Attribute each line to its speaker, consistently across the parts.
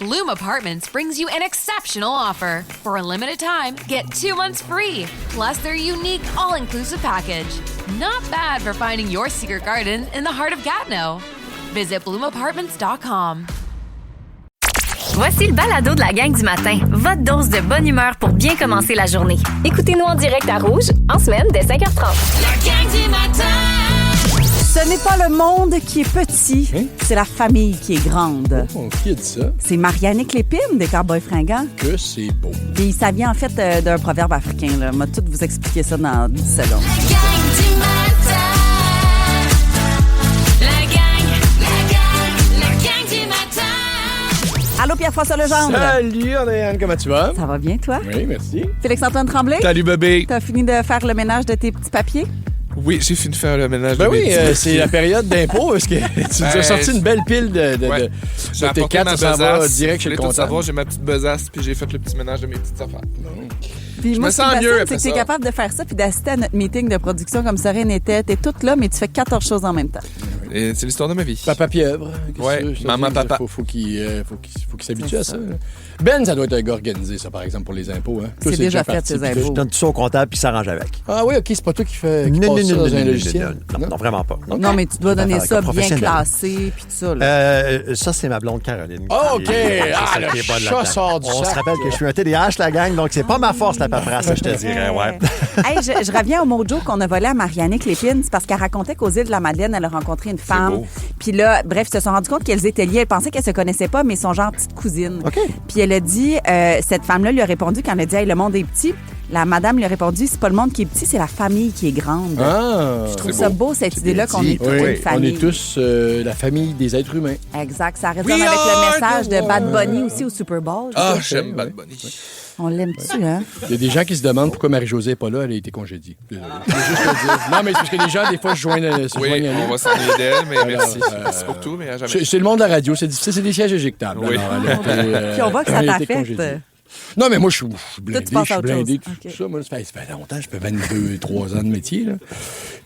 Speaker 1: Bloom Apartments brings you an exceptional offer. For a limited time, get 2 months free, plus their unique all-inclusive package. Not bad for finding your secret garden in the heart of Gatineau. Visit bloomapartments.com.
Speaker 2: Voici le balado de la gang du matin. Votre dose de bonne humeur pour bien commencer la journée. Écoutez-nous en direct à Rouge, en semaine, dès 5h30.
Speaker 3: La gang du matin!
Speaker 4: Ce n'est pas le monde qui est petit, c'est la famille qui est grande.
Speaker 5: Oh, qui a dit ça?
Speaker 4: C'est Marianne Lépine des Cowboys Fringants.
Speaker 5: Que c'est beau.
Speaker 4: Puis ça vient en fait d'un proverbe africain. Là. Je vais tout vous expliquer ça dans 10 secondes.
Speaker 3: La gang du matin! La gang du matin!
Speaker 4: Allô, Pierre-François Legendre.
Speaker 5: Salut, Andréane, comment tu vas?
Speaker 4: Ça va bien, toi?
Speaker 5: Oui, merci.
Speaker 4: Félix-Antoine Tremblay.
Speaker 6: Salut, bébé.
Speaker 4: T'as fini de faire le ménage de tes petits papiers?
Speaker 6: Oui, j'ai fini de faire le ménage
Speaker 5: Ben
Speaker 6: de
Speaker 5: oui,
Speaker 6: mes petits
Speaker 5: c'est la période d'impôt. Est-ce que tu nous as sorti une belle pile de
Speaker 6: J'ai
Speaker 5: tes
Speaker 6: apporté
Speaker 5: cartes,
Speaker 6: ma
Speaker 5: ça s'en va
Speaker 6: besace.
Speaker 5: direct chez le
Speaker 6: Je voulais tout
Speaker 5: comptable.
Speaker 6: savoir, j'ai ma petite besace, puis j'ai fait le petit ménage de mes petites affaires.
Speaker 4: Puis
Speaker 6: Je
Speaker 4: moi,
Speaker 6: me
Speaker 4: ce
Speaker 6: sens
Speaker 4: qui me
Speaker 6: mieux
Speaker 4: fascine,
Speaker 6: après
Speaker 4: c'est que t'es
Speaker 6: ça.
Speaker 4: capable de faire ça puis d'assister à notre meeting de production comme ça rien n'était. T'es toute là, mais tu fais 14 choses en même temps.
Speaker 6: Et c'est l'histoire de ma vie.
Speaker 5: Papa pieuvre. Qu'est-ce
Speaker 6: Ouais,
Speaker 5: que je te
Speaker 6: maman,
Speaker 5: dis?
Speaker 6: papa.
Speaker 5: Faut qu'il s'habitue à ça. Ben, ça doit être un gars organisé, ça, par exemple, pour les impôts. Hein. Toi,
Speaker 4: C'est déjà fait,
Speaker 5: parti,
Speaker 4: ces
Speaker 5: puis
Speaker 4: impôts.
Speaker 7: Je donne tout ça au comptable puis il s'arrange avec.
Speaker 5: Ah oui, OK, c'est pas toi qui passe ça dans un logiciel.
Speaker 7: Non, vraiment pas.
Speaker 4: Non, mais tu dois donner
Speaker 7: Avec
Speaker 4: ça
Speaker 7: un
Speaker 4: bien
Speaker 7: professionnel.
Speaker 4: classé puis tout ça. Là.
Speaker 7: Ça, c'est ma blonde Caroline.
Speaker 5: Ah, OK.
Speaker 7: Qui est-
Speaker 5: Ah,
Speaker 7: qui
Speaker 5: le
Speaker 7: est bonne
Speaker 5: chat
Speaker 7: là-dedans.
Speaker 5: sort du
Speaker 7: On se
Speaker 5: sac.
Speaker 7: rappelle que je suis un TDAH, la gang, donc c'est pas ma force, la paperasse, je te dirais. Ouais.
Speaker 4: Hey, je reviens au mojo qu'on a volé à Marianne Lépine. C'est parce qu'elle racontait qu'aux îles de la Madeleine, elle a rencontré une femme.
Speaker 6: beau.
Speaker 4: Puis là, bref, ils se sont rendus compte qu'elles étaient liées. Elle pensait qu'elles se connaissaient pas, mais ils sont genre petites cousines.
Speaker 7: OK.
Speaker 4: Puis elle a dit, cette femme-là lui a répondu quand elle a dit, hey, le monde est petit. La madame lui a répondu, c'est pas le monde qui est petit, c'est la famille qui est grande.
Speaker 5: Ah,
Speaker 4: Je trouve ça beau, cette idée-là, qu'on
Speaker 7: dit.
Speaker 4: est toute
Speaker 5: oui,
Speaker 4: une famille.
Speaker 5: on est tous la famille des êtres humains.
Speaker 4: Exact. Ça résonne
Speaker 6: We
Speaker 4: avec le
Speaker 6: are
Speaker 4: message
Speaker 6: the
Speaker 4: de Bad
Speaker 6: world.
Speaker 4: Bunny aussi au Super Bowl.
Speaker 6: Ah, j'aime Bad Bunny.
Speaker 4: On l'aime-tu, hein?
Speaker 5: Il y a des gens qui se demandent pourquoi Marie-Josée n'est pas là, elle a été congédiée. Désolé. Je veux juste le dire. Non, mais c'est parce que les gens, des fois, se joignent à
Speaker 6: Oui,
Speaker 5: nous.
Speaker 6: on va s'ennuyer d'elle, mais merci.
Speaker 5: Alors,
Speaker 6: Merci pour tout, mais à jamais.
Speaker 5: C'est le monde de la radio, c'est difficile, c'est des sièges éjectables.
Speaker 6: Oui.
Speaker 5: Alors, elle a été,
Speaker 4: Puis on voit que ça
Speaker 5: elle a
Speaker 4: t'a
Speaker 5: été
Speaker 4: fait.
Speaker 5: congédiée. Non, mais moi, je suis blindé,
Speaker 4: tu passes à autre chose.
Speaker 5: tout
Speaker 4: OK.
Speaker 5: ça. Moi, ça fait longtemps, je fais 22, 3 ans de métier. Là.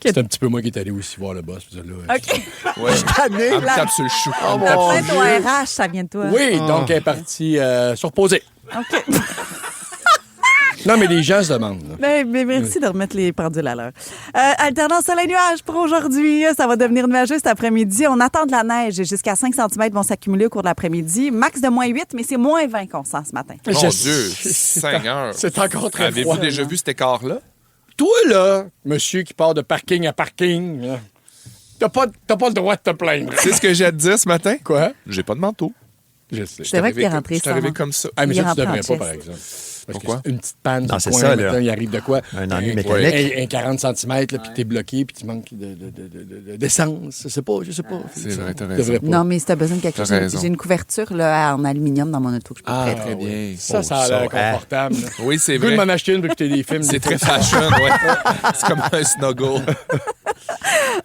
Speaker 5: C'est un petit peu moi qui est allé aussi voir le boss. Puis là,
Speaker 4: OK.
Speaker 6: Ouais. Elle me tape sur le chou. Elle me tape sur le
Speaker 4: Peut-être au RH, ça vient de toi.
Speaker 5: Oui, donc elle est partie se reposer.
Speaker 4: OK.
Speaker 5: Non, mais les gens se demandent. là.
Speaker 4: Mais merci de remettre les pendules à l'heure. Alternance soleil-nuage pour aujourd'hui. Ça va devenir nuageux cet après-midi. On attend de la neige. Jusqu'à 5 cm vont s'accumuler au cours de l'après-midi. Max de moins 8, mais c'est moins 20 qu'on sent ce matin.
Speaker 6: Mon
Speaker 5: Je-
Speaker 6: Dieu,
Speaker 5: c'est-
Speaker 6: Seigneur.
Speaker 5: C'est encore très
Speaker 6: Avez-vous
Speaker 5: froid.
Speaker 6: déjà vu cet écart-là?
Speaker 5: Toi, là, monsieur qui part de parking à parking, là, t'as pas le droit de te plaindre.
Speaker 6: Tu sais ce que j'ai à te dire ce matin?
Speaker 5: Quoi?
Speaker 6: J'ai pas de manteau.
Speaker 5: Je sais.
Speaker 4: C'est vrai que t'es rentré
Speaker 6: Je suis arrivé
Speaker 4: sans.
Speaker 6: comme ça.
Speaker 5: Ah, mais
Speaker 4: Il est
Speaker 5: ça, tu
Speaker 4: rentré
Speaker 5: devrais
Speaker 4: en
Speaker 5: pas,
Speaker 4: chest.
Speaker 5: par exemple. Parce
Speaker 6: Pourquoi?
Speaker 5: que une petite panne
Speaker 7: Non,
Speaker 5: sur
Speaker 7: c'est
Speaker 5: le coin,
Speaker 7: ça, là.
Speaker 5: maintenant, il arrive de quoi?
Speaker 7: Un ennui
Speaker 5: Un-
Speaker 7: mécanique.
Speaker 5: Un 40 cm, puis t'es bloqué, puis tu manques d'essence. Je sais pas.
Speaker 6: C'est vrai, t'as
Speaker 5: Tu
Speaker 6: raison.
Speaker 5: devrais pas.
Speaker 4: Non, mais si t'as besoin de quelque chose,
Speaker 6: T'as raison.
Speaker 4: j'ai une couverture là, en aluminium dans mon auto que je peux te prêter.
Speaker 6: Très bien.
Speaker 5: Ça a l'air confortable. là.
Speaker 6: Oui, c'est
Speaker 5: J'ai le goût de
Speaker 6: vrai.
Speaker 5: m'en acheter une pour écouter des films.
Speaker 6: C'est très fashion, ouais. C'est comme un snuggle.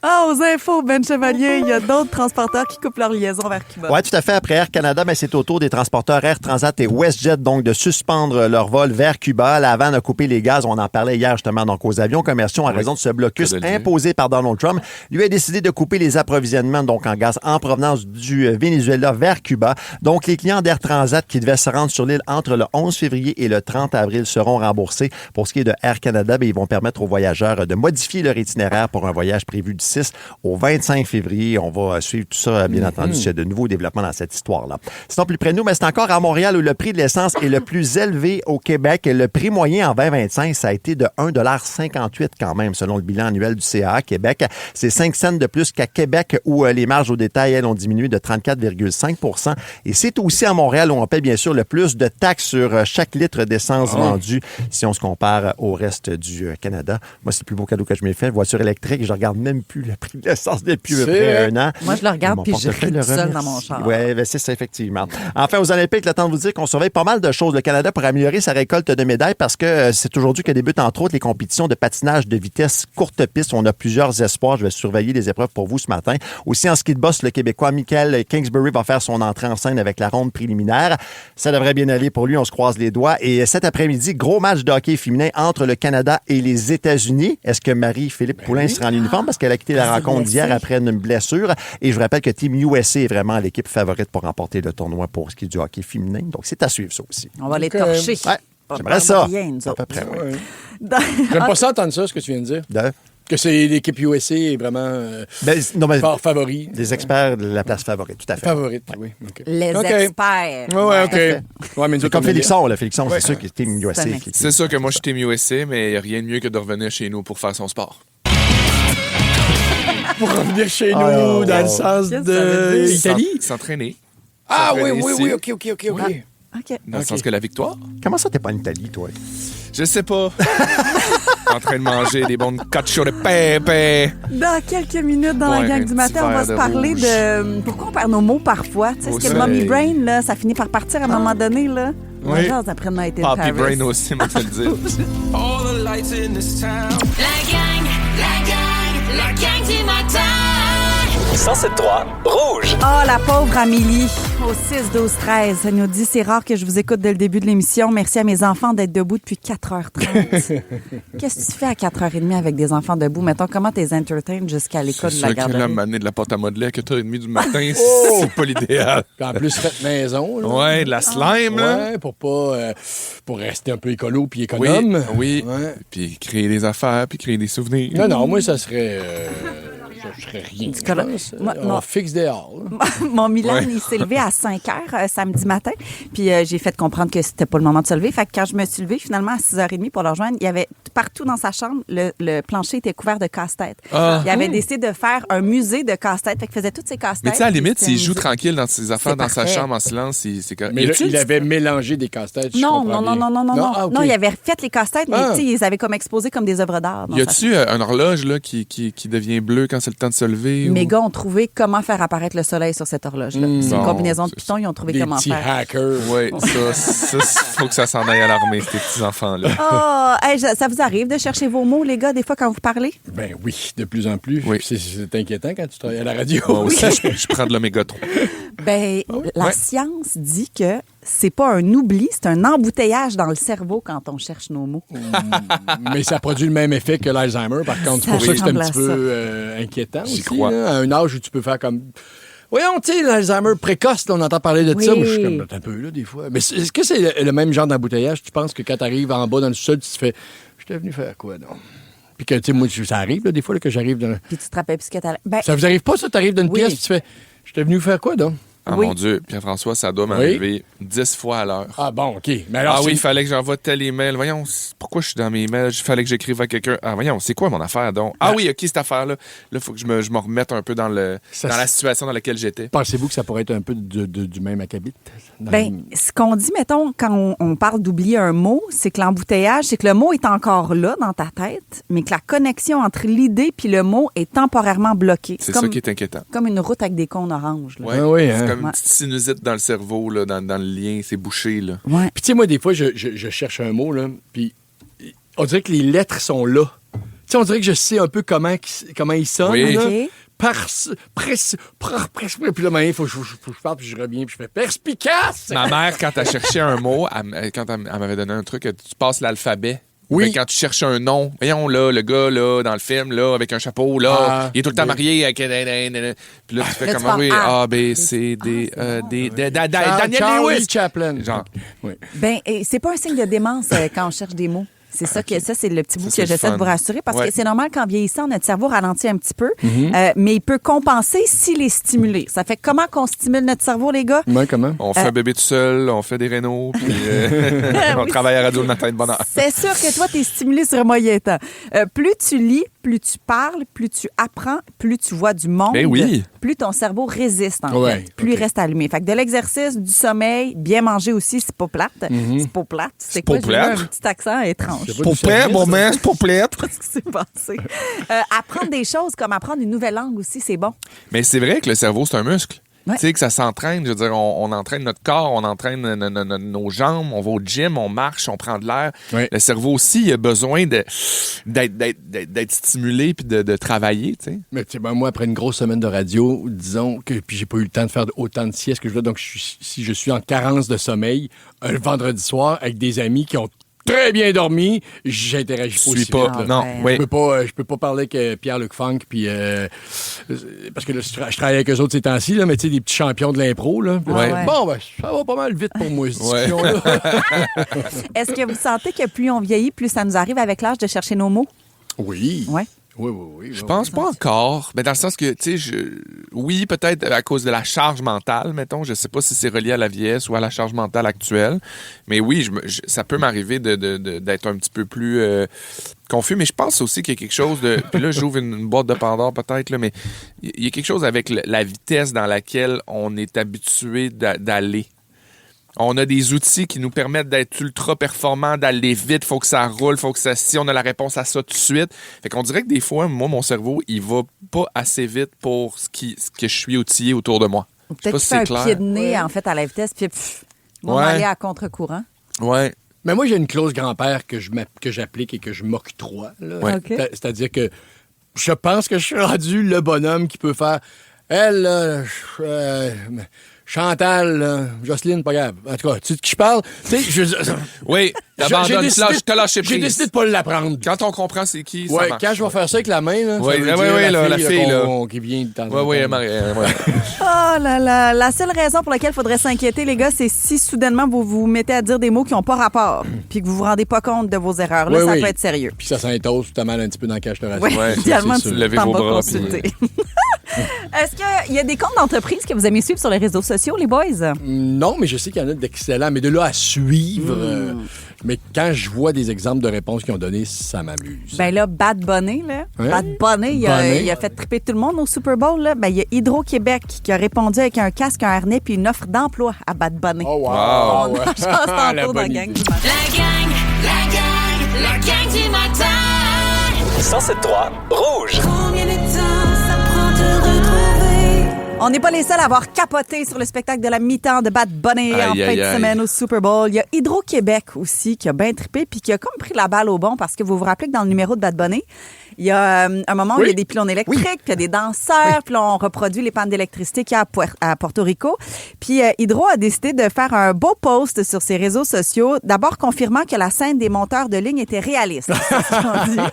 Speaker 4: Ah, aux infos, Ben Chevalier, il y a d'autres transporteurs qui coupent leur liaison vers Cuba.
Speaker 7: Oui, tout à fait. Après Air Canada, mais c'est au tour des transporteurs Air Transat et WestJet donc de suspendre leur vol vers Cuba. La vanne a coupé les gaz. On en parlait hier justement donc aux avions commerciaux en raison de ce blocus
Speaker 6: Ça doit le dire.
Speaker 7: imposé par Donald Trump. Lui a décidé de couper les approvisionnements donc en gaz en provenance du Venezuela vers Cuba. Donc les clients d'Air Transat qui devaient se rendre sur l'île entre le 11 février et le 30 avril seront remboursés. Pour ce qui est de Air Canada, bien, ils vont permettre aux voyageurs de modifier leur itinéraire pour un voyage prévu du 6 au 25 février. On va suivre tout ça, bien entendu, s'il y a de nouveaux développements dans cette histoire-là. Sinon, plus près de nous, mais c'est encore à Montréal où le prix de l'essence est le plus élevé au Québec. Le prix moyen en 2025, ça a été de 1,58 $ quand même, selon le bilan annuel du CAA Québec. C'est 5 cents de plus qu'à Québec où les marges au détail, elles, ont diminué de 34,5 %. Et c'est aussi à Montréal où on paie bien sûr le plus de taxes sur chaque litre d'essence vendue si on se compare au reste du Canada. Moi, c'est le plus beau cadeau que je m'ai fait. Voiture électrique, je regarde même plus le prix de l'essence depuis à peu près un an.
Speaker 4: Moi, je le regarde
Speaker 7: Mon
Speaker 4: puis je
Speaker 7: portefeuille
Speaker 4: ris
Speaker 7: le
Speaker 4: tout seul
Speaker 7: remercie.
Speaker 4: dans mon char.
Speaker 7: Oui, c'est ça, effectivement. Enfin, aux Olympiques, le temps de vous dire qu'on surveille pas mal de choses. Le Canada pour améliorer sa sa récolte de médailles parce que c'est aujourd'hui que débutent entre autres les compétitions de patinage de vitesse courte piste. On a plusieurs espoirs. Je vais surveiller les épreuves pour vous ce matin. Aussi en ski de boss, le Québécois Michael Kingsbury va faire son entrée en scène avec la ronde préliminaire. Ça devrait bien aller pour lui. On se croise les doigts. Et cet après-midi, gros match de hockey féminin entre le Canada et les États-Unis. Est-ce que Marie-Philippe Poulin sera en uniforme parce qu'elle a quitté la rencontre d'hier après une blessure? Et je vous rappelle que Team USA est vraiment l'équipe favorite pour remporter le tournoi pour ce qui est du hockey féminin. Donc, c'est à suivre, ça aussi.
Speaker 4: On va les torcher.
Speaker 7: Ouais,
Speaker 4: Pas
Speaker 7: j'aimerais
Speaker 4: de
Speaker 7: ça.
Speaker 4: rien, nous
Speaker 7: À peu
Speaker 4: autres.
Speaker 7: près, oui.
Speaker 5: J'aime pas ça entendre ça, ce que tu viens de dire.
Speaker 7: De-
Speaker 5: Que c'est l'équipe USA est vraiment
Speaker 7: non, mais
Speaker 5: favori.
Speaker 7: des experts de la place favorite, tout à fait.
Speaker 5: Favorite, oui. OK.
Speaker 4: Les
Speaker 5: OK.
Speaker 4: experts.
Speaker 5: Ouais, OK. Ouais, mais nous
Speaker 7: C'est
Speaker 5: autres,
Speaker 7: comme
Speaker 5: on est-
Speaker 7: Félixon, là. Félixon, c'est sûr qu'il est Team USA.
Speaker 4: C'est un
Speaker 7: qui-
Speaker 6: C'est sûr que moi, je suis Team USA, mais il n'y a rien de mieux que de revenir chez nous pour faire son sport.
Speaker 5: Pour revenir chez nous,
Speaker 7: Oh,
Speaker 5: dans le
Speaker 7: oh.
Speaker 5: sens
Speaker 4: Qu'est-ce que ça veut
Speaker 5: de
Speaker 4: dire?
Speaker 5: Italie.
Speaker 6: S'entraîner.
Speaker 5: Ah oui,
Speaker 6: S'entraîner
Speaker 5: oui,
Speaker 6: ici.
Speaker 5: oui, OK.
Speaker 4: OK.
Speaker 6: Dans le sens que la victoire.
Speaker 7: Comment ça, t'es pas en Italie, toi?
Speaker 6: Je sais pas. En train de manger des bons cacio de pepe.
Speaker 4: Dans quelques minutes, dans la
Speaker 6: Ouais,
Speaker 4: gang
Speaker 6: un
Speaker 4: du
Speaker 6: petit
Speaker 4: matin, on va
Speaker 6: verre
Speaker 4: se
Speaker 6: de
Speaker 4: parler
Speaker 6: rouge.
Speaker 4: de pourquoi on perd nos mots parfois. Tu sais,
Speaker 6: Au
Speaker 4: ce que le mommy
Speaker 6: soleil.
Speaker 4: brain, là, ça finit par partir à un moment donné. Là. On
Speaker 5: Oui.
Speaker 4: jase après Night in
Speaker 6: Papi
Speaker 4: Paris.
Speaker 6: Brain aussi, moi, te le dire.
Speaker 3: La gang du matin.
Speaker 8: 107.3 Rouge.
Speaker 4: Ah, la pauvre Amélie, au 6-12-13. Elle nous dit, c'est rare que je vous écoute dès le début de l'émission. Merci à mes enfants d'être debout depuis 4h30. Qu'est-ce que tu fais à 4h30 avec des enfants debout? Mettons, comment t'es entertain jusqu'à l'école
Speaker 6: C'est
Speaker 4: de la
Speaker 6: sûr que là,
Speaker 4: garderie?
Speaker 6: m'amener de la porte à modeler à 4h30 du matin,
Speaker 5: Oh!
Speaker 6: c'est pas l'idéal.
Speaker 5: Puis en plus, faites maison. Là.
Speaker 6: Ouais, de la slime, là.
Speaker 5: Ouais, pour pas... pour rester un peu écolo puis économe.
Speaker 6: Oui.
Speaker 5: Ouais.
Speaker 6: Puis créer des affaires, puis créer des souvenirs.
Speaker 5: Non, moi, ça serait... je ferais rien. je
Speaker 4: colo-
Speaker 5: pense.
Speaker 4: Moi,
Speaker 5: On
Speaker 4: non.
Speaker 5: fixe dehors. là.
Speaker 4: Mon Milan,
Speaker 6: Ouais.
Speaker 4: il s'est levé à 5 h samedi matin. Puis j'ai fait comprendre que c'était pas le moment de se lever. Fait que quand je me suis levée, finalement, à 6h30 pour le rejoindre, il y avait partout dans sa chambre, le plancher était couvert de casse-tête.
Speaker 6: Ah.
Speaker 4: Il avait décidé de faire un musée de casse-tête. Fait qu'il faisait toutes ses casse-têtes.
Speaker 6: Mais tu sais, à la limite,
Speaker 4: Puis
Speaker 6: s'il
Speaker 4: c'était
Speaker 6: joue
Speaker 4: un musée.
Speaker 6: tranquille dans ses affaires,
Speaker 4: C'est
Speaker 6: dans sa
Speaker 4: parfait.
Speaker 6: chambre en silence, c'est correct.
Speaker 5: Mais
Speaker 6: Y
Speaker 5: là,
Speaker 6: a-tu
Speaker 5: il
Speaker 6: du-
Speaker 5: avait mélangé des casse-têtes. je
Speaker 4: Non,
Speaker 5: comprends
Speaker 4: non,
Speaker 5: bien.
Speaker 4: non,
Speaker 5: OK.
Speaker 4: non, il avait fait les casse-têtes, mais
Speaker 5: Ah.
Speaker 4: tu sais, ils les avaient comme exposés comme des œuvres d'art. dans
Speaker 6: Y
Speaker 4: sa
Speaker 6: a-tu une horloge là, qui devient bleue quand c'est le temps de se lever?
Speaker 4: Mes
Speaker 6: ou-
Speaker 4: gars ont trouvé comment faire apparaître le soleil sur cette horloge-là. C'est une
Speaker 6: Bon,
Speaker 4: combinaison de
Speaker 6: c'est
Speaker 4: pitons, ils ont trouvé
Speaker 5: Des
Speaker 4: comment
Speaker 5: petits
Speaker 4: faire.
Speaker 5: hackers.
Speaker 6: Oui, ça, faut que ça s'en aille à l'armée, ces petits-enfants-là.
Speaker 4: Ah, hey, ça vous arrive de chercher vos mots, les gars, des fois, quand vous parlez?
Speaker 5: Ben oui, de plus en plus.
Speaker 6: Oui.
Speaker 5: Puis c'est inquiétant quand tu travailles à la radio.
Speaker 6: Moi aussi, je prends de l'oméga 3.
Speaker 4: Ben, la
Speaker 6: Ouais.
Speaker 4: science dit que c'est pas un oubli, c'est un embouteillage dans le cerveau quand on cherche nos mots.
Speaker 5: Mais ça produit le même effet que l'Alzheimer. Par contre, c'est
Speaker 4: Ça
Speaker 5: pour ça que c'est un
Speaker 4: ressemble à
Speaker 5: petit peu inquiétant
Speaker 6: J'y
Speaker 5: aussi.
Speaker 6: crois.
Speaker 5: Là, à un âge où tu peux faire comme... Voyons, tu sais, l'Alzheimer précoce, là, on entend parler de ça.
Speaker 4: Oui.
Speaker 5: Moi, je suis comme, un peu, là, des fois. Mais est-ce que c'est le même genre d'embouteillage? Tu penses que quand tu arrives en bas dans le sol, tu te fais... J'étais venu faire quoi, non? Puis que, tu sais, moi, ça arrive, là, des fois, là, que j'arrive dans...
Speaker 4: Puis tu te rappelles plus ce que t'as... Ben,
Speaker 5: Ça vous arrive pas, ça? Tu arrives dans une
Speaker 4: Oui.
Speaker 5: pièce, puis tu fais... J'étais venu faire quoi, donc?
Speaker 6: Ah
Speaker 4: Oui.
Speaker 6: mon Dieu, Pierre-François, ça doit m'arriver 10 fois à l'heure.
Speaker 5: Ah bon, OK. Mais alors,
Speaker 6: Ah oui, il
Speaker 5: c'est-
Speaker 6: fallait que j'envoie tel email. Voyons, pourquoi je suis dans mes emails? Il fallait que j'écrive à quelqu'un. Ah, voyons, c'est quoi mon affaire donc? Ah oui, OK, cette affaire-là. Là, il faut que je me remette un peu dans
Speaker 5: Ça,
Speaker 6: la
Speaker 5: c'est-
Speaker 6: situation dans laquelle j'étais.
Speaker 5: Pensez-vous que ça pourrait être un peu du même acabit?
Speaker 4: ben, ce qu'on dit, mettons, quand on parle d'oublier un mot, c'est que l'embouteillage, c'est que le mot est encore là dans ta tête, mais que la connexion entre l'idée puis le mot est temporairement bloquée.
Speaker 6: C'est ça qui est inquiétant.
Speaker 4: comme une route avec des cônes oranges. Là.
Speaker 6: Ouais,
Speaker 5: Ah oui,
Speaker 6: c'est
Speaker 5: hein?
Speaker 6: comme une
Speaker 4: Ouais.
Speaker 6: petite sinusite dans le cerveau, là, dans le lien, c'est bouché. Là.
Speaker 4: Ouais.
Speaker 5: Puis, tu sais, moi, des fois, je cherche un mot, là, puis on dirait que les lettres sont là. Tu sais, on dirait que je sais un peu comment ils sonnent.
Speaker 6: Oui.
Speaker 5: là.
Speaker 4: OK.
Speaker 5: Puis là, il faut que je parle, puis je reviens, puis je fais perspicace!
Speaker 6: Ma mère, quand elle cherchait un mot, quand elle m'avait donné un truc, tu passes l'alphabet.
Speaker 5: Oui.
Speaker 6: Mais quand tu cherches un nom, voyons là, le gars là, dans le film, là, avec un chapeau, là,
Speaker 5: Ah,
Speaker 6: il est tout le temps
Speaker 5: oui.
Speaker 6: marié avec. Puis là, tu fais
Speaker 4: Là,
Speaker 6: comme
Speaker 4: tu parles
Speaker 6: oui,
Speaker 4: A.
Speaker 6: A, B, C, D, D, Daniel
Speaker 5: Charlie
Speaker 6: Lewis.
Speaker 5: Chaplin.
Speaker 6: Genre.
Speaker 5: Oui.
Speaker 4: Ben, et c'est pas un signe de démence quand on cherche des mots. C'est ça c'est le petit bout
Speaker 6: Ça, c'est
Speaker 4: que j'essaie
Speaker 6: le
Speaker 4: de
Speaker 6: fun.
Speaker 4: vous rassurer parce
Speaker 6: Ouais.
Speaker 4: que c'est normal qu'en vieillissant, notre cerveau ralentit un petit peu, mais il peut compenser s'il est stimulé. Ça fait comment qu'on stimule notre cerveau, les gars?
Speaker 5: Ouais, comment?
Speaker 6: On fait un bébé tout seul, on fait des rénaux, puis on
Speaker 4: Oui.
Speaker 6: travaille à radio le matin de bonne heure.
Speaker 4: C'est sûr que toi, tu es stimulé sur un moyen temps. Plus tu lis, plus tu parles, plus tu apprends, plus tu vois du monde,
Speaker 6: Ben oui.
Speaker 4: plus ton cerveau résiste, en
Speaker 5: Ouais,
Speaker 4: fait. Plus
Speaker 5: ok.
Speaker 4: il reste allumé. Fait que de l'exercice, du sommeil, bien manger aussi, c'est pas plate. C'est pas plate. C'est quoi?
Speaker 6: pas
Speaker 4: J'ai eu
Speaker 6: plate.
Speaker 4: un petit accent étrange.
Speaker 5: Je sais pas d'où ça vient, ça.
Speaker 6: c'est pour plêtre.
Speaker 4: Qu'est-ce qui s'est passé? Apprendre des choses comme apprendre une nouvelle langue aussi, c'est bon.
Speaker 6: Mais c'est vrai que le cerveau, c'est un muscle.
Speaker 4: Ouais.
Speaker 6: Tu sais, que ça s'entraîne. Je veux dire, on entraîne notre corps, on entraîne nos jambes, on va au gym, on marche, on prend de l'air.
Speaker 5: Oui.
Speaker 6: Le cerveau aussi, il a besoin d'être stimulé puis de travailler, tu sais.
Speaker 5: Mais tu sais, moi, après une grosse semaine de radio, disons que puis j'ai pas eu le temps de faire autant de siestes que je veux, donc si je suis en carence de sommeil, un vendredi soir, avec des amis qui ont très bien dormi, j'interagis pas aussi
Speaker 6: pas.
Speaker 5: vite, là.
Speaker 6: Non,
Speaker 4: ouais.
Speaker 6: oui.
Speaker 5: Je peux pas parler avec Pierre-Luc Funk, puis parce que là, je travaille avec eux autres ces temps-ci, là, mais tu sais, des petits champions de l'impro, là. Puis,
Speaker 6: Ouais.
Speaker 4: Ouais.
Speaker 5: Bon, ben, ça va pas mal vite pour moi, cette
Speaker 6: Ouais.
Speaker 5: discussion-là.
Speaker 4: Est-ce que vous sentez que plus on vieillit, plus ça nous arrive avec l'âge de chercher nos mots?
Speaker 5: Oui.
Speaker 4: Ouais.
Speaker 5: Oui.
Speaker 6: Je pense pas encore. Mais dans le sens que, tu sais, oui, peut-être à cause de la charge mentale, mettons. Je sais pas si c'est relié à la vieillesse ou à la charge mentale actuelle. Mais oui, ça peut m'arriver d'être un petit peu plus confus. Mais je pense aussi qu'il y a quelque chose de... Puis là, j'ouvre une boîte de Pandore peut-être, là, mais il y a quelque chose avec la vitesse dans laquelle on est habitué d'aller. On a des outils qui nous permettent d'être ultra performants, d'aller vite, faut que ça roule, faut que ça... Si on a la réponse à ça tout de suite. Fait qu'on dirait que des fois, moi, mon cerveau, il va pas assez vite pour ce que je suis outillé autour de moi.
Speaker 4: Ou
Speaker 6: Je sais
Speaker 4: peut-être
Speaker 6: pas
Speaker 4: qu'il
Speaker 6: si
Speaker 4: fait
Speaker 6: c'est
Speaker 4: un
Speaker 6: clair.
Speaker 4: pied de nez, en fait, à la vitesse, puis on va
Speaker 6: Ouais.
Speaker 4: aller à contre-courant.
Speaker 6: Ouais.
Speaker 5: Mais moi, j'ai une clause grand-père que j'applique et que je m'octroie. là.
Speaker 6: Ouais.
Speaker 4: OK.
Speaker 5: C'est-à-dire que je pense que je suis rendu le bonhomme qui peut faire... Elle, là, Chantal, là, Jocelyne, pas grave. En tout cas, tu sais de qui je parle? Tu sais,
Speaker 6: Oui, t'abandonnes, t'as lâché
Speaker 5: j'ai
Speaker 6: prise.
Speaker 5: décidé de pas l'apprendre.
Speaker 6: Quand on comprend c'est qui, ça
Speaker 5: Ouais,
Speaker 6: marche.
Speaker 5: quand je vais faire ça avec la main, là,
Speaker 6: Ouais,
Speaker 5: ça veut
Speaker 6: ouais,
Speaker 5: dire
Speaker 6: ouais, la fille, là.
Speaker 5: qui vient de temps en
Speaker 6: Oui,
Speaker 5: temps.
Speaker 6: Marie. Ouais.
Speaker 4: Oh là là. La seule raison pour laquelle il faudrait s'inquiéter, les gars, c'est si soudainement vous vous mettez à dire des mots qui n'ont pas rapport, puis que vous vous rendez pas compte de vos erreurs. Là,
Speaker 5: Oui,
Speaker 4: ça
Speaker 5: oui.
Speaker 4: peut être sérieux.
Speaker 5: Puis ça s'intose, tu t'as mal un petit peu dans le cache de
Speaker 4: Oui,
Speaker 5: racine.
Speaker 6: Ouais,
Speaker 4: idéalement,
Speaker 5: c'est
Speaker 4: tu
Speaker 5: sûr.
Speaker 6: Levez
Speaker 4: t'en
Speaker 6: vos
Speaker 4: vas
Speaker 6: bras,
Speaker 4: consulter. Est-ce qu'il y a des comptes d'entreprise que vous aimez suivre sur les réseaux sociaux, les boys?
Speaker 5: Non, mais je sais qu'il y en a d'excellents. Mais de là à suivre... mais quand je vois des exemples de réponses qu'ils ont données, ça m'amuse.
Speaker 4: Ben là, Bad Bunny, là.
Speaker 5: Hein?
Speaker 4: Bad Bunny,
Speaker 5: Bunny.
Speaker 4: il a fait triper tout le monde au Super Bowl, là. Ben, il y a Hydro-Québec qui a répondu avec un casque, un harnais puis une offre d'emploi à Bad Bunny.
Speaker 5: Oh, wow!
Speaker 6: Wow.
Speaker 4: On a chance tantôt
Speaker 5: La
Speaker 4: dans
Speaker 5: bonne
Speaker 4: la gang
Speaker 5: idée.
Speaker 4: du matin.
Speaker 3: La gang du matin.
Speaker 8: 107.3 Rouge.
Speaker 3: Combien de temps ça prend de retrouver?
Speaker 4: On n'est pas les seuls à avoir capoté sur le spectacle de la mi-temps de Bad Bunny en
Speaker 6: Aïe,
Speaker 4: fin
Speaker 6: aïe,
Speaker 4: de
Speaker 6: aïe.
Speaker 4: semaine au Super Bowl. Il y a Hydro-Québec aussi qui a bien trippé puis qui a comme pris la balle au bon parce que vous vous rappelez que dans le numéro de Bad Bunny, il y a un moment où il y a des pylônes électriques, puis il y a des danseurs, puis là, on reproduit les pannes d'électricité qu'il y a à Porto Rico. Puis Hydro a décidé de faire un beau post sur ses réseaux sociaux, d'abord confirmant que la scène des monteurs de ligne était réaliste. C'est ce qu'ils ont dit.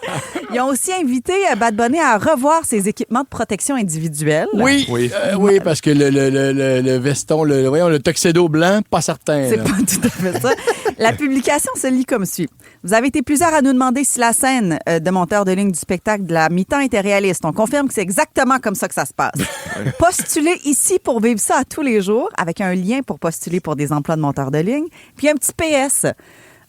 Speaker 4: Ils ont aussi invité Bad Bunny à revoir ses équipements de protection individuelle.
Speaker 5: Oui, oui, parce que le veston, le tuxedo blanc, pas certain.
Speaker 4: C'est
Speaker 5: là.
Speaker 4: pas tout à fait ça. La publication se lit comme suit. Vous avez été plusieurs à nous demander si la scène de monteur de ligne du spectacle de la mi-temps était réaliste. On confirme que c'est exactement comme ça que ça se passe. Postulez ici pour vivre ça à tous les jours, avec un lien pour postuler pour des emplois de monteur de ligne. Puis un petit PS.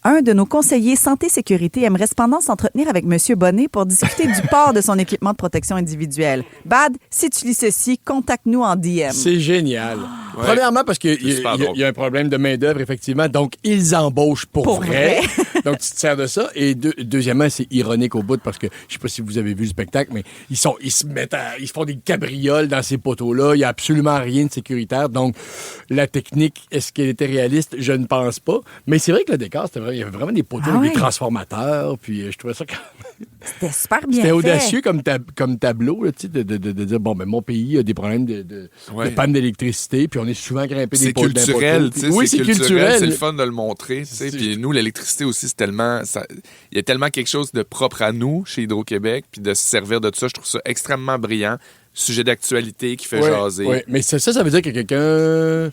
Speaker 4: Un de nos conseillers santé-sécurité aimerait cependant s'entretenir avec M. Bonnet pour discuter du port de son équipement de protection individuelle. Bad, si tu lis ceci, contacte-nous en DM.
Speaker 5: C'est génial.
Speaker 6: Ouais.
Speaker 5: Premièrement, parce qu'il
Speaker 6: C'est super drôle.
Speaker 5: y a un problème de main-d'œuvre, effectivement. Donc, ils embauchent pour
Speaker 4: Pour
Speaker 5: vrai.
Speaker 4: vrai.
Speaker 5: Donc, tu te sers de ça. Et deuxièmement, c'est ironique au bout parce que je sais pas si vous avez vu le spectacle, mais ils font des cabrioles dans ces poteaux-là. Il n'y a absolument rien de sécuritaire. Donc, la technique, est-ce qu'elle était réaliste? Je ne pense pas. Mais c'est vrai que le décor, c'était vrai. Il y avait vraiment des poteaux
Speaker 4: Ah
Speaker 5: avec
Speaker 4: ouais.
Speaker 5: des transformateurs. Puis, je trouvais ça
Speaker 4: C'était super bien
Speaker 5: c'était
Speaker 4: fait.
Speaker 5: audacieux comme tableau, là, tu sais, de dire, bon, ben, mon pays a des problèmes de panne d'électricité, puis on est souvent grimpé des
Speaker 6: C'est
Speaker 5: poteaux.
Speaker 6: culturel, tu sais.
Speaker 5: Oui, c'est culturel.
Speaker 6: C'est le fun de le montrer, tu sais. Puis nous, l'électricité aussi, c'est tellement... Il y a tellement quelque chose de propre à nous, chez Hydro-Québec, puis de se servir de ça, je trouve ça extrêmement brillant. Sujet d'actualité qui fait jaser.
Speaker 5: Oui, mais ça veut dire que quelqu'un...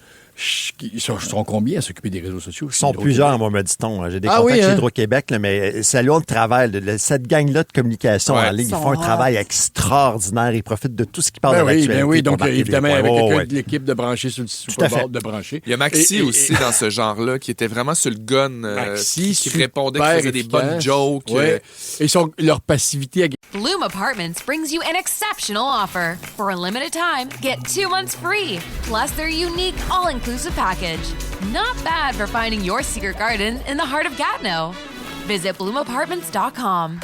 Speaker 5: Ils sont combien à s'occuper des réseaux sociaux?
Speaker 7: Ils sont plusieurs, moi, me dit-on. J'ai des
Speaker 5: Ah
Speaker 7: contacts
Speaker 5: oui,
Speaker 7: chez
Speaker 5: hein?
Speaker 7: Hydro-Québec, là, mais saluons le travail. Cette gang-là de communication
Speaker 6: Ouais.
Speaker 7: en ligne, ils
Speaker 4: Ils
Speaker 7: font un
Speaker 4: sont
Speaker 7: travail extraordinaire. Ils profitent de tout ce qui parle
Speaker 5: Ben
Speaker 7: de
Speaker 5: oui,
Speaker 7: l'actualité.
Speaker 5: ben oui.
Speaker 7: pour
Speaker 5: Donc,
Speaker 7: marquer
Speaker 5: évidemment,
Speaker 7: des
Speaker 5: avec
Speaker 7: points.
Speaker 5: quelqu'un
Speaker 7: Ouais,
Speaker 5: de l'équipe de brancher sur le
Speaker 7: à
Speaker 5: Super
Speaker 7: fait.
Speaker 5: Bowl, de brancher.
Speaker 6: Il y a Maxi
Speaker 5: Et-
Speaker 6: aussi dans ce genre-là, qui était vraiment sur le gun,
Speaker 5: Maxi,
Speaker 6: qui répondait, qui
Speaker 5: super
Speaker 6: faisait des
Speaker 5: efficace.
Speaker 6: bonnes jokes.
Speaker 5: Ouais. Et leur passivité...
Speaker 1: Bloom Apartments brings you an exceptional offer. For a limited time, get 2 months free, plus their unique all-inclusive package. Not bad for finding your secret garden in the heart of Gatineau. Visit bloomapartments.com.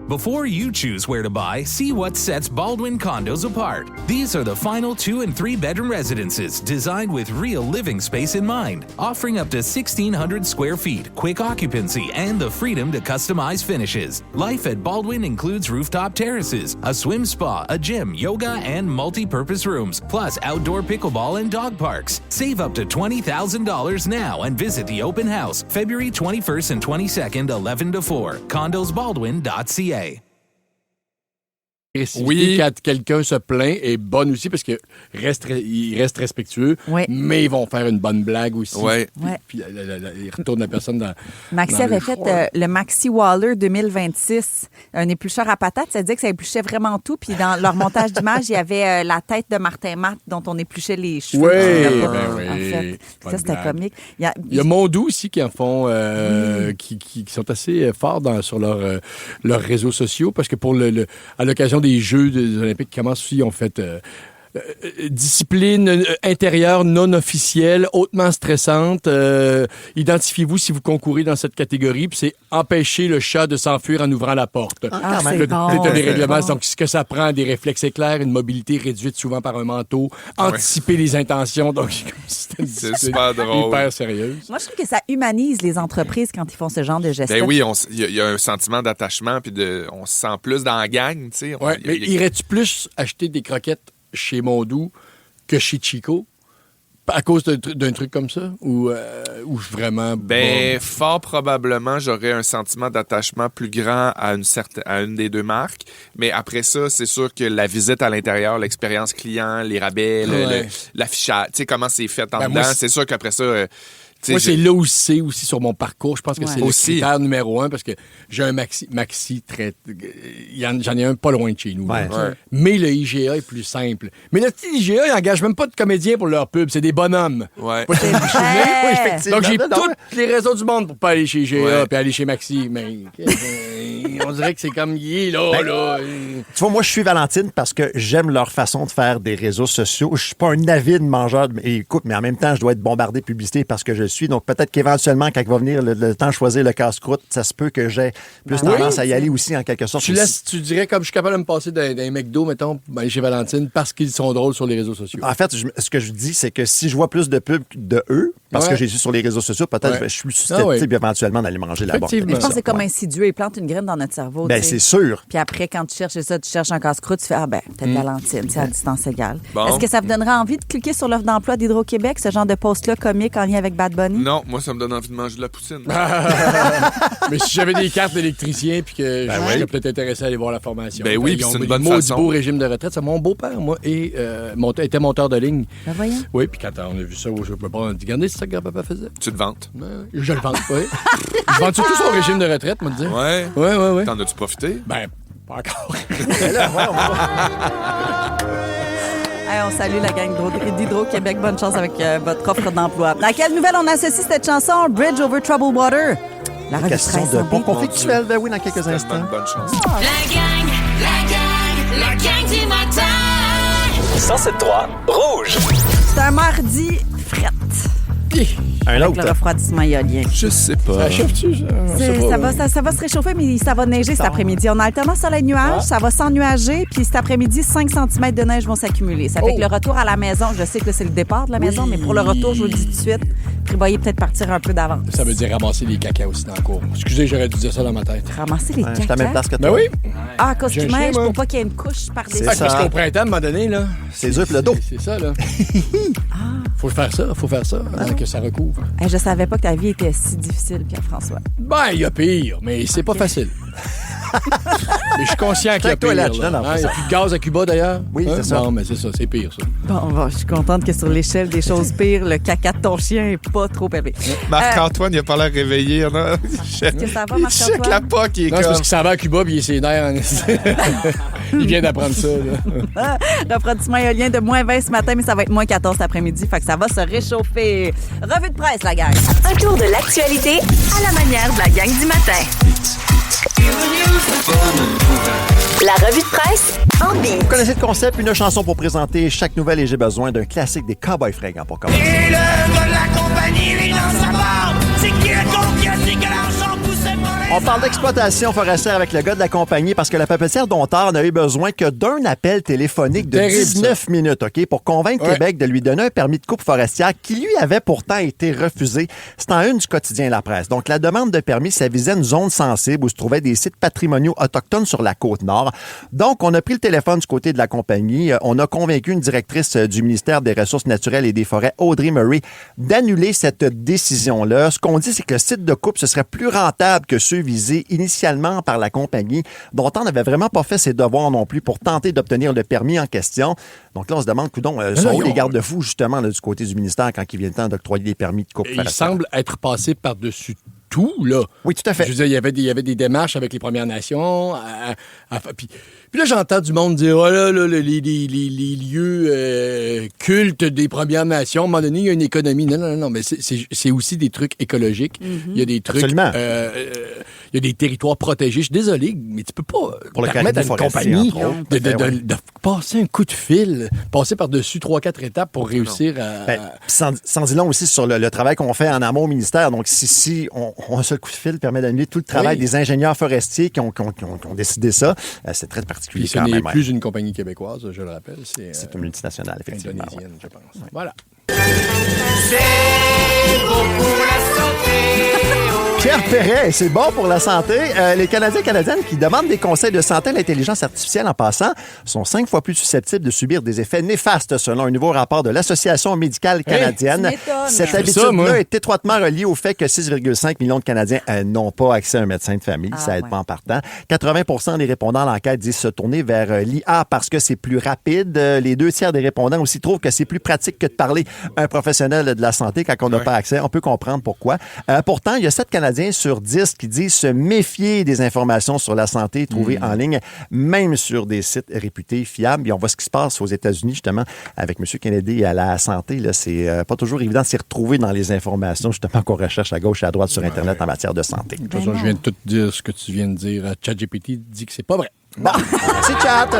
Speaker 9: Before you choose where to buy, see what sets Baldwin Condos apart. These are the final 2 and 3 bedroom residences designed with real living space in mind, offering up to 1,600 square feet, quick occupancy, and the freedom to customize finishes. Life at Baldwin includes rooftop terraces, a swim spa, a gym, yoga, and multi-purpose rooms, plus outdoor pickleball and dog parks. Save up to $20,000 now and visit the open house February 21st and 22nd, 11 to 4. CondosBaldwin.ca.
Speaker 5: Oui. Quand quelqu'un se plaint est bonne aussi parce qu'il reste respectueux, mais ils vont faire une bonne blague aussi. Puis ils retournent la personne dans.
Speaker 4: Maxi avait fait le Maxi Waller 2026, un éplucheur à patates. Ça disait que ça épluchait vraiment tout. Puis dans leur montage d'image, il y avait la tête de Martin Matt dont on épluchait les cheveux.
Speaker 5: Oui.
Speaker 4: En fait. Ça, c'était comique.
Speaker 5: Il y a Mondou aussi qui en font, qui sont assez forts sur leurs réseaux sociaux parce que à l'occasion des Jeux des Olympiques qui commencent aussi, ils ont fait discipline intérieure non officielle, hautement stressante. Identifiez-vous si vous concourez dans cette catégorie, puis c'est empêcher le chat de s'enfuir en ouvrant la porte.
Speaker 4: C'est bon.
Speaker 5: Des règlements. Donc, ce que ça prend, des réflexes éclairs, une mobilité réduite souvent par un manteau, anticiper les intentions. Donc,
Speaker 6: c'est super drôle.
Speaker 5: Hyper sérieuse.
Speaker 4: Moi, je trouve que ça humanise les entreprises quand ils font ce genre de gestes.
Speaker 6: Ben oui, il y a un sentiment d'attachement, puis on se sent plus dans la gang, tu sais.
Speaker 5: Mais irais-tu plus acheter des croquettes chez Mondou que chez Chico à cause d'un truc comme ça ou vraiment
Speaker 6: fort probablement j'aurais un sentiment d'attachement plus grand à une des deux marques, mais après ça c'est sûr que la visite à l'intérieur, l'expérience client, les rabais, l'affichage, tu sais comment c'est fait en dedans, c'est sûr qu'après ça
Speaker 5: moi, c'est là où c'est aussi sur mon parcours. Je pense que c'est le critère numéro 1 parce que j'ai un maxi très... J'en ai un pas loin de chez nous. Mais le IGA est plus simple. Mais le petit IGA, ils n'engagent même pas de comédiens pour leur pub. C'est des bonhommes.
Speaker 7: Effectivement.
Speaker 5: Donc, j'ai toutes les raisons du monde pour pas aller chez IGA et aller chez Maxi. Mais on dirait que c'est comme il est là.
Speaker 7: Tu vois, moi, je suis Valentine parce que j'aime leur façon de faire des réseaux sociaux. Je suis pas un avide mangeur. Écoute, mais en même temps, je dois être bombardé de publicité parce que je le suis. Donc, peut-être qu'éventuellement, quand il va venir le temps de choisir le casse-croûte, ça se peut que j'ai plus tendance à y aller aussi, en quelque sorte.
Speaker 5: Tu dirais, comme je suis capable de me passer d'un McDo, mettons, chez Valentine, parce qu'ils sont drôles sur les réseaux sociaux.
Speaker 7: En fait, ce que je dis, c'est que si je vois plus de pubs de eux, parce que j'ai su sur les réseaux sociaux, peut-être je suis susceptible éventuellement d'aller manger là-bas.
Speaker 4: Mais je pense que c'est comme insidieux. Ils plantent une graine dans notre cerveau.
Speaker 7: Ben, c'est sûr.
Speaker 4: Puis après, quand tu cherches ça, tu cherches un casse-croûte, tu fais peut-être Valentine, c'est à distance égale. Bon. Est-ce que ça vous donnerait envie de cliquer sur l'offre d'emploi d'Hydro-Québec, ce genre de post-là comique en lien avec Bad Bunny?
Speaker 6: Non, moi, ça me donne envie de manger de la poutine.
Speaker 5: Mais si j'avais des cartes d'électricien puis que je serais peut-être intéressé à aller voir la formation.
Speaker 6: Ben oui, puis c'est une bonne façon.
Speaker 5: Beau régime de retraite. C'est mon beau-père, moi, était monteur de ligne.
Speaker 4: Ben voyons.
Speaker 5: Oui, puis quand on a vu ça, je peux pas, on a dit, regardez, c'est ça que grand-papa faisait.
Speaker 6: Tu te vantes?
Speaker 5: Je le vante, oui. Je vante surtout son régime de retraite, moi, te dire.
Speaker 6: Ouais. T'en as-tu profité?
Speaker 5: Ben, pas encore.
Speaker 4: On salue la gang d'Hydro-Québec. Bonne chance avec votre offre d'emploi. À quelle nouvelle on associe cette chanson? Bridge over Troubled Water. La revue
Speaker 7: question de bon conflictuel. Ben oui, dans quelques instants.
Speaker 6: Bonne chance.
Speaker 3: La gang du matin.
Speaker 8: 107.3 Rouge.
Speaker 4: C'est un mardi frette.
Speaker 7: Un
Speaker 4: avec le refroidissement éolien.
Speaker 6: Je sais pas.
Speaker 5: Ça chauffe-tu, ça?
Speaker 4: Ça va se réchauffer, mais ça va neiger cet après-midi. On a alternance soleil-nuage, ça va s'ennuager, puis cet après-midi, 5 cm de neige vont s'accumuler. Ça fait que le retour à la maison, je sais que c'est le départ de la maison, mais pour le retour, je vous le dis tout de suite, prévoyez peut-être partir un peu d'avance.
Speaker 5: Ça veut dire ramasser les cacas aussi dans le cours. Excusez, j'aurais dû dire ça dans ma tête.
Speaker 4: Ramasser les cacas?
Speaker 7: Je suis à la même place que toi.
Speaker 5: Ben oui.
Speaker 4: À cause du neige, pour pas qu'il y ait une couche par-dessus.
Speaker 5: Parce qu'au printemps, à un moment donné, là...
Speaker 7: C'est dur pour le dos.
Speaker 5: C'est ça, là. Faut faire ça avant que ça recouvre.
Speaker 4: Je savais pas que ta vie était si difficile, Pierre-François.
Speaker 5: Ben, il y a pire, mais c'est pas facile. Mais je suis conscient qu'il y a pire. Il n'y a plus de gaz à Cuba, d'ailleurs.
Speaker 7: Oui, c'est ça.
Speaker 5: Non, mais c'est ça, c'est pire, ça.
Speaker 4: Bon, je suis contente que sur l'échelle des choses pires, le caca de ton chien est pas trop élevé.
Speaker 6: Marc-Antoine, il a pas l'air réveillé.
Speaker 4: Qu'est-ce que ça va, Marc-Antoine?
Speaker 6: Check la POC, il est
Speaker 5: non, c'est parce qu'il s'en va à Cuba, puis il est ses nerfs. Il vient d'apprendre ça.
Speaker 4: Refroidissement éolien de moins 20 ce matin, mais ça va être moins 14 cet après-midi. Fait que ça va se réchauffer. Revue de presse, la gang.
Speaker 2: Un tour de l'actualité à la manière de la gang du matin. La revue de presse en beat.
Speaker 7: Vous connaissez le concept, une chanson pour présenter chaque nouvelle et j'ai besoin d'un classique des Cowboys fringants pour commencer.
Speaker 3: Et le gars de la compagnie, il est dans sa barbe. C'est qui le con qui a dit que l'argent poussait pas
Speaker 7: On parle d'exploitation forestière avec le gars de la compagnie parce que la papetière Dompteurs n'a eu besoin que d'un appel téléphonique de
Speaker 5: Terrible,
Speaker 7: 19 minutes, OK, pour convaincre Québec de lui donner un permis de coupe forestière qui lui avait pourtant été refusé. C'est en une du quotidien La Presse. Donc, la demande de permis, ça visait une zone sensible où se trouvaient des sites patrimoniaux autochtones sur la Côte-Nord. Donc, on a pris le téléphone du côté de la compagnie. On a convaincu une directrice du ministère des Ressources naturelles et des Forêts, Audrey Murray, d'annuler cette décision-là. Ce qu'on dit, c'est que le site de coupe, ce serait plus rentable que ceux visés initialement par la compagnie, dont on n'avait vraiment pas fait ses devoirs non plus pour tenter d'obtenir le permis en question. Donc là, on se demande, coudonc, sont où les garde-fous, justement, là, du côté du ministère quand il vient le temps d'octroyer des permis de coupe?
Speaker 5: Il semble être passé par-dessus tout, là.
Speaker 7: Oui, tout à fait.
Speaker 5: Je veux dire, il y avait des démarches avec les Premières Nations. Puis là, j'entends du monde dire, oh là, les lieux cultes des Premières Nations, à un moment donné, il y a une économie. Non, mais c'est aussi des trucs écologiques. Il y a des trucs...
Speaker 7: Absolument.
Speaker 5: Il y a des territoires protégés. Je suis désolé, mais tu peux pas permettre à une
Speaker 7: forestier,
Speaker 5: compagnie
Speaker 7: de
Speaker 5: de passer un coup de fil, passer par-dessus 3-4 étapes pour réussir à...
Speaker 7: Sans dire long aussi sur le travail qu'on fait en amont au ministère. Donc, si un seul coup de fil permet d'annuler tout le travail des ingénieurs forestiers qui ont décidé ça, c'est très particulier.
Speaker 5: Puis ce n'est plus une compagnie québécoise, je le rappelle. C'est
Speaker 7: une multinationale, effectivement.
Speaker 5: Indonésienne, je pense. Ouais. Voilà.
Speaker 7: Pierre Perret, c'est bon pour la santé. Les Canadiens et Canadiennes qui demandent des conseils de santé à l'intelligence artificielle en passant sont 5 fois plus susceptibles de subir des effets néfastes selon un nouveau rapport de l'Association médicale canadienne. Cette habitude-là est étroitement reliée au fait que 6,5 millions de Canadiens n'ont pas accès à un médecin de famille. Ça aide pas en partant. 80% des répondants à l'enquête disent se tourner vers l'IA parce que c'est plus rapide. Les 2 tiers des répondants aussi trouvent que c'est plus pratique que de parler à un professionnel de la santé quand on n'a pas accès. On peut comprendre pourquoi. Pourtant, il y a 7 Canadiens sur 10 qui disent se méfier des informations sur la santé trouvées en ligne, même sur des sites réputés fiables. Et on voit ce qui se passe aux États-Unis, justement, avec M. Kennedy à la santé. Là, c'est pas toujours évident de s'y retrouver dans les informations, justement, qu'on recherche à gauche et à droite sur Internet en matière de santé.
Speaker 5: De toute façon, je viens de tout dire ce que tu viens de dire. ChatGPT dit que c'est pas vrai.
Speaker 7: Bon, merci, Chat!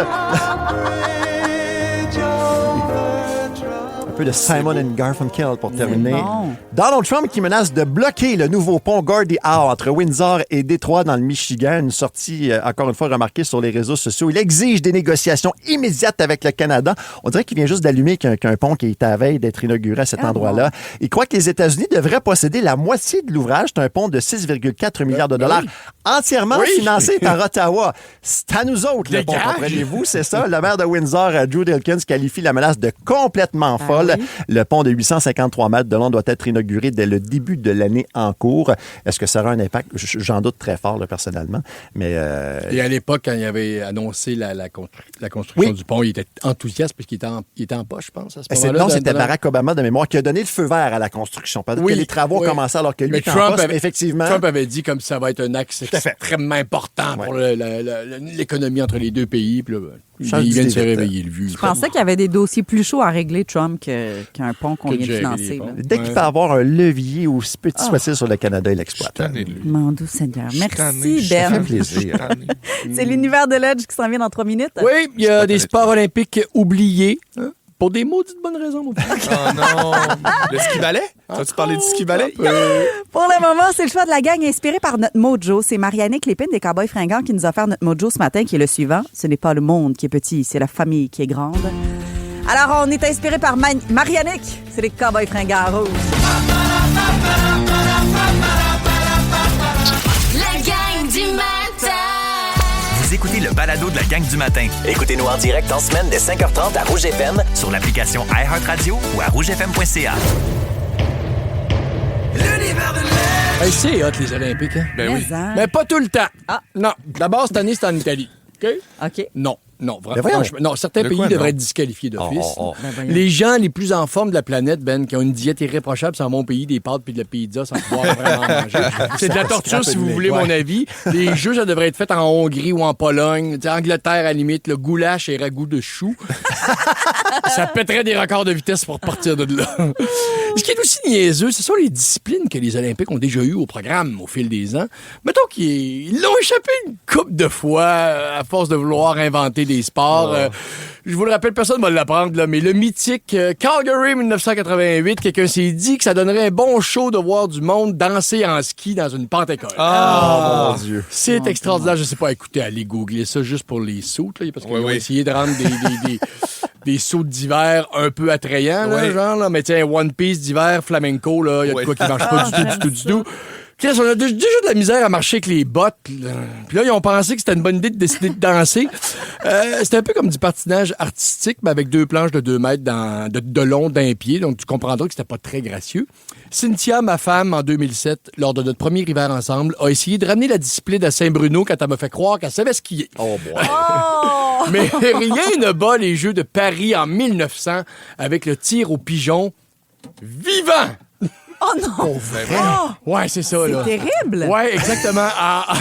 Speaker 7: Un peu de Simon and Garfunkel pour terminer. Bon. Donald Trump qui menace de bloquer le nouveau pont Gordie Howe entre Windsor et Détroit dans le Michigan. Une sortie, encore une fois, remarquée sur les réseaux sociaux. Il exige des négociations immédiates avec le Canada. On dirait qu'il vient juste d'allumer qu'un pont qui est à veille d'être inauguré à cet endroit-là. Bon. Il croit que les États-Unis devraient posséder la moitié de l'ouvrage. C'est un pont de 6,4 milliards de dollars entièrement financé par Ottawa. C'est à nous autres, le pont, comprenez-vous? C'est ça. Le maire de Windsor, Drew Dilkins, qualifie la menace de complètement folle. Oui. Le pont de 853 mètres de long doit être inauguré dès le début de l'année en cours. Est-ce que ça aura un impact? J'en doute très fort, là, personnellement. Mais Et
Speaker 5: à l'époque, quand il avait annoncé la construction du pont, il était enthousiaste parce qu'il était en poche, je pense, à ce moment-là.
Speaker 7: Non, c'était Barack Obama, de mémoire, qui a donné le feu vert à la construction. Parce que les travaux ont commencé alors que lui était en poste, effectivement.
Speaker 5: Trump avait dit comme ça va être un axe extrêmement important pour l'économie entre les deux pays. Puis là, il vient de se réveiller le vu.
Speaker 4: Je pensais qu'il y avait des dossiers plus chauds à régler, Trump, qu'un pont qu'on vient de financer.
Speaker 7: Dès qu'il peut avoir un levier aussi petit soit-il sur le Canada, il l'exploite.
Speaker 4: Mon doux Seigneur. Merci, Ben.
Speaker 7: Ça fait plaisir.
Speaker 4: C'est l'univers de Ledge qui s'en vient dans 3 minutes.
Speaker 5: Oui, il y a des sports olympiques oubliés. Pour des maudites bonnes raisons, mon frère.
Speaker 6: Oh non! Le ski ballet? As-tu parlé du ski ballet?
Speaker 4: Pour le moment, c'est le choix de la gang inspiré par notre mojo. C'est Marianne Clépine des Cowboys Fringants qui nous a offert notre mojo ce matin, qui est le suivant. Ce n'est pas le monde qui est petit, c'est la famille qui est grande. Alors, on est inspiré par Marianne. C'est les Cowboys Fringants rouges.
Speaker 3: La gang du matin.
Speaker 8: Vous écoutez le balado de la gang du matin. Écoutez-nous en direct en semaine dès 5h30 à Rouge FM sur l'application iHeartRadio ou à rougefm.ca. L'univers de l'air.
Speaker 5: Hey, c'est hot, les Olympiques. Hein?
Speaker 6: Ben oui.
Speaker 5: Mais pas tout le temps. Non. D'abord, cette année, c'est en Italie.
Speaker 4: OK.
Speaker 5: Non, vraiment. Non, certains pays devraient être disqualifiés d'office. Les gens les plus en forme de la planète, Ben, qui ont une diète irréprochable, c'est en mon pays, des pâtes puis de la pizza sans pouvoir vraiment manger. C'est de la torture, si vous voulez mon avis. Les jeux, ça devrait être fait en Hongrie ou en Pologne. T'sais, Angleterre, à la limite, le goulash et ragoût de chou. Ça pèterait des records de vitesse pour partir de là. Ce qui est aussi niaiseux, ce sont les disciplines que les Olympiques ont déjà eues au programme au fil des ans. Mettons qu'ils l'ont échappé une couple de fois à force de vouloir inventer des sports. Je vous le rappelle, personne ne va l'apprendre, là, mais le mythique Calgary 1988, quelqu'un s'est dit que ça donnerait un bon show de voir du monde danser en ski dans une pentecôte.
Speaker 7: Oh, mon Dieu.
Speaker 5: C'est extraordinaire. Je sais pas, écoutez, allez googler ça juste pour les sauts, là, parce qu'ils ont essayé de rendre des sauts d'hiver un peu attrayants, là, genre, là, mais tiens, One Piece d'hiver, flamenco, là, il y a de quoi qui marche pas du tout. Qu'est-ce qu'on a déjà de la misère à marcher avec les bottes. Là. Puis là, ils ont pensé que c'était une bonne idée de décider de danser. C'était un peu comme du patinage artistique, mais avec 2 planches de 2 mètres de long d'un pied. Donc, tu comprendras que c'était pas très gracieux. Cynthia, ma femme, en 2007, lors de notre premier hiver ensemble, a essayé de ramener la discipline à Saint-Bruno quand elle m'a fait croire qu'elle savait skier.
Speaker 7: Oh, boy.
Speaker 5: Mais rien ne bat les Jeux de Paris en 1900 avec le tir au pigeon vivant.
Speaker 4: Oh non!
Speaker 5: Ouais, c'est ça, là.
Speaker 4: C'est terrible!
Speaker 5: Ouais, exactement.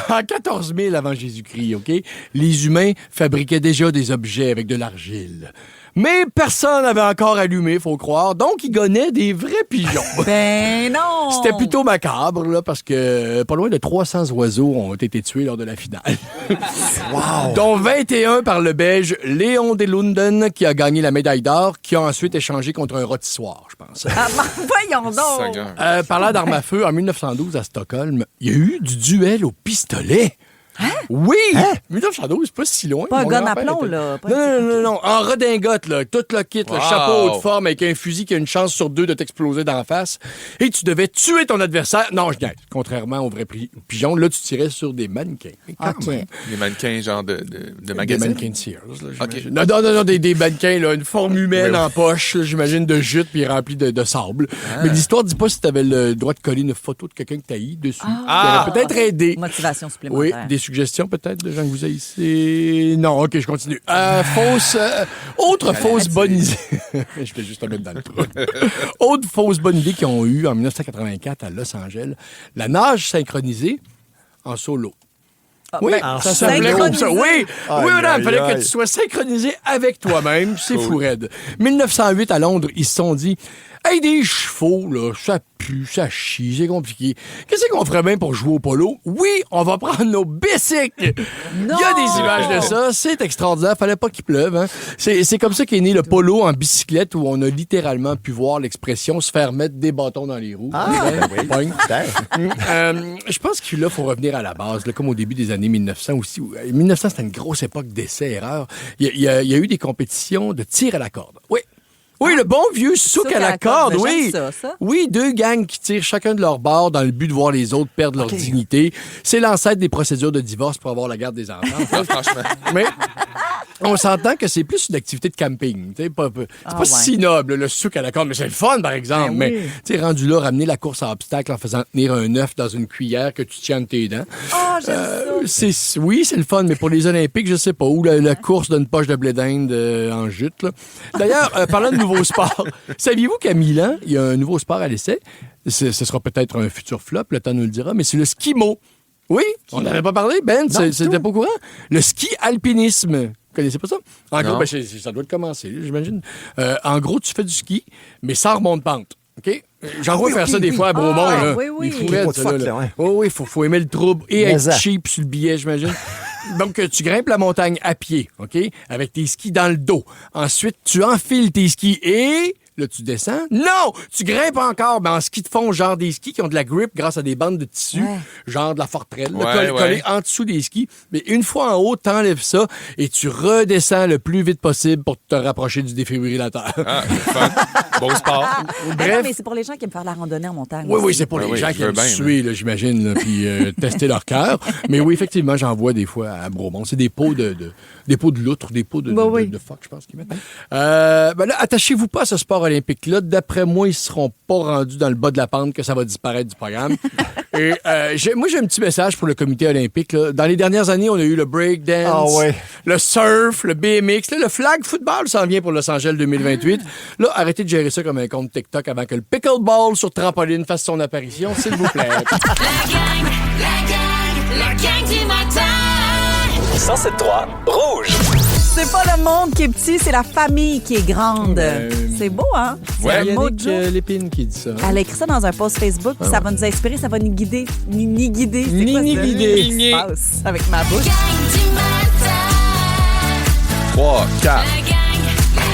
Speaker 5: En 14 000 avant Jésus-Christ, OK? Les humains fabriquaient déjà des objets avec de l'argile. Mais personne n'avait encore allumé, faut croire. Donc, ils gonnaient des vrais pigeons.
Speaker 4: Ben non!
Speaker 5: C'était plutôt macabre, là, parce que pas loin de 300 oiseaux ont été tués lors de la finale.
Speaker 7: Wow!
Speaker 5: Dont 21 par le Belge Léon Delunden, qui a gagné la médaille d'or, qui a ensuite échangé contre un rôtissoir, je pense.
Speaker 4: Ah, voyons donc!
Speaker 5: Parlant d'armes à feu, en 1912, à Stockholm, il y a eu du duel au pistolet.
Speaker 4: Hein?
Speaker 5: Oui! 1912, c'est pas si loin.
Speaker 4: Pas un
Speaker 5: Mon
Speaker 4: gun à
Speaker 5: grand-père
Speaker 4: plomb,
Speaker 5: était-
Speaker 4: là. Pas
Speaker 5: Non. En redingote, là. Tout le kit, le chapeau haute forme avec un fusil qui a une chance sur 2 de t'exploser d'en face. Et tu devais tuer ton adversaire. Non, je gagne. Contrairement aux vrais pigeons, là, tu tirais sur des mannequins. Mais quand
Speaker 4: OK.
Speaker 5: même.
Speaker 6: Les mannequins, genre de
Speaker 5: Des
Speaker 6: magasin.
Speaker 5: mannequins de Sears, là, j'imagine. Non, des mannequins, là, une forme humaine en poche, là, j'imagine, de jute puis remplie de sable. Mais l'histoire dit pas si t'avais le droit de coller une photo de quelqu'un que t'as eu dessus. Qui aurait peut-être aidé.
Speaker 4: Motivation
Speaker 5: Oui,
Speaker 4: supplémentaire.
Speaker 5: des suggestions peut-être de gens que vous haïssez? Non, OK, je continue. Autre fausse bonne idée. Je vais juste te mettre dans le trou. Autre fausse bonne idée qu'ils ont eue en 1984 à Los Angeles, la nage synchronisée en solo. Oui,
Speaker 4: ben,
Speaker 5: ça s'appelait comme ça. Oui,
Speaker 7: Aïe,
Speaker 5: madame, il
Speaker 7: aïe,
Speaker 5: fallait
Speaker 7: aïe.
Speaker 5: que tu sois synchronisé avec toi-même. C'est fou raide. 1908, à Londres, ils se sont dit, hey, des chevaux, là, ça pue, ça chie, c'est compliqué. Qu'est-ce qu'on ferait bien pour jouer au polo? Oui, on va prendre nos bicycles. Il y a des images de ça. C'est extraordinaire. Fallait pas qu'il pleuve, hein. C'est comme ça qu'est né le polo en bicyclette où on a littéralement pu voir l'expression se faire mettre des bâtons dans les roues. Pogne. Je pense que là, il faut revenir à la base, là, comme au début des années 1900 aussi. 1900, c'était une grosse époque d'essais-erreurs. Il y a eu des compétitions de tir à la corde. Oui, le bon vieux souk à la corde,
Speaker 4: Ben,
Speaker 5: oui.
Speaker 4: j'aime ça.
Speaker 5: Oui, 2 gangs qui tirent chacun de leur bord dans le but de voir les autres perdre leur dignité. C'est l'ancêtre des procédures de divorce pour avoir la garde des enfants.
Speaker 6: Franchement.
Speaker 5: Mais on s'entend que c'est plus une activité de camping. C'est pas si noble, le souk à la corde, mais c'est le fun, par exemple.
Speaker 4: Ben oui.
Speaker 5: Mais tu sais, rendu là, ramener la course à obstacles en faisant tenir un œuf dans une cuillère que tu tiens de tes dents.
Speaker 4: Oh, j'aime ça.
Speaker 5: Oui, c'est le fun, mais pour les Olympiques, je sais pas. Ou la course d'une poche de blé d'Inde en jute. Là. D'ailleurs, parlant de nouveaux sports, saviez-vous qu'à Milan, il y a un nouveau sport à l'essai? Ce sera peut-être un futur flop, le temps nous le dira, mais c'est le skimo. Oui, on n'avait pas parlé, Ben, c'était pas au courant. Le ski alpinisme. Vous connaissez pas ça? En gros, ben, ça doit commencer, j'imagine. En gros, tu fais du ski, mais sans remonte pente. OK? J'en vois faire ça des fois à Bromont.
Speaker 4: Ah,
Speaker 5: là.
Speaker 4: oui, oui.
Speaker 5: Des fous raides,
Speaker 7: Pas de
Speaker 5: ça,
Speaker 7: fuck,
Speaker 5: là.
Speaker 7: là, ouais.
Speaker 5: Oui, faut aimer le trouble et
Speaker 7: Mais
Speaker 5: être
Speaker 7: ça.
Speaker 5: cheap sur le billet, j'imagine. Donc, tu grimpes la montagne à pied, OK? Avec tes skis dans le dos. Ensuite, tu enfiles tes skis et... Là, tu descends. Non! Tu grimpes encore, mais en ski de fond, genre des skis qui ont de la grip grâce à des bandes de tissu, genre de la forterelle, collées en dessous des skis. Mais une fois en haut, t'enlèves ça et tu redescends le plus vite possible pour te rapprocher du défibrillateur.
Speaker 6: Ah, fun. Beau sport.
Speaker 4: Ah non, mais c'est pour les gens qui aiment faire la randonnée en montagne.
Speaker 5: Oui,
Speaker 4: aussi.
Speaker 5: c'est pour les
Speaker 6: Oui,
Speaker 5: gens
Speaker 6: je
Speaker 5: qui
Speaker 6: veux
Speaker 5: aiment
Speaker 6: bien,
Speaker 5: suer, là, j'imagine, là, puis tester leur cœur. Mais oui, effectivement, j'en vois des fois à Bromont. C'est des pots de loutre, des pots de phoque, je pense qu'ils mettent. Ben là, attachez-vous pas à ce sport olympique-là. D'après moi, ils seront pas rendus dans le bas de la pente que ça va disparaître du programme. Et moi, j'ai un petit message pour le comité olympique. Là. Dans les dernières années, on a eu le breakdance, le surf, le BMX. Là, le flag football s'en vient pour Los Angeles 2028. Là, arrêtez de gérer ça comme un compte TikTok avant que le pickleball sur trampoline fasse son apparition, s'il vous plaît.
Speaker 3: La gang du matin.
Speaker 8: 107.3 Rouge.
Speaker 4: C'est pas le monde qui est petit, c'est la famille qui est grande. C'est beau, hein? C'est un mot de jour.
Speaker 5: Lépine qui dit ça.
Speaker 4: Elle a écrit ça dans un post Facebook, puis ça va nous inspirer, ça va nous guider. Ni guider. C'est quoi ça?
Speaker 5: Ni guider.
Speaker 4: Qu'est-ce qui se passe avec ma bouche?
Speaker 3: Gang du matin.
Speaker 6: 3, 4.
Speaker 3: La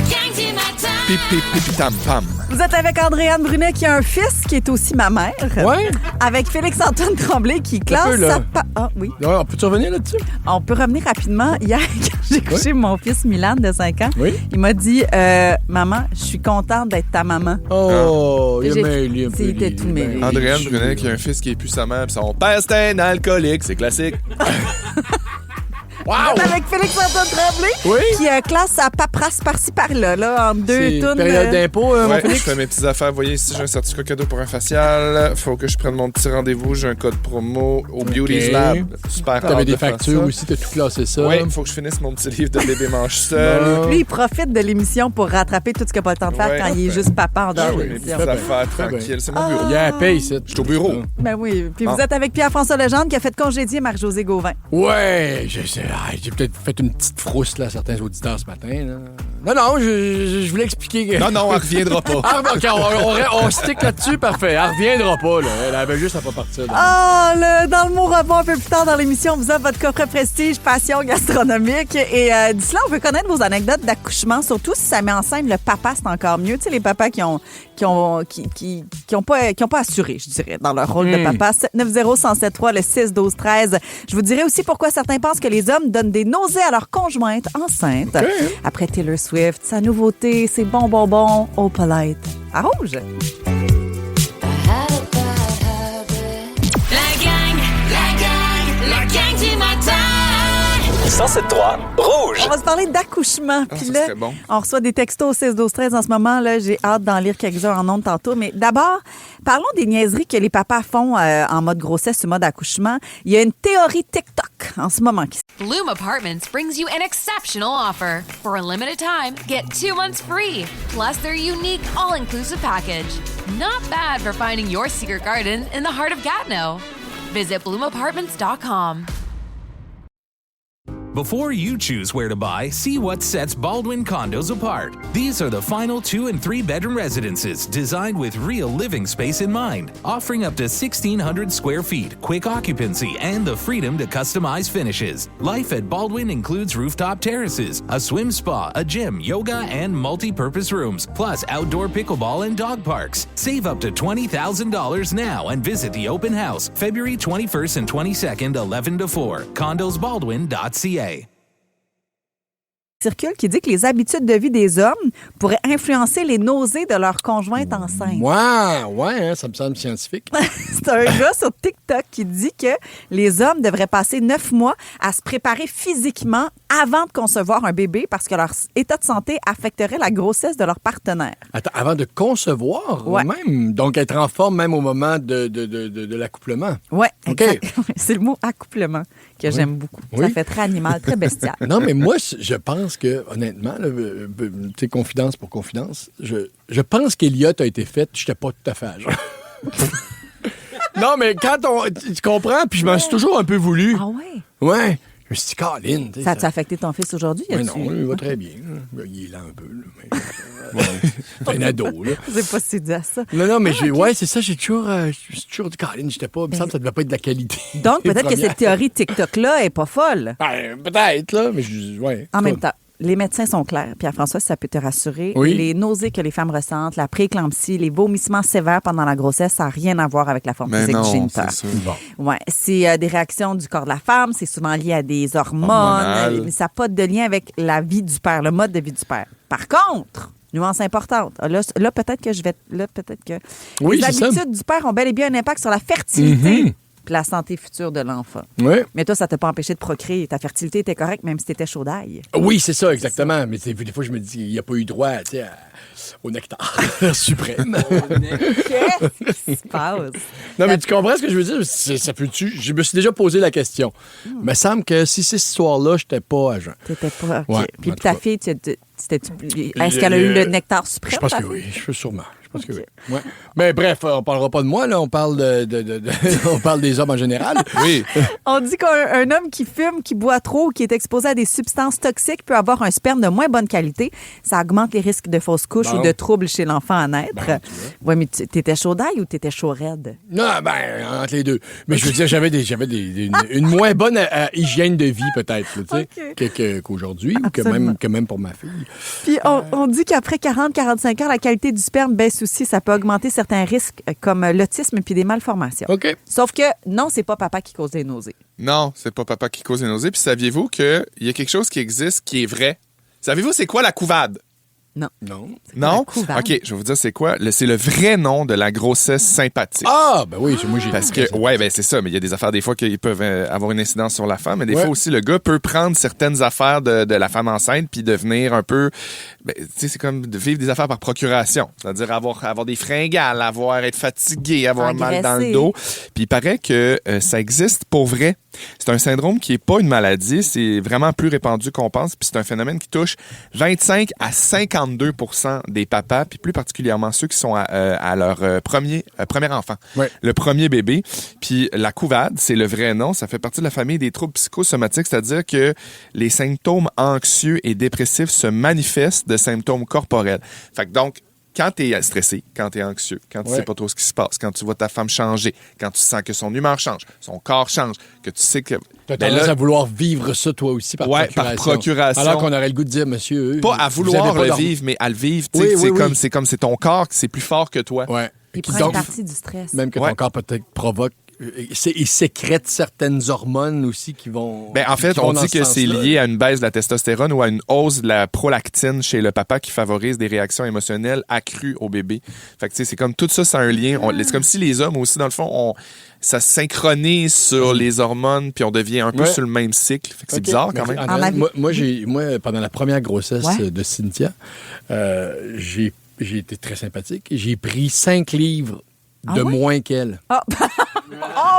Speaker 3: gang du matin.
Speaker 6: Pipi, pipi, tam, pam.
Speaker 4: Vous êtes avec Andréane Brunet qui a un fils qui est aussi ma mère.
Speaker 5: Ouais.
Speaker 4: Avec Félix-Antoine Tremblay qui classe
Speaker 5: peu, là.
Speaker 4: Ah oui.
Speaker 5: Ouais, on peut-tu revenir là-dessus?
Speaker 4: On peut revenir rapidement. Hier, quand j'ai couché mon fils Milan de 5 ans,
Speaker 5: Oui.
Speaker 4: il m'a dit Maman, je suis contente d'être ta maman.
Speaker 5: Oh, il
Speaker 4: J'ai-
Speaker 5: est mêlé un peu.
Speaker 4: C'était
Speaker 5: les-
Speaker 4: tout mêlé.
Speaker 5: ben,
Speaker 6: Andréane
Speaker 5: les-
Speaker 6: Brunet qui a un fils qui est plus sa mère, pis son père c'est un alcoolique, c'est classique.
Speaker 5: Wow!
Speaker 4: Avec Félix-Antoine Tremblay
Speaker 5: Oui.
Speaker 4: qui classe sa paperasse par-ci par-là, là, en deux
Speaker 5: C'est
Speaker 4: tours.
Speaker 5: période d'impôt, mon
Speaker 6: Ouais, je
Speaker 5: Félix?
Speaker 6: fais mes petites affaires. Vous voyez ici, j'ai un certificat cadeau pour un facial. Faut que je prenne mon petit rendez-vous. J'ai un code promo au Beauty's Lab. Super
Speaker 5: T'avais
Speaker 6: hâte
Speaker 5: des
Speaker 6: de faire
Speaker 5: factures
Speaker 6: ça.
Speaker 5: aussi, t'as tout classé ça.
Speaker 6: Oui, il faut que je finisse mon petit livre de bébé mange seul.
Speaker 5: Bon.
Speaker 4: Lui, il profite de l'émission pour rattraper tout ce qu'il n'a pas le temps de faire
Speaker 6: Ouais.
Speaker 4: quand il est juste papa en dehors de
Speaker 6: Mes petites
Speaker 4: l'émission.
Speaker 6: affaires
Speaker 5: Très bien.
Speaker 6: tranquilles. C'est mon bureau.
Speaker 5: Il y a un paye, ici.
Speaker 6: Je suis au bureau.
Speaker 4: Ben oui. Puis vous
Speaker 6: Bon.
Speaker 4: êtes avec Pierre-François Legendre qui a fait congédier Marie-Josée Gauvin.
Speaker 5: Ouais, j'ai peut-être fait une petite frousse là, à certains auditeurs ce matin. Là. Non, je voulais expliquer que...
Speaker 6: Non, non, elle reviendra pas.
Speaker 5: Ah, OK, on stick là-dessus, parfait. Elle reviendra pas, là. Elle avait juste à pas partir.
Speaker 4: Ah, dans le mot rebond un peu plus tard dans l'émission, on vous offre votre coffret prestige passion gastronomique. Et d'ici là, on veut connaître vos anecdotes d'accouchement, surtout si ça met en scène le papa, c'est encore mieux. Tu sais, les papas qui ont pas assuré, je dirais, dans leur rôle de papa. 790-1073, le 6-12-13. Je vous dirai aussi pourquoi certains pensent que les hommes donnent des nausées à leur conjointe enceinte. Après Taylor Swift, sa nouveauté, ses bons bonbons au Polite. À Rouge!
Speaker 3: La gang du matin.
Speaker 8: 107.3 Rouge.
Speaker 4: On va se parler d'accouchement. Puis
Speaker 6: ça
Speaker 4: là,
Speaker 6: serait bon.
Speaker 4: on reçoit des textos au 6-12-13 en ce moment. Là, j'ai hâte d'en lire quelques-uns en ondes tantôt. Mais d'abord, parlons des niaiseries que les papas font en mode grossesse ou mode accouchement. Il y a une théorie TikTok en ce moment qui
Speaker 1: Bloom Apartments brings you an exceptional offer. For a limited time, get 2 months free, plus their unique all-inclusive package. Not bad for finding your secret garden in the heart of Gatineau. Visit bloomapartments.com.
Speaker 9: Before you choose where to buy, see what sets Baldwin Condos apart. These are the final 2 and 3 bedroom residences designed with real living space in mind, offering up to 1,600 square feet, quick occupancy, and the freedom to customize finishes. Life at Baldwin includes rooftop terraces, a swim spa, a gym, yoga, and multi-purpose rooms, plus outdoor pickleball and dog parks. Save up to $20,000 now and visit the open house February 21st and 22nd, 11 to 4. CondosBaldwin.ca.
Speaker 4: circule qui dit que les habitudes de vie des hommes pourraient influencer les nausées de leur conjointe enceinte.
Speaker 5: Ouais, ça me semble scientifique.
Speaker 4: C'est un gars sur TikTok qui dit que les hommes devraient passer 9 mois à se préparer physiquement avant de concevoir un bébé parce que leur état de santé affecterait la grossesse de leur partenaire.
Speaker 5: Attends, avant de concevoir,
Speaker 4: Ouais.
Speaker 5: même. Donc, être en forme même au moment de l'accouplement.
Speaker 4: Oui,
Speaker 5: OK.
Speaker 4: C'est le mot accouplement que j'aime beaucoup. Ça
Speaker 5: Oui.
Speaker 4: fait très animal, très bestial.
Speaker 5: Non, mais moi, je pense que, honnêtement, là, tu sais, confidence pour confidence, je pense qu'Eliott a été faite, je n'étais pas tout à fait à jour. Non, mais quand tu comprends, puis je m'en suis toujours un peu voulu.
Speaker 4: Ah ouais?
Speaker 5: Ouais. Je me suis dit, Caroline. tu sais,
Speaker 4: Ça a-tu affecté ton fils aujourd'hui?
Speaker 5: Ouais,
Speaker 4: As-tu-
Speaker 5: non, il va très bien. Là. Il est lent un peu. Là, mais, c'est un ado, là.
Speaker 4: Je sais pas si tu dis à ça.
Speaker 5: Non, mais ouais, c'est ça, j'ai toujours dit, Caroline, j'étais pas. Il me semble que ça devait pas être de la qualité.
Speaker 4: Donc, peut-être que
Speaker 5: Première.
Speaker 4: cette théorie TikTok-là est pas folle.
Speaker 5: Ben, peut-être, là, mais ouais.
Speaker 4: En même temps, les médecins sont clairs. Pierre-François, si ça peut te rassurer.
Speaker 5: Oui.
Speaker 4: Les nausées que les femmes ressentent, la prééclampsie, les vomissements sévères pendant la grossesse, ça n'a rien à voir avec la forme
Speaker 6: Mais
Speaker 4: physique du
Speaker 6: non,
Speaker 4: géniteur.
Speaker 6: c'est sûr.
Speaker 4: Ouais, c'est des réactions du corps de la femme, c'est souvent lié à des hormones,
Speaker 6: Hormonales.
Speaker 4: mais ça n'a pas de lien avec la vie du père, le mode de vie du père. Par contre, nuance importante. Là, peut-être que
Speaker 5: Oui,
Speaker 4: les
Speaker 5: c'est ça.
Speaker 4: habitudes du père ont bel et bien un impact sur la fertilité
Speaker 5: Mhm.
Speaker 4: puis la santé future de l'enfant.
Speaker 5: Oui.
Speaker 4: Mais toi, ça t'a pas empêché de procréer. Ta fertilité était correcte, même si t'étais chaud d'ail.
Speaker 5: Oui, c'est ça, exactement. Mais des fois, je me dis, il n'y a pas eu droit tu sais, au nectar suprême.
Speaker 4: Qu'est-ce qui se passe?
Speaker 5: Non, mais tu comprends ce que je veux dire? Ça peut-tu? Je me suis déjà posé la question. Il me semble que si c'est cette histoire-là, je n'étais pas à jeun.
Speaker 4: T'étais pas... OK.
Speaker 5: Ouais,
Speaker 4: Puis
Speaker 5: en tout
Speaker 4: ta
Speaker 5: cas.
Speaker 4: fille, est-ce qu'elle a eu le nectar suprême?
Speaker 5: Je pense
Speaker 4: ta
Speaker 5: que
Speaker 4: fille?
Speaker 5: oui, je peux sûrement. Parce que, ouais. Mais bref, on parlera pas de moi, là. On parle on parle des hommes en général.
Speaker 6: Oui.
Speaker 4: On dit qu'un homme qui fume, qui boit trop, qui est exposé à des substances toxiques peut avoir un sperme de moins bonne qualité. Ça augmente les risques de fausses couches ou de troubles chez l'enfant à naître. Oui, mais t'étais chaud d'ail ou t'étais chaud raide?
Speaker 5: Non, entre les deux. Mais je veux dire, j'avais une moins bonne hygiène de vie, peut-être, là, tu sais, qu'aujourd'hui, ou que même pour ma fille.
Speaker 4: Puis on dit qu'après 40-45 ans, la qualité du sperme baisse aussi. Ça peut augmenter certains risques comme l'autisme puis des malformations.
Speaker 5: OK.
Speaker 4: Sauf que non, c'est pas papa qui cause les nausées.
Speaker 6: Non, c'est pas papa qui cause les nausées. Puis saviez-vous qu'il y a quelque chose qui existe qui est vrai? Savez-vous c'est quoi la couvade?
Speaker 4: Non.
Speaker 6: Non? OK, je vais vous dire c'est quoi. C'est le vrai nom de la grossesse sympathique.
Speaker 5: Ah, ben oui, moi j'ai...
Speaker 6: Parce que, ouais, ben c'est ça, mais il y a des affaires des fois qui peuvent avoir une incidence sur la femme, mais des fois aussi, le gars peut prendre certaines affaires de la femme enceinte puis devenir un peu... Ben, tu sais, c'est comme de vivre des affaires par procuration. C'est-à-dire avoir des fringales, être fatigué, avoir mal dans le dos. Puis il paraît que ça existe pour vrai. C'est un syndrome qui n'est pas une maladie, c'est vraiment plus répandu qu'on pense, puis c'est un phénomène qui touche 25 à 52 % des papas, puis plus particulièrement ceux qui sont à leur premier enfant, le premier bébé. Puis la couvade, c'est le vrai nom, ça fait partie de la famille des troubles psychosomatiques, c'est-à-dire que les symptômes anxieux et dépressifs se manifestent de symptômes corporels. Fait que donc, quand tu es stressé, quand tu es anxieux, quand tu sais pas trop ce qui se passe, quand tu vois ta femme changer, quand tu sens que son humeur change, son corps change, que tu sais que...
Speaker 5: Tu as tendance à vouloir vivre ça toi aussi par procuration.
Speaker 6: Par procuration.
Speaker 5: Alors qu'on aurait le goût de dire, monsieur...
Speaker 6: Pas à vouloir le vivre, mais à le vivre. C'est comme c'est ton corps, c'est plus fort que toi.
Speaker 5: Ouais.
Speaker 4: Il prend une partie du stress.
Speaker 5: Même que ton corps peut-être provoque... Il sécrète certaines hormones aussi qui vont...
Speaker 6: Ben, en fait, on dit que c'est lié à une baisse de la testostérone ou à une hausse de la prolactine chez le papa qui favorise des réactions émotionnelles accrues au bébé. Fait que, tu sais, c'est comme tout ça, c'est un lien. C'est comme si les hommes aussi, dans le fond, ça se synchronise sur les hormones puis on devient un peu sur le même cycle. Fait que c'est bizarre quand même.
Speaker 5: Moi, pendant la première grossesse de Cynthia, j'ai été très sympathique. J'ai pris 5 livres de moins qu'elle.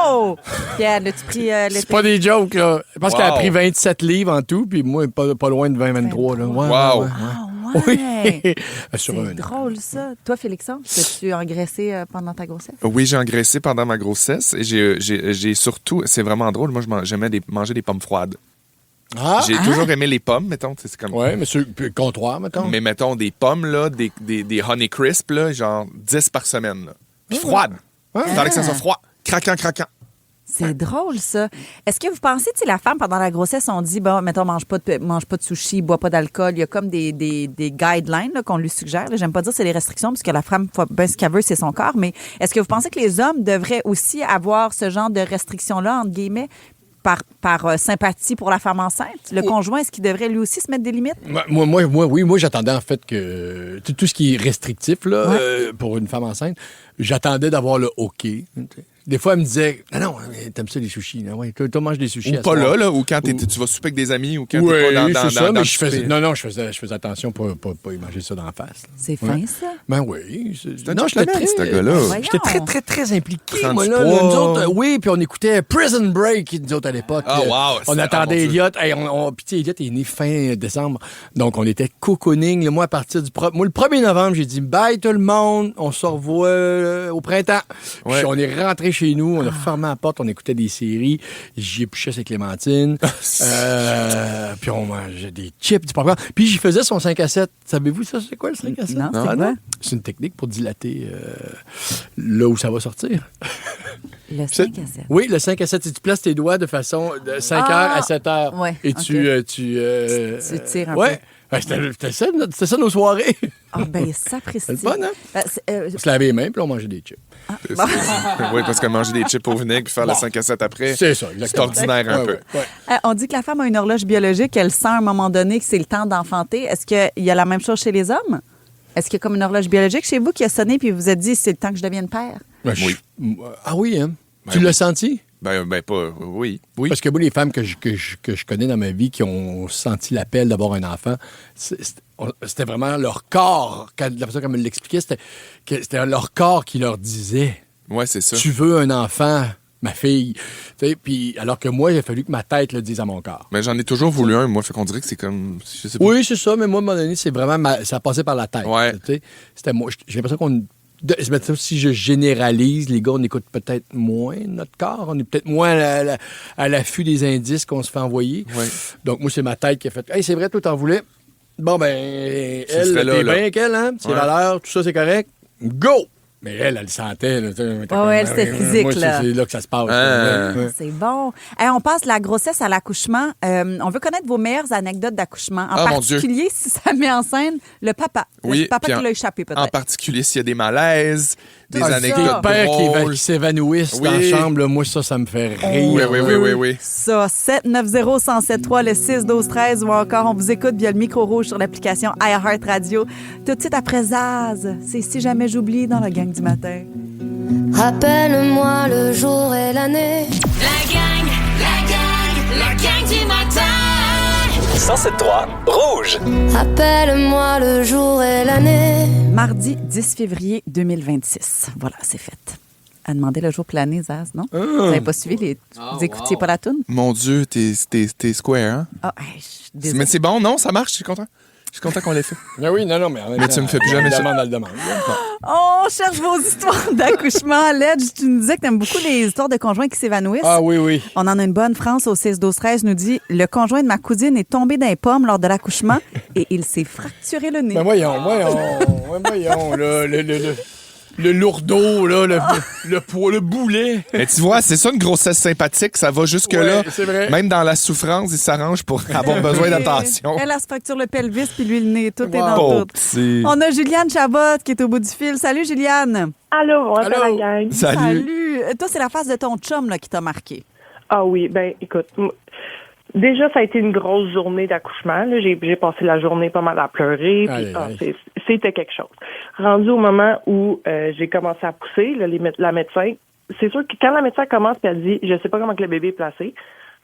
Speaker 4: Oh! Pierre, l'as-tu pris...
Speaker 5: c'est pas des jokes, là. Je pense qu'elle a pris 27 livres en tout, puis moi, pas loin de 20-23.
Speaker 6: Wow!
Speaker 4: Ouais.
Speaker 5: C'est
Speaker 4: drôle, ça. Toi, Félixon, as-tu engraissé pendant ta grossesse?
Speaker 6: Oui, j'ai engraissé pendant ma grossesse. Et j'ai surtout... C'est vraiment drôle. Moi, j'aimais manger des pommes froides. J'ai toujours aimé les pommes, mettons. C'est comme...
Speaker 5: Oui, mais sur le comptoir, mettons.
Speaker 6: Mais mettons, des pommes, là, des Honey Crisp, là, genre 10 par semaine. Là. Puis froides. Il fallait que ça soit froid. Craquant.
Speaker 4: C'est drôle, ça. Est-ce que vous pensez, tu sais, la femme, pendant la grossesse, on dit, bon, mettons, mange pas de sushi, bois pas d'alcool. Il y a comme des guidelines là, qu'on lui suggère. J'aime pas dire que c'est des restrictions, parce que la femme, ce qu'elle veut, c'est son corps. Mais est-ce que vous pensez que les hommes devraient aussi avoir ce genre de restrictions-là, entre guillemets, par sympathie pour la femme enceinte? Le conjoint, est-ce qu'il devrait lui aussi se mettre des limites?
Speaker 5: Moi, j'attendais en fait que tout ce qui est restrictif là, pour une femme enceinte, j'attendais d'avoir le OK. Des fois, elle me disait, non, t'aimes ça les sushis, là? Ouais, toi, manges des sushis.
Speaker 6: Ou pas là, ou quand tu vas souper avec des amis, ou quand t'es pas dans
Speaker 5: ça, mais
Speaker 6: je
Speaker 5: faisais attention pour pas y manger ça d'en face. Là.
Speaker 4: C'est fin, ça?
Speaker 5: Ben oui.
Speaker 6: Non, j'étais très,
Speaker 5: ce gars-là. J'étais très, très, très impliqué, moi, là. Nous autres, puis on écoutait Prison Break, nous autres, à l'époque. On attendait Elliot. Puis, Elliot est né fin décembre. Donc, on était cocooning. Moi, à partir du... Moi, le 1er novembre, j'ai dit, bye tout le monde. On se revoit au printemps. Puis, on est rentré chez nous, on a fermé la porte, on écoutait des séries, j'y épluchais ses clémentines, puis on mangeait des chips, du popcorn. Puis j'y faisais son 5 à 7. Savez-vous ça, c'est quoi le 5 à 7?
Speaker 4: Non, c'est quoi?
Speaker 5: C'est une technique pour dilater là où ça va sortir.
Speaker 4: Le 5 à 7?
Speaker 5: Oui, le 5 à 7. Tu places tes doigts de façon de 5 heures à 7 heures.
Speaker 4: Ouais,
Speaker 5: et tu
Speaker 4: tires un peu.
Speaker 5: Ouais, c'était ça nos soirées.
Speaker 4: Ah, ben, ça précise.
Speaker 5: C'est le fun, hein? On se lavait les mains, puis on mangeait des chips.
Speaker 6: Oui, parce que manger des chips au vinaigre puis faire le 5 à 7 après,
Speaker 5: c'est ça, exactement.
Speaker 6: C'est ordinaire un peu.
Speaker 4: On dit que la femme a une horloge biologique, elle sent à un moment donné que c'est le temps d'enfanter. Est-ce qu'il y a la même chose chez les hommes? Est-ce qu'il y a comme une horloge biologique chez vous qui a sonné puis vous vous êtes dit c'est le temps que je devienne père?
Speaker 6: Oui.
Speaker 5: Ah oui, hein? Tu l'as senti?
Speaker 6: Ben pas. Oui.
Speaker 5: Parce que moi, les femmes que je connais dans ma vie qui ont senti l'appel d'avoir un enfant, c'était vraiment leur corps. La façon comme elle l'expliquait, c'était leur corps qui leur disait.
Speaker 6: Ouais, c'est ça.
Speaker 5: Tu veux un enfant, ma fille. Puis alors que moi, il a fallu que ma tête le dise à mon corps.
Speaker 6: Mais j'en ai toujours voulu un, moi. Fait qu'on dirait que c'est comme. Je sais pas.
Speaker 5: Oui, c'est ça. Mais moi, à un moment donné, c'est vraiment ça a passé par la tête.
Speaker 6: Ouais.
Speaker 5: C'était moi. J'ai l'impression qu'on Maintenant, si je généralise, les gars, on écoute peut-être moins notre corps. On est peut-être moins à l'affût des indices qu'on se fait envoyer.
Speaker 6: Ouais.
Speaker 5: Donc, moi, c'est ma tête qui a fait « Hey, c'est vrai, toi, t'en voulais. Bon, ben, elle,
Speaker 6: serait là,
Speaker 5: t'es
Speaker 6: là.
Speaker 5: bien avec elle, hein? Ses
Speaker 6: Ouais.
Speaker 5: valeurs, tout ça, c'est correct. Go! » Mais elle le sentait. Là,
Speaker 4: elle, c'était physique,
Speaker 5: moi,
Speaker 4: là.
Speaker 5: C'est là que ça se passe.
Speaker 6: Ah.
Speaker 5: Ouais.
Speaker 4: C'est bon. Hey, on passe de la grossesse à l'accouchement. On veut connaître vos meilleures anecdotes d'accouchement. En
Speaker 6: Ah, mon Dieu.
Speaker 4: particulier, si ça met en scène le papa.
Speaker 6: Oui,
Speaker 4: Le papa
Speaker 6: puis
Speaker 4: qui l'a échappé, peut-être.
Speaker 6: En particulier s'il y a des malaises, des
Speaker 4: Ah, ça.
Speaker 6: anecdotes
Speaker 5: Des pères
Speaker 6: drôles.
Speaker 5: qui s'évanouissent dans la
Speaker 6: Oui.
Speaker 5: chambre, là, moi, ça me fait rire.
Speaker 6: Oui.
Speaker 4: Ça, 790-1073, le 6-12-13 ou encore on vous écoute via le micro rouge sur l'application iHeart Radio. Tout de suite après Zaz, c'est Si jamais j'oublie dans la gang du matin.
Speaker 3: Rappelle-moi le jour et l'année.
Speaker 1: La gang du matin.
Speaker 8: 107.3 Rouge.
Speaker 3: Rappelle-moi le jour et l'année.
Speaker 4: Mardi 10 février 2026. Voilà, c'est fait. À demander le jour pour l'année, Zaz, non? Vous n'avez pas suivi vous écoutiez pas la toune?
Speaker 6: Mon Dieu, t'es square, hein?
Speaker 4: Ah, hey, je suis désolée.
Speaker 6: Mais c'est bon, non? Ça marche, je suis content. Je suis content qu'on l'ait fait.
Speaker 5: Ah oui, non, mais...
Speaker 6: Mais tu me fais plus jamais ça.
Speaker 5: demande, elle demande.
Speaker 4: Oh, on cherche vos histoires d'accouchement. Ledge, tu nous disais que tu aimes beaucoup les histoires de conjoints qui s'évanouissent.
Speaker 5: Ah oui.
Speaker 4: On en a une bonne. France, au 6-12-13, nous dit « Le conjoint de ma cousine est tombé dans les pommes lors de l'accouchement et il s'est fracturé le nez.
Speaker 5: Ben voyons, là, le lourdeau, là, le poids, le boulet.
Speaker 6: Mais tu vois, c'est ça une grossesse sympathique, ça va jusque-là.
Speaker 5: Ouais, c'est vrai.
Speaker 6: Même dans la souffrance, il s'arrange pour avoir besoin d'attention.
Speaker 4: Elle se fracture le pelvis puis lui le nez. Tout est dans
Speaker 6: Oh,
Speaker 4: tout.
Speaker 6: petit.
Speaker 4: On a Juliane Chabot qui est au bout du fil. Salut, Juliane.
Speaker 10: Allô, on
Speaker 5: Allô?
Speaker 10: la gang.
Speaker 6: Salut.
Speaker 4: Toi, c'est la face de ton chum là, qui t'a marqué.
Speaker 10: Ah oui, ben écoute, déjà, ça a été une grosse journée d'accouchement. Là. J'ai passé la journée pas mal à pleurer.
Speaker 5: Aïe, aïe.
Speaker 10: C'était quelque chose. Rendu au moment où j'ai commencé à pousser, là, la médecin, c'est sûr que quand la médecin commence et elle dit « Je sais pas comment que le bébé est placé »,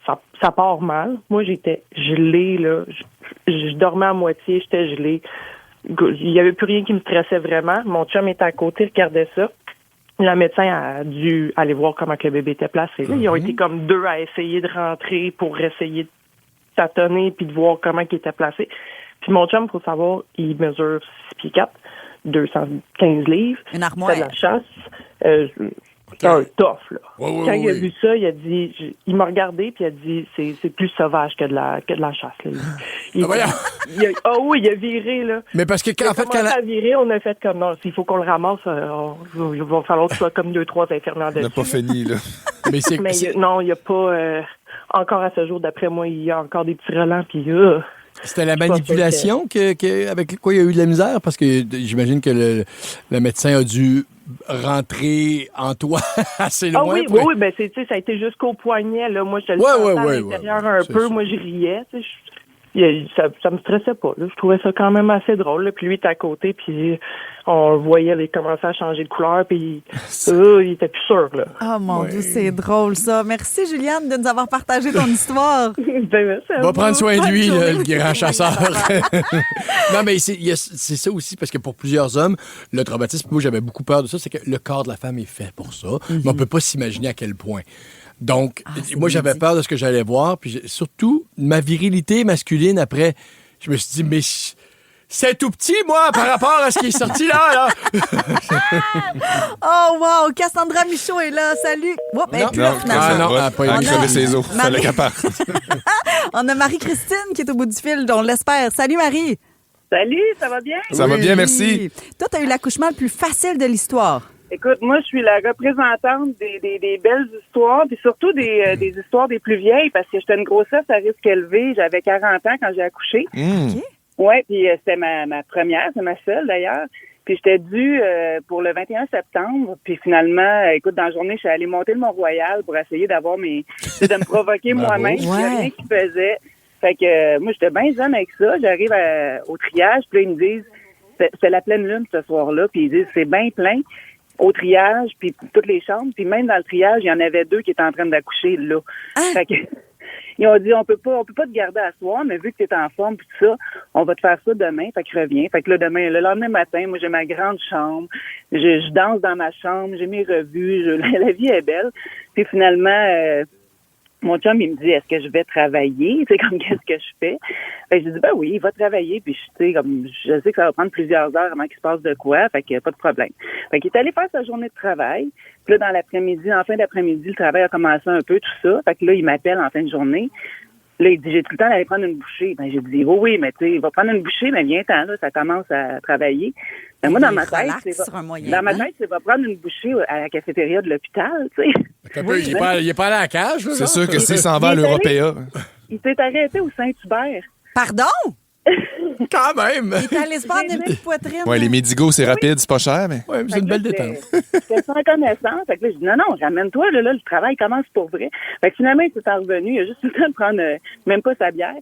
Speaker 10: ça part mal. Moi, j'étais gelée, là. Je dormais à moitié, j'étais gelée. Il y avait plus rien qui me stressait vraiment. Mon chum était à côté, regardait ça. La médecin a dû aller voir comment que le bébé était placé. Là. Ils ont été comme deux à essayer de rentrer pour essayer de tâtonner puis de voir comment il était placé. Puis mon chum, faut savoir, il mesure 6 pieds 4, 215 livres.
Speaker 4: Une armoire.
Speaker 10: C'est de la chasse. C'est un tough, là.
Speaker 5: Ouais,
Speaker 10: Quand il a
Speaker 5: oui.
Speaker 10: vu ça, il a dit, il m'a regardé puis il a dit, c'est plus sauvage que de la chasse, là. Il a viré, là.
Speaker 5: Mais parce que,
Speaker 10: Il a
Speaker 5: en fait,
Speaker 10: commencé à virer, on a fait comme, non, s'il faut qu'on le ramasse, il va falloir que ce soit comme 2-3 infirmières
Speaker 6: On n'a
Speaker 10: dessus.
Speaker 6: pas fini, là.
Speaker 5: Mais c'est...
Speaker 10: Mais non, il n'y a pas... encore à ce jour, d'après moi, il y a encore des petits relents, puis...
Speaker 5: C'était la manipulation avec quoi il y a eu de la misère? Parce que j'imagine que le médecin a dû rentrer en toi assez loin.
Speaker 10: Ah oui, ben ça a été jusqu'au poignet, là. Moi, je le sentais à l'intérieur un peu. Moi, je riais, tu sais. Ça me stressait pas, là. Je trouvais ça quand même assez drôle, là. Puis lui, il était à côté, puis on voyait, il commençait à changer de couleur, puis il était plus sûr, là.
Speaker 4: Oh mon Dieu, c'est drôle, ça. Merci, Juliane, de nous avoir partagé ton histoire.
Speaker 5: Va prendre soin de lui, là, le grand chasseur. Non, mais c'est ça aussi, parce que pour plusieurs hommes, le traumatisme, moi, j'avais beaucoup peur de ça, c'est que le corps de la femme est fait pour ça, mais on peut pas s'imaginer à quel point. Donc, moi, j'avais peur de ce que j'allais voir, puis surtout, ma virilité masculine, après, je me suis dit, mais c'est tout petit, moi, par rapport à ce qui est sorti là.
Speaker 4: Oh, wow! Cassandra Michaud est là. Salut! Oh, elle est plus là, finalement.
Speaker 5: elle a pas
Speaker 6: Elle a
Speaker 5: eu
Speaker 6: crevé ses os. Fallait qu'elle parte.
Speaker 4: On a Marie-Christine qui est au bout du fil, on l'espère. Salut, Marie!
Speaker 10: Salut, ça va bien?
Speaker 6: Ça va bien, merci.
Speaker 4: Toi, tu as eu l'accouchement le plus facile de l'histoire.
Speaker 10: Écoute, moi, je suis la représentante des belles histoires, puis surtout des histoires des plus vieilles, parce que j'étais une grossesse à risque élevé. J'avais 40 ans quand j'ai accouché. Ouais, puis c'était ma première, c'est ma seule d'ailleurs. Puis j'étais due pour le 21 septembre. Puis finalement, écoute, dans la journée, je suis allée monter le Mont-Royal pour essayer de me provoquer moi-même. Il n'y a rien qui faisait. Fait que moi, j'étais bien jeune avec ça. J'arrive au triage, puis là, ils me disent, c'est la pleine lune ce soir-là. Puis ils disent, c'est bien plein au triage, puis toutes les chambres. Puis même dans le triage, il y en avait 2 qui étaient en train d'accoucher là. Fait que ils ont dit, on peut pas te garder à soir, mais vu que tu es en forme puis tout ça, on va te faire ça demain. Fait que reviens. Fait que là, le lendemain matin, moi, j'ai ma grande chambre. Je danse dans ma chambre. J'ai mes revues. La vie est belle. Puis finalement, mon chum, il me dit, est-ce que je vais travailler? Tu sais, comme, qu'est-ce que je fais? Fait que je dis, ben oui, il va travailler. Puis, tu sais, comme, je sais que ça va prendre plusieurs heures avant qu'il se passe de quoi. Fait que pas de problème. Fait qu'il est allé faire sa journée de travail. Puis là, dans l'après-midi, en fin d'après-midi, le travail a commencé un peu, tout ça. Fait que là, il m'appelle en fin de journée. Là, il dit, j'ai tout le temps d'aller prendre une bouchée. Ben, j'ai dit, oui, mais tu sais, il va prendre une bouchée, mais viens-t'en, là, ça commence à travailler. Ben, moi, dans ma tête, c'est va prendre une bouchée à la cafétéria de l'hôpital, tu sais.
Speaker 5: Oui, il est pas allé à la cage, là.
Speaker 6: C'est sûr que s'il s'en va à l'Européa.
Speaker 10: Il s'est arrêté au Saint-Hubert.
Speaker 4: Pardon?
Speaker 5: Quand même!
Speaker 4: Il est allé se faire des petites poitrines.
Speaker 6: Ouais, les Médigos, c'est rapide, c'est pas cher, mais.
Speaker 5: Ouais, c'est une belle détente.
Speaker 10: J'étais sans connaissance. Fait que là, je dis, non, ramène-toi, là, le travail commence pour vrai. Fait que finalement, il s'est revenu. Il a juste eu le temps de prendre même pas sa bière.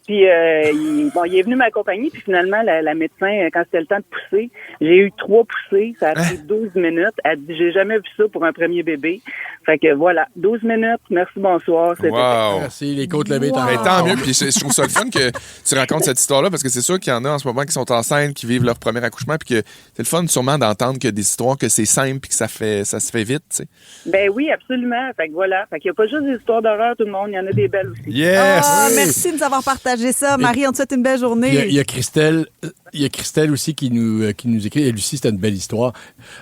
Speaker 10: Puis, il est venu m'accompagner. Puis finalement, la médecin, quand c'était le temps de pousser, j'ai eu 3 poussées. Ça a pris 12 minutes. Elle dit, j'ai jamais vu ça pour un premier bébé. Fait que voilà, 12 minutes. Merci, bonsoir.
Speaker 6: Wow.
Speaker 5: Merci, les côtes levées.
Speaker 6: Tant mieux. Puis je trouve ça le fun que tu racontes cette histoire-là parce que c'est sûr qu'il y en a en ce moment qui sont enceintes, qui vivent leur premier accouchement. Puis que c'est le fun sûrement d'entendre que des histoires, que c'est simple puis que ça se fait vite, tu sais.
Speaker 10: Ben oui, absolument. Fait que voilà. Fait qu'il n'y a pas juste des histoires d'horreur, tout le monde. Il y en a des belles aussi.
Speaker 6: Yes!
Speaker 4: Merci de nous avoir partagé ça. Marie, on te souhaite une belle journée.
Speaker 5: Il y a Christelle aussi qui nous écrit. Et Lucie, c'était une belle histoire.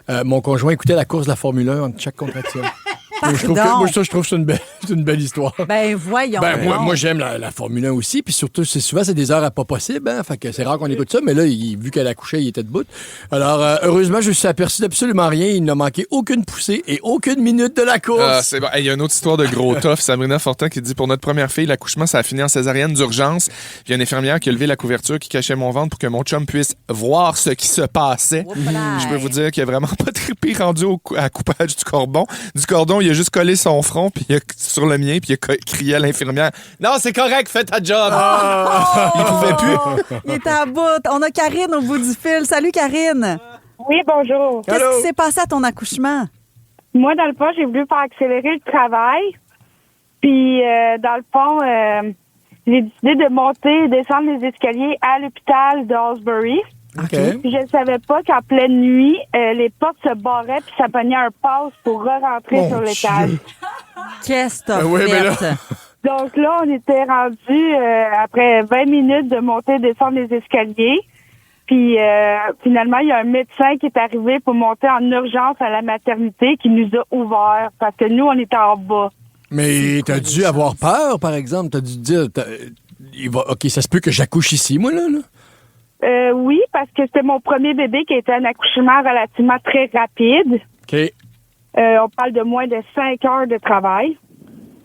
Speaker 5: Mon conjoint écoutait la course de la Formule 1 entre chaque contraction. Je trouve que c'est une belle histoire.
Speaker 4: Ben, voyons.
Speaker 5: Moi, j'aime la Formule 1 aussi. Puis surtout, souvent, c'est des heures à pas possible. Hein? Fait que c'est rare qu'on écoute ça. Mais là, vu qu'elle a couché, il était debout. Alors, heureusement, je me suis aperçu d'absolument rien. Il n'a manqué aucune poussée et aucune minute de la course.
Speaker 6: C'est bon. Il y a une autre histoire de gros tough. Sabrina Fortin qui dit, pour notre première fille, l'accouchement, ça a fini en césarienne d'urgence. Puis il y a une infirmière qui a levé la couverture qui cachait mon ventre pour que mon chum puisse voir ce qui se passait. Je peux vous dire qu'il a vraiment pas trippé rendu à coupage du cordon. Il a juste collé son front puis sur le mien puis il a crié à l'infirmière « Non, c'est correct, fais ta job! Il pouvait plus.
Speaker 4: Il est à bout. On a Karine au bout du fil. Salut, Karine.
Speaker 11: Oui, bonjour.
Speaker 4: Qu'est-ce qui s'est passé à ton accouchement?
Speaker 11: Moi, dans le fond, j'ai voulu faire accélérer le travail. Puis, dans le fond, j'ai décidé de monter et descendre les escaliers à l'hôpital d'Halsbury.
Speaker 4: OK.
Speaker 11: Puis je ne savais pas qu'en pleine nuit, les portes se barraient puis ça pognait un passe pour re-rentrer sur l'étage.
Speaker 4: Qu'est-ce que t'as fait?
Speaker 11: Donc là, on était rendu après 20 minutes de monter et descendre les escaliers. Puis finalement, il y a un médecin qui est arrivé pour monter en urgence à la maternité qui nous a ouvert parce que nous, on était en bas.
Speaker 5: Mais t'as dû avoir peur, par exemple. T'as dû dire, OK, ça se peut que j'accouche ici, moi, là?
Speaker 11: Oui, parce que c'était mon premier bébé qui était un accouchement relativement très rapide.
Speaker 5: OK.
Speaker 11: On parle de moins de 5 heures de travail.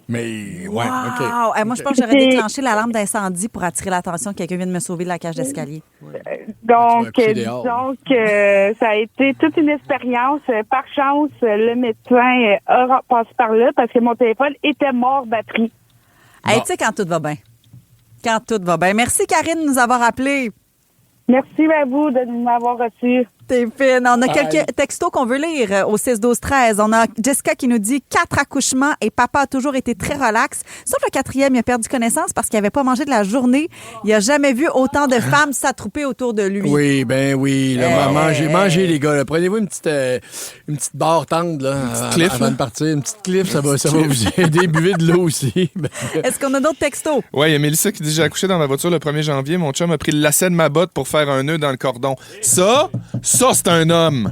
Speaker 5: Mais, ouais,
Speaker 4: wow.
Speaker 5: OK.
Speaker 4: Moi, je pense que j'aurais déclenché l'alarme d'incendie pour attirer l'attention que quelqu'un vient de me sauver de la cage d'escalier.
Speaker 11: Donc, ça a été toute une expérience. Par chance, le médecin a passé par là parce que mon téléphone était mort batterie.
Speaker 4: Hey, tu sais, quand tout va bien. Quand tout va bien. Merci, Karine, de nous avoir appelés.
Speaker 11: Merci à vous de m'avoir reçu.
Speaker 4: T'es fine. On a quelques textos qu'on veut lire au 6-12-13. On a Jessica qui nous dit 4 accouchements et papa a toujours été très relax. Sauf le 4e, il a perdu connaissance parce qu'il n'avait pas mangé de la journée. Il n'a jamais vu autant de femmes s'attrouper autour de lui.
Speaker 5: Oui, ben oui. Là, mangez les gars. Là. Prenez-vous une petite barre tendre là, avant de partir. Une petite cliff, ça va vous aider. Buvez de l'eau aussi.
Speaker 4: Est-ce qu'on a d'autres textos?
Speaker 6: Oui, il y a Mélissa qui dit, j'ai accouché dans ma voiture le 1er janvier. Mon chum a pris le lacet de ma botte pour faire un nœud dans le cordon. Ça, c'est un homme.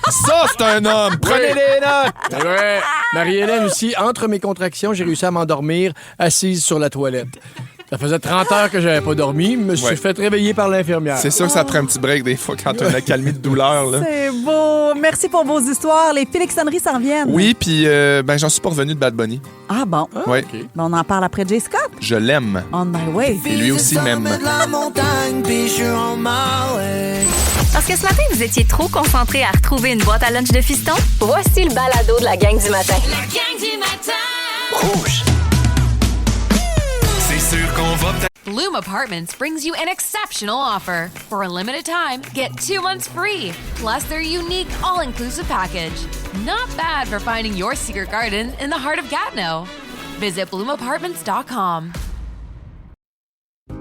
Speaker 6: Ça, c'est un homme. Prenez les notes.
Speaker 5: C'est vrai. Marie-Hélène aussi, entre mes contractions, j'ai réussi à m'endormir assise sur la toilette. Ça faisait 30 heures que j'avais pas dormi. Je me suis fait réveiller par l'infirmière.
Speaker 6: C'est sûr que ça prend un petit break des fois quand on a calmé de douleur. Là.
Speaker 4: C'est beau. Merci pour vos histoires. Les Félixonneries s'en viennent.
Speaker 6: Oui, puis j'en suis pas revenu de Bad Bunny.
Speaker 4: Ah bon?
Speaker 6: Oui.
Speaker 5: Okay.
Speaker 4: On en parle après Jay Scott.
Speaker 6: Je l'aime.
Speaker 4: On my way.
Speaker 6: Et lui aussi m'aime.
Speaker 2: Parce que ce matin, vous étiez trop concentré à retrouver une boîte à lunch de fiston? Voici le balado de la gang du matin.
Speaker 3: La gang du matin.
Speaker 8: Rouge. C'est sûr qu'on va peut-être...
Speaker 1: Bloom Apartments brings you an exceptional offer. For a limited time, get 2 months free, plus their unique all-inclusive package. Not bad for finding your secret garden in the heart of Gatineau. Visit bloomapartments.com.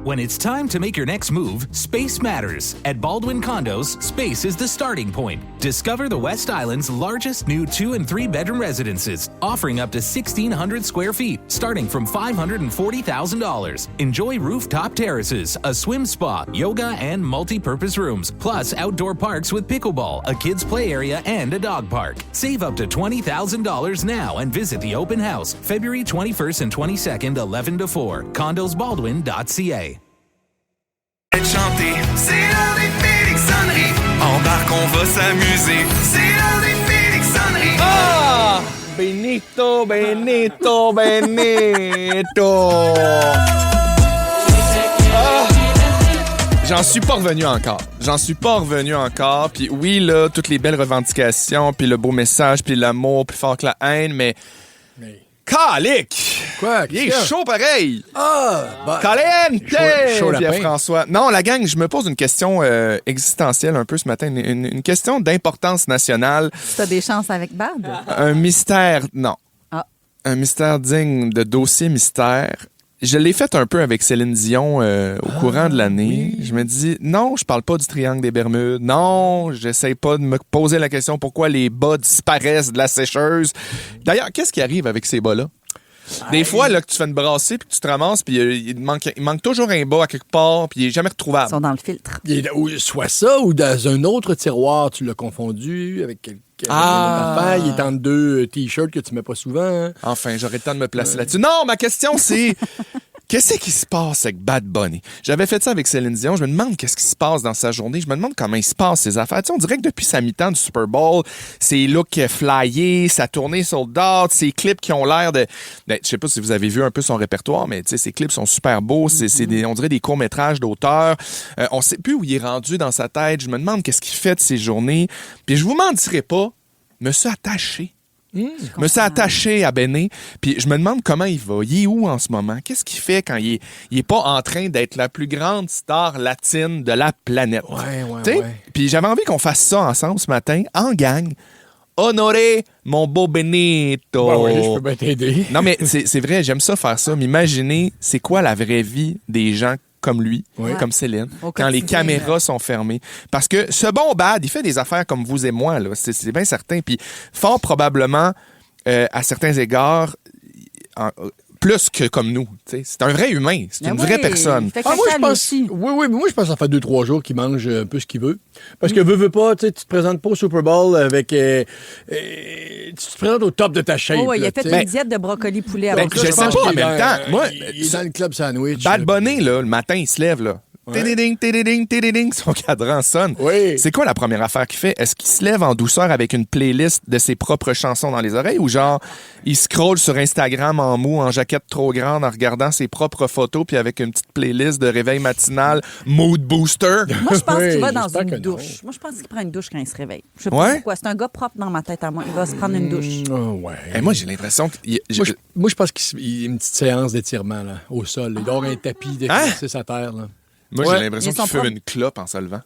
Speaker 9: When it's time to make your next move, space matters. At Baldwin Condos, space is the starting point. Discover the West Island's largest new 2- and 3-bedroom residences, offering up to 1,600 square feet, starting from $540,000. Enjoy rooftop terraces, a swim spa, yoga, and multi-purpose rooms, plus outdoor parks with pickleball, a kids' play area, and a dog park. Save up to $20,000 now and visit the open house, February 21st and 22nd, 11 to 4. CondosBaldwin.ca.
Speaker 8: Chanter, c'est l'heure des Félixonneries. Embarque, on va s'amuser. C'est l'heure des Félixonneries.
Speaker 6: Ah! Benito, Benito, Benito. Ah! J'en suis pas revenu encore. Puis oui, là, toutes les belles revendications, puis le beau message, puis l'amour plus fort que la haine, mais... Calique!
Speaker 5: Quoi?
Speaker 6: Il est chaud pareil!
Speaker 5: Ah! Bah,
Speaker 6: Caliente!
Speaker 5: Chaud lapin.
Speaker 6: Pierre-François. Non, la gang, je me pose une question existentielle un peu ce matin. Une question d'importance nationale.
Speaker 4: Tu as des chances avec Bad?
Speaker 6: Un mystère... Non.
Speaker 4: Ah.
Speaker 6: Un mystère digne de dossier mystère. Je l'ai fait un peu avec Céline Dion au courant de l'année. Oui. Je me dis, non, je parle pas du triangle des Bermudes. Non, j'essaie pas de me poser la question pourquoi les bas disparaissent de la sécheuse. D'ailleurs, qu'est-ce qui arrive avec ces bas-là? Des fois, là, que tu fais une brassée puis que tu te ramasses puis il manque toujours un bas à quelque part puis il est jamais retrouvable.
Speaker 4: Ils sont dans le filtre.
Speaker 5: Soit ça ou dans un autre tiroir, tu l'as confondu avec quelqu'un. Il est entre 2 t-shirts que tu mets pas souvent. Hein?
Speaker 6: Enfin, j'aurais le temps de me placer là-dessus. Non, ma question, c'est... Qu'est-ce qui se passe avec Bad Bunny? J'avais fait ça avec Céline Dion. Je me demande qu'est-ce qui se passe dans sa journée. Je me demande comment il se passe ses affaires. Tu sais, on dirait que depuis sa mi-temps du Super Bowl, ses looks flyés, sa tournée sold out, ses clips qui ont l'air de... Je sais pas si vous avez vu un peu son répertoire, mais tu sais, ses clips sont super beaux. C'est on dirait des courts-métrages d'auteurs. On sait plus où il est rendu dans sa tête. Je me demande qu'est-ce qu'il fait de ses journées. Puis je vous mentirai pas, me suis attaché. Me suis attaché à Béné, puis je me demande comment il va. Il est où en ce moment? Qu'est-ce qu'il fait quand il est pas en train d'être la plus grande star latine de la planète? Ouais. Puis j'avais envie qu'on fasse ça ensemble ce matin, en gang. Honorer mon beau Benito.
Speaker 5: Oui, je peux bien t'aider.
Speaker 6: Non, mais c'est vrai, j'aime ça faire ça. M'imaginer, c'est quoi la vraie vie des gens comme lui, comme Céline, quand les caméras sont fermées. Parce que ce bon Bad, il fait des affaires comme vous et moi, là. C'est bien certain. Puis fort probablement, à certains égards, plus que comme nous. T'sais. C'est un vrai humain. C'est une vraie personne.
Speaker 5: Moi, je pense, mais moi, je pense que ça fait 2-3 jours qu'il mange un peu ce qu'il veut. Parce que veux pas, tu te présentes pas au Super Bowl avec... tu te présentes au top de ta shape.
Speaker 4: Il a fait une diète de brocoli poulet avant.
Speaker 6: Je sais pas en même temps. Moi,
Speaker 5: il est dans le club sandwich.
Speaker 6: Bad Bunny, là, le matin, il se lève, là. Tédéding, tédéding, tédéding, son cadran sonne.
Speaker 5: Oui.
Speaker 6: C'est quoi la première affaire qu'il fait? Est-ce qu'il se lève en douceur avec une playlist de ses propres chansons dans les oreilles ou genre, il scrolle sur Instagram en mou, en jaquette trop grande, en regardant ses propres photos puis avec une petite playlist de réveil matinal mood booster?
Speaker 4: Moi, je pense qu'il va dans une douche. Moi, je pense qu'il prend une douche quand il se réveille. Je sais pas pourquoi. C'est un gars propre dans ma tête à moi. Il va se prendre une douche.
Speaker 6: Et moi, j'ai l'impression que...
Speaker 5: Moi, je pense qu'il y a une petite séance d'étirement là, au sol. Il dort un tapis d'exercice à terre. Là.
Speaker 6: Moi, j'ai l'impression qu'il fume une clope en se levant.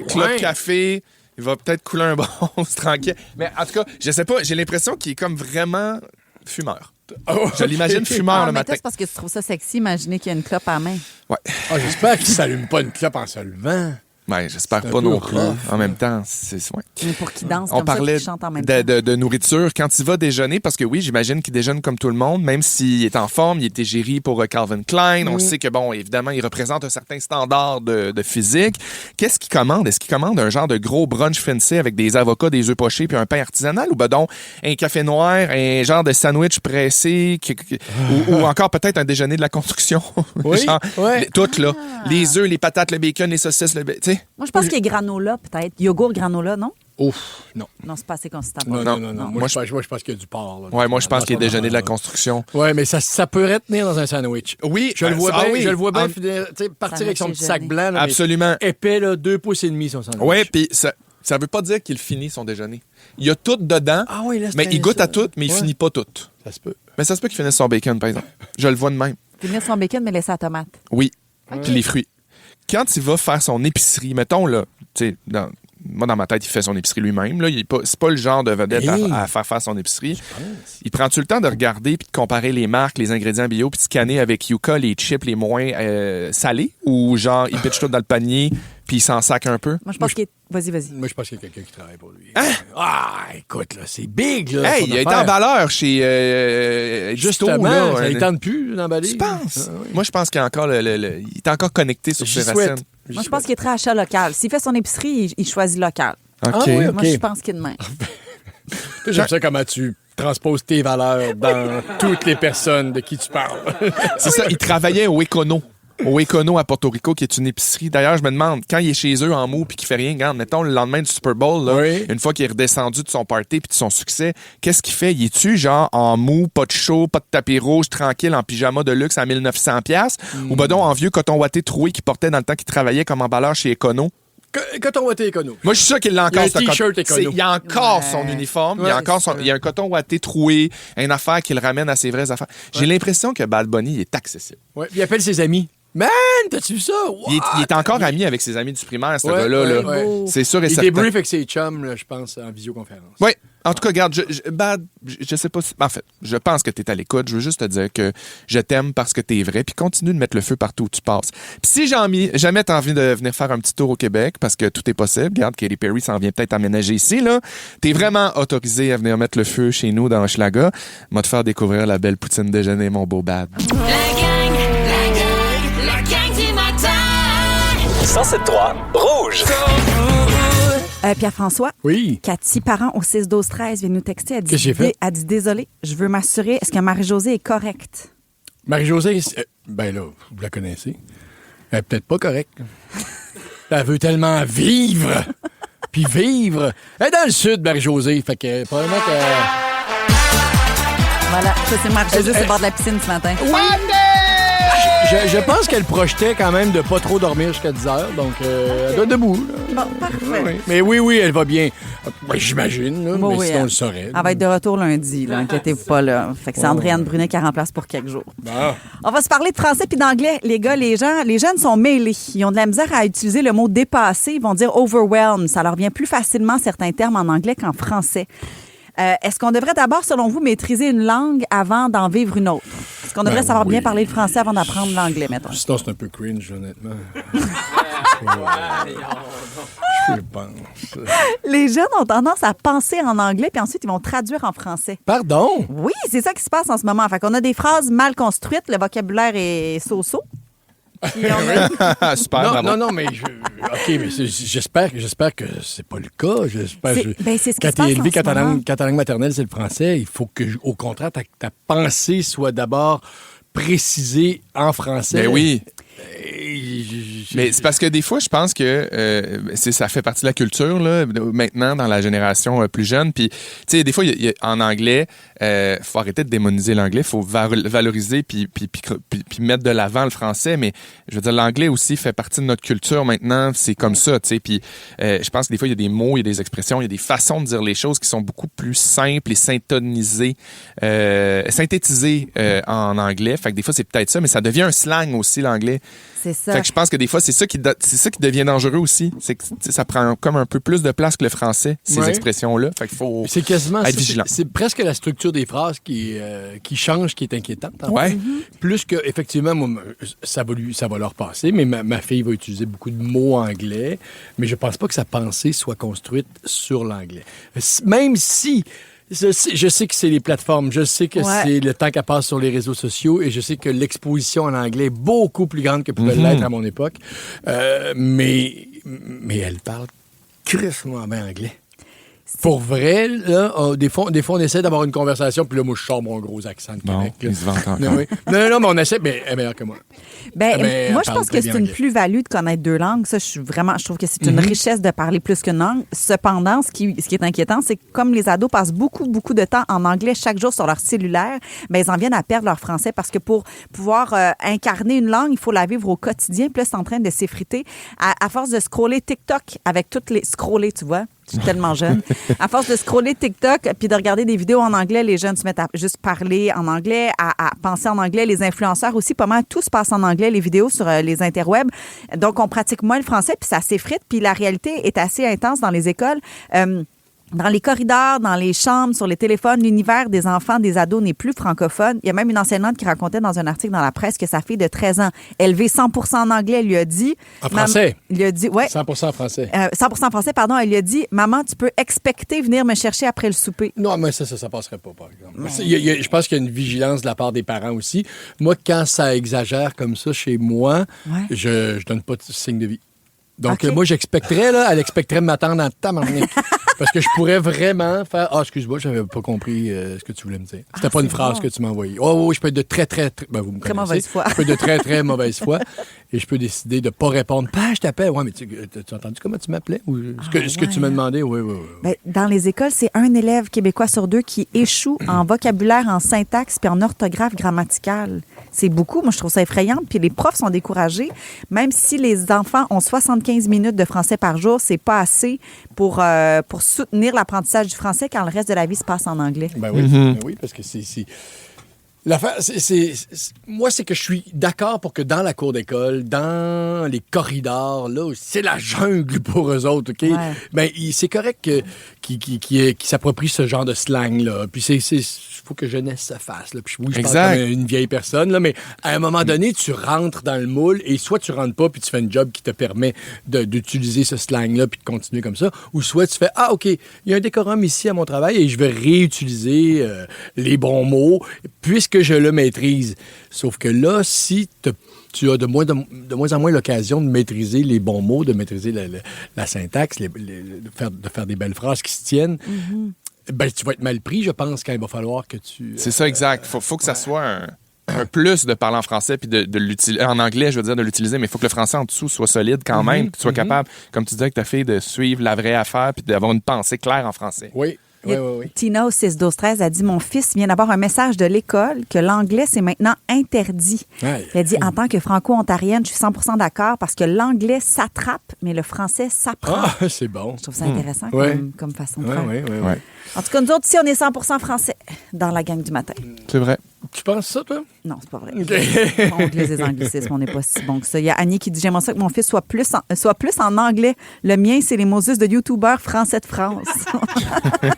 Speaker 6: Clope café. Il va peut-être couler un bronze tranquille. Mais en tout cas, je sais pas, j'ai l'impression qu'il est comme vraiment fumeur. Je l'imagine fumeur le matin.
Speaker 4: C'est parce que tu trouves ça sexy, imaginer qu'il y a une clope à la main.
Speaker 6: Ouais.
Speaker 5: J'espère qu'il s'allume pas une clope en se levant.
Speaker 6: Ben, j'espère pas non plus. En même temps,
Speaker 4: Mais pour qu'il danse
Speaker 6: on
Speaker 4: comme
Speaker 6: parlait
Speaker 4: ça, qu'il chante en même temps.
Speaker 6: de nourriture. Quand il va déjeuner, parce que oui, j'imagine qu'il déjeune comme tout le monde, même s'il est en forme, il est égérie pour Calvin Klein. On sait que, bon, évidemment, il représente un certain standard de physique. Qu'est-ce qu'il commande? Est-ce qu'il commande un genre de gros brunch fancy avec des avocats, des œufs pochés puis un pain artisanal? Ou ben donc, un café noir, un genre de sandwich pressé, ou encore peut-être un déjeuner de la construction?
Speaker 5: Oui,
Speaker 6: genre, tout, là. Les œufs, les patates, le bacon, les saucisses, tu sais.
Speaker 4: Moi, je pense qu'il y a granola, peut-être. Yogourt granola, non?
Speaker 5: Ouf, non.
Speaker 4: Non, c'est pas assez consistant.
Speaker 5: Non. Moi, je pense qu'il y a du porc. Là.
Speaker 6: Ouais, moi, je pense qu'il y a déjeuner de la construction.
Speaker 5: Ouais, mais ça pourrait tenir dans un sandwich.
Speaker 6: Oui,
Speaker 5: je le vois bien partir avec son petit sac blanc. Là,
Speaker 6: absolument.
Speaker 5: Épais, là, 2,5 pouces son sandwich.
Speaker 6: Oui, puis ça veut pas dire qu'il finit son déjeuner. Il y a tout dedans, mais il goûte à tout, mais il finit pas tout.
Speaker 5: Ça se peut.
Speaker 6: Mais ça se peut qu'il finisse son bacon, par exemple. Je le vois de même.
Speaker 4: Finir son bacon, mais laisser la tomate.
Speaker 6: Oui, puis les fruits. Quand il va faire son épicerie, mettons, là, tu sais, moi, dans ma tête, il fait son épicerie lui-même. Là. C'est pas le genre de vedette à faire son épicerie. Il prend-tu le temps de regarder puis de comparer les marques, les ingrédients bio, puis de scanner avec Yuka les chips les moins salés? Ou genre, il pitch tout dans le panier puis il s'en sac un peu?
Speaker 4: Moi, je pense qu'il est... Vas-y.
Speaker 5: Moi, je pense qu'il y a quelqu'un qui travaille pour lui. Écoute, là, c'est big, là.
Speaker 6: Hey, il a été emballeur chez
Speaker 5: Justement,
Speaker 6: là,
Speaker 5: ça ne tente plus d'emballer.
Speaker 6: Tu penses?
Speaker 5: Oui.
Speaker 6: Moi, je pense qu'il y a encore il est encore connecté sur ses racines.
Speaker 4: Moi, je pense qu'il est très achat local. S'il fait son épicerie, il choisit local.
Speaker 6: OK.
Speaker 5: Oui,
Speaker 4: Moi, je pense qu'il est de même.
Speaker 5: J'aime ça comment tu transposes tes valeurs dans toutes les personnes de qui tu parles.
Speaker 6: C'est ça, il travaillait au Econo. Au Econo à Porto Rico, qui est une épicerie. D'ailleurs, je me demande, quand il est chez eux en mou puis qu'il fait rien, regarde, mettons, le lendemain du Super Bowl, là, une fois qu'il est redescendu de son party puis de son succès, qu'est-ce qu'il fait? Il est-tu genre en mou, pas de show, pas de tapis rouge, tranquille, en pyjama de luxe à 1900$? Ou ben donc en vieux coton ouaté troué qu'il portait dans le temps qu'il travaillait comme emballeur chez Econo?
Speaker 5: Coton ouaté Econo.
Speaker 6: Moi, je suis sûr qu'il l'a encore.
Speaker 5: Il a un t-shirt Econo.
Speaker 6: Il a encore son uniforme. Il y a un coton ouaté troué, une affaire qui le ramène à ses vraies affaires. J'ai l'impression que Bad Bunny est accessible.
Speaker 5: Ouais, il appelle ses amis. Man, t'as-tu vu ça?
Speaker 6: Il est encore ami avec ses amis du primaire, ce gars-là. Là. C'est sûr et certain.
Speaker 5: Il débrief avec ses chums, là, je pense, en visioconférence.
Speaker 6: Oui. En tout cas, regarde, je sais pas si... En fait, je pense que t'es à l'écoute. Je veux juste te dire que je t'aime parce que t'es vrai, puis continue de mettre le feu partout où tu passes. Puis si jamais t'as envie de venir faire un petit tour au Québec, parce que tout est possible, regarde, Katy Perry s'en vient peut-être aménager ici, là, t'es vraiment autorisé à venir mettre le feu chez nous dans Hochelaga. Moi, te faire découvrir la belle poutine déjeuner, mon beau bad.
Speaker 3: La gang du matin.
Speaker 8: 107.3 Rouge.
Speaker 4: Pierre-François.
Speaker 5: Oui.
Speaker 4: Cathy Parent au 6-12-13 vient nous texter. Elle dit,
Speaker 5: Qu'est-ce que j'ai fait?
Speaker 4: Elle dit désolé, je veux m'assurer, est-ce que Marie-Josée est correcte?
Speaker 5: Marie-Josée, ben là, vous la connaissez. Elle est peut-être pas correcte. Elle veut tellement vivre. Puis vivre. Elle est dans le sud, Marie-Josée. Fait que probablement que...
Speaker 4: Voilà, ça c'est Marie-Josée, c'est le bord de la piscine ce matin.
Speaker 5: Je pense qu'elle projetait quand même de pas trop dormir jusqu'à 10 heures, donc elle doit être debout. Là.
Speaker 4: Bon, parfait.
Speaker 5: Mais oui, elle va bien. Ben, j'imagine, là,
Speaker 4: Bon,
Speaker 5: mais
Speaker 4: oui,
Speaker 5: sinon on le saurait.
Speaker 4: Elle va être de retour lundi, là, inquiétez-vous pas. Là. Fait que c'est Andréane Brunet qui remplace pour quelques jours.
Speaker 5: Bon.
Speaker 4: On va se parler de français puis d'anglais. Les gars, les jeunes sont mêlés. Ils ont de la misère à utiliser le mot dépassé. Ils vont dire overwhelmed. Ça leur vient plus facilement certains termes en anglais qu'en français. Est-ce qu'on devrait d'abord, selon vous, maîtriser une langue avant d'en vivre une autre? Est-ce qu'on devrait savoir bien parler le français avant d'apprendre l'anglais, mettons?
Speaker 5: Sinon, c'est un peu cringe, honnêtement. Je pense.
Speaker 4: Les jeunes ont tendance à penser en anglais puis ensuite, ils vont traduire en français.
Speaker 5: Pardon?
Speaker 4: Oui, c'est ça qui se passe en ce moment. Fait qu'on a des phrases mal construites, le vocabulaire est so-so.
Speaker 6: Super,
Speaker 5: non, mais OK, mais j'espère que c'est pas le cas.
Speaker 4: C'est ce qui
Speaker 5: quand
Speaker 4: se passe
Speaker 5: élevé,
Speaker 4: en ce moment.
Speaker 5: quand ta langue maternelle, c'est le français, il faut que, au contraire, ta pensée soit d'abord précisée en français.
Speaker 6: Ben oui. Mais c'est parce que des fois, je pense que ça fait partie de la culture, là, maintenant, dans la génération plus jeune. Puis, tu sais, des fois, en anglais, faut arrêter de démoniser l'anglais. Faut valoriser puis mettre de l'avant le français. Mais, je veux dire, l'anglais aussi fait partie de notre culture maintenant. C'est comme ça, tu sais. Puis, je pense que des fois, il y a des mots, il y a des expressions, il y a des façons de dire les choses qui sont beaucoup plus simples et synthétisées en anglais. Fait que des fois, c'est peut-être ça, mais ça devient un slang aussi, l'anglais.
Speaker 4: C'est ça.
Speaker 6: Fait que je pense que des fois, c'est ça qui devient dangereux aussi. C'est que ça prend comme un peu plus de place que le français, ces expressions-là. Fait qu'il faut être vigilant.
Speaker 5: C'est presque la structure des phrases qui change, qui est inquiétante.
Speaker 6: Ouais.
Speaker 5: Plus que, effectivement, moi, ça va leur passer, mais ma fille va utiliser beaucoup de mots anglais, mais je pense pas que sa pensée soit construite sur l'anglais. Même si... Je sais que c'est les plateformes, je sais que c'est le temps qu'elle passe sur les réseaux sociaux et je sais que l'exposition en anglais est beaucoup plus grande que pouvait l'être à mon époque. Mais elle parle crissement bien anglais. Pour vrai, là, des fois, on essaie d'avoir une conversation, puis là, moi, je sors mon gros accent de Québec.
Speaker 6: Il se vante encore.
Speaker 5: Non, mais on essaie, mais elle est meilleure que moi.
Speaker 4: Moi, je pense que c'est une plus-value de connaître deux langues. Ça, je trouve que c'est une richesse de parler plus qu'une langue. Cependant, ce qui est inquiétant, c'est que comme les ados passent beaucoup de temps en anglais chaque jour sur leur cellulaire, ils en viennent à perdre leur français parce que pour pouvoir incarner une langue, il faut la vivre au quotidien. Puis là, c'est en train de s'effriter. À force de scroller TikTok avec toutes les... Scroller, tu vois? Je suis tellement jeune. À force de scroller TikTok puis de regarder des vidéos en anglais, les jeunes se mettent à juste parler en anglais, à penser en anglais. Les influenceurs aussi, pas mal, tout se passe en anglais, les vidéos sur les interwebs. Donc, on pratique moins le français puis ça s'effrite. Puis la réalité est assez intense dans les écoles. Dans les corridors, dans les chambres, sur les téléphones, l'univers des enfants, des ados n'est plus francophone. Il y a même une enseignante qui racontait dans un article dans la presse que sa fille de 13 ans, élevée 100% en anglais, lui a dit...
Speaker 5: En français?
Speaker 4: Il lui a dit, ouais.
Speaker 5: 100% français.
Speaker 4: 100% français, pardon. Elle lui a dit, maman, tu peux expecter venir me chercher après le souper.
Speaker 5: Non, mais ça passerait pas, par exemple. Je pense qu'il y a une vigilance de la part des parents aussi. Moi, quand ça exagère comme ça chez moi, je donne pas de signe de vie. Donc, moi, j'expecterais, là, elle expecterait de m'attendre en tabarnak. Parce que je pourrais vraiment faire... Ah, excuse-moi, j'avais pas compris ce que tu voulais me dire. C'était pas une phrase que tu m'as envoyée. Oh, je peux être de très, très, très... Ben, vous me
Speaker 4: très
Speaker 5: connaissez.
Speaker 4: Mauvaise foi.
Speaker 5: Je peux être de très, très mauvaise foi. Et je peux décider de pas répondre. Je t'appelle. Ouais, mais tu as entendu comment tu m'appelais? Ou ce que tu m'as demandé? Oui.
Speaker 4: Ben, dans les écoles, c'est un élève québécois sur 2 qui échoue en vocabulaire, en syntaxe puis en orthographe grammaticale. C'est beaucoup. Moi, je trouve ça effrayant. Puis les profs sont découragés. Même si les enfants ont 75 minutes de français par jour, c'est pas assez pour soutenir l'apprentissage du français quand le reste de la vie se passe en anglais.
Speaker 5: Ben oui, ben oui, parce que c'est... L'affaire, moi, c'est que je suis d'accord pour que dans la cour d'école, dans les corridors, là, c'est la jungle pour eux autres, OK?
Speaker 4: Ouais.
Speaker 5: Ben, c'est correct qu'ils s'approprient ce genre de slang-là. Puis faut que jeunesse se fasse. Là. Puis oui, je parle comme une vieille personne, là, mais à un moment donné, tu rentres dans le moule et soit tu rentres pas puis tu fais un job qui te permet d'utiliser ce slang-là puis de continuer comme ça, ou soit tu fais « Ah, OK, il y a un décorum ici à mon travail et je vais réutiliser les bons mots puisque je le maîtrise. » Sauf que là, si tu as de moins en moins l'occasion de maîtriser les bons mots, de maîtriser la syntaxe, de faire des belles phrases qui se tiennent, ben, tu vas être mal pris, je pense, quand il va falloir que tu...
Speaker 6: C'est ça, exact. Faut que ça soit un plus de parler en français puis de l'utiliser. En anglais, je veux dire, de l'utiliser, mais il faut que le français en dessous soit solide quand même, que tu sois capable, comme tu disais avec ta fille, de suivre la vraie affaire puis d'avoir une pensée claire en français.
Speaker 5: Oui. Oui.
Speaker 4: Tina au 6-12-13 a dit « Mon fils vient d'avoir un message de l'école que l'anglais, c'est maintenant interdit. » Elle dit « En tant que franco-ontarienne, je suis 100% d'accord parce que l'anglais s'attrape, mais le français s'apprend. »
Speaker 5: Ah, c'est bon.
Speaker 4: Je trouve ça intéressant comme façon de faire.
Speaker 5: Oui.
Speaker 4: En tout cas, nous autres, ici, on est 100% français dans la gang du matin.
Speaker 6: C'est vrai.
Speaker 5: Tu penses ça, toi?
Speaker 4: Non, c'est pas vrai. On glisse les anglicismes, on n'est pas si bon que ça. Il y a Annie qui dit « J'aimerais ça que mon fils soit plus en anglais. Le mien, c'est les Moses de YouTubeurs français de France. »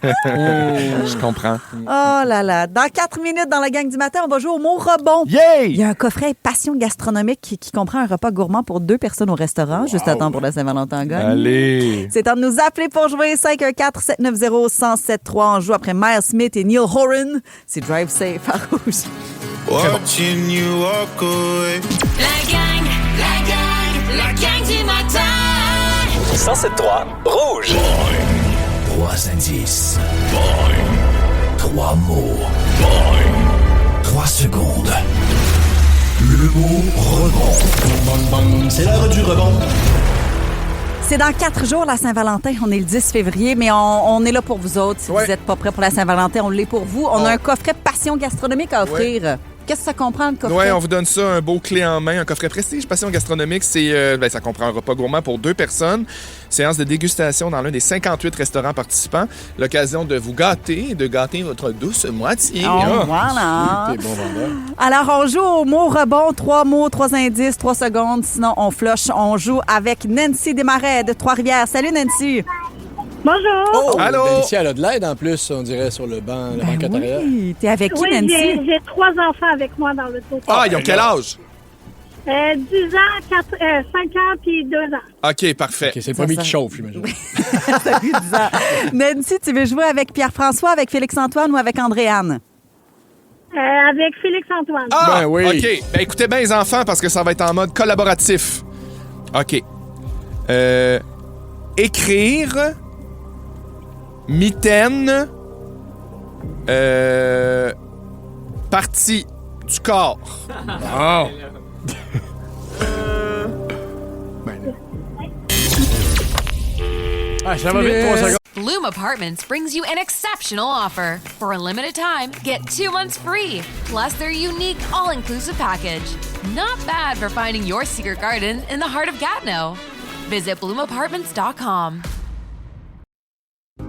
Speaker 6: Je comprends.
Speaker 4: Oh là là. Dans 4 minutes, dans la gang du matin, on va jouer au mot rebond.
Speaker 7: Yeah!
Speaker 4: Il y a un coffret passion gastronomique qui comprend un repas gourmand pour 2 personnes au restaurant. Juste à temps pour la Saint-Valentin.
Speaker 6: Allez!
Speaker 4: C'est temps de nous appeler pour jouer 514-790-1073. On joue après Miles Smith et Neil Horan. C'est Drive Safe à Rouge.
Speaker 3: Watching you walk away.
Speaker 12: La gang du matin.
Speaker 8: 107.3 Rouge.
Speaker 13: 3 indices. 3 mots. 3 secondes. Le mot rebond. C'est l'heure du rebond.
Speaker 4: C'est dans 4 jours, la Saint-Valentin. On est le 10 février, mais on est là pour vous autres. Si vous n'êtes pas prêts pour la Saint-Valentin, on l'est pour vous. On a un coffret passion gastronomique à offrir. Qu'est-ce que ça comprend, le coffret?
Speaker 6: Oui, on vous donne ça, un beau clé en main, un coffret prestige passion gastronomique. Ça comprend un repas gourmand pour 2 personnes. Séance de dégustation dans l'un des 58 restaurants participants. L'occasion de vous gâter et de gâter votre douce moitié.
Speaker 4: Voilà.
Speaker 5: T'es bon vendeur.
Speaker 4: Alors, on joue au mot rebond. 3 mots, 3 indices, 3 secondes. Sinon, on flush. On joue avec Nancy Desmarais de Trois-Rivières. Salut, Nancy.
Speaker 11: Bonjour.
Speaker 5: Oh,
Speaker 6: allô?
Speaker 5: Nancy, elle a de l'aide en plus, on dirait, sur le banc intérieur.
Speaker 4: Oui, t'es avec qui,
Speaker 11: Oui,
Speaker 4: Nancy?
Speaker 11: j'ai 3 enfants avec moi dans le tour.
Speaker 6: Ah, ils ont quel âge?
Speaker 11: 10 ans, 5 ans puis 2 ans.
Speaker 6: OK, parfait.
Speaker 5: Okay, c'est le premier qui chauffe, j'imagine.
Speaker 4: Salut, 10 ans. Nancy, tu veux jouer avec Pierre-François, avec Félix-Antoine ou avec Andréanne?
Speaker 11: Avec Félix-Antoine.
Speaker 6: Ah,
Speaker 5: Ben oui.
Speaker 6: OK. Ben écoutez bien les enfants parce que ça va être en mode collaboratif. OK. Écrire, mitaine, partie du corps.
Speaker 5: Oh. Ça va vite, 3 secondes.
Speaker 1: Bloom Apartments brings you an exceptional offer. For a limited time, get 2 months free, plus their unique all-inclusive package. Not bad for finding your secret garden in the heart of Gatineau. Visit bloomapartments.com.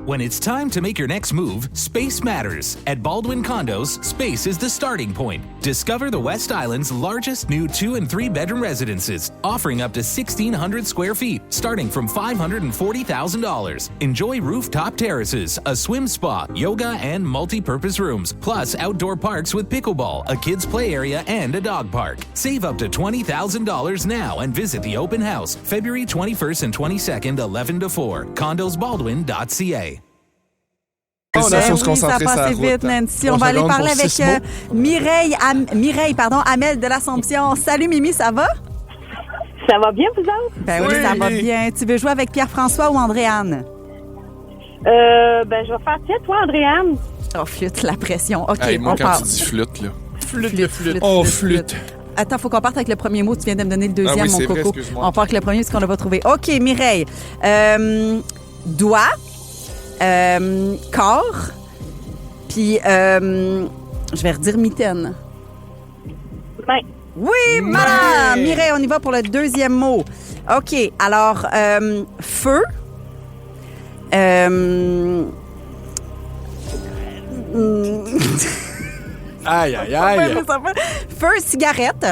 Speaker 9: When it's time to make your next move, space matters. At Baldwin Condos, space is the starting point. Discover the West Island's largest new 2- and 3-bedroom residences, offering up to 1,600 square feet, starting from $540,000. Enjoy rooftop terraces, a swim spa, yoga, and multi-purpose rooms, plus outdoor parks with pickleball, a kids' play area, and a dog park. Save up to $20,000 now and visit the open house, February 21st and 22nd, 11 to 4, condosbaldwin.ca.
Speaker 6: On a faut se concentrer
Speaker 4: ça
Speaker 6: sur la
Speaker 4: passe vite,
Speaker 6: route.
Speaker 4: Nancy. On va aller parler avec Mireille, Amel de l'Assomption. Salut, Mimi, ça va?
Speaker 11: Ça va bien, vous autres?
Speaker 4: Ben oui, ça va bien. Tu veux jouer avec Pierre-François ou Andréanne?
Speaker 11: Je vais faire tiens, toi, Andréanne.
Speaker 4: Oh, flûte, la pression. OK,
Speaker 6: Hey, moi,
Speaker 4: on
Speaker 6: quand
Speaker 4: part.
Speaker 6: tu dis flûte, là.
Speaker 5: Flûte. Oh, flûte.
Speaker 4: Attends, faut qu'on parte avec le premier mot. Tu viens de me donner le deuxième,
Speaker 6: Ah oui,
Speaker 4: mon
Speaker 6: c'est
Speaker 4: coco.
Speaker 6: vrai, excuse-moi.
Speaker 4: On part avec le premier, parce qu'on l'a pas trouvé. OK, Mireille. Doigt. Corps. Puis, je vais redire mitaine.
Speaker 11: Ben,
Speaker 4: Oui, madame! Mireille, on y va pour le deuxième mot. OK, alors, feu.
Speaker 5: Aïe, aïe, aïe.
Speaker 4: Feu, cigarette.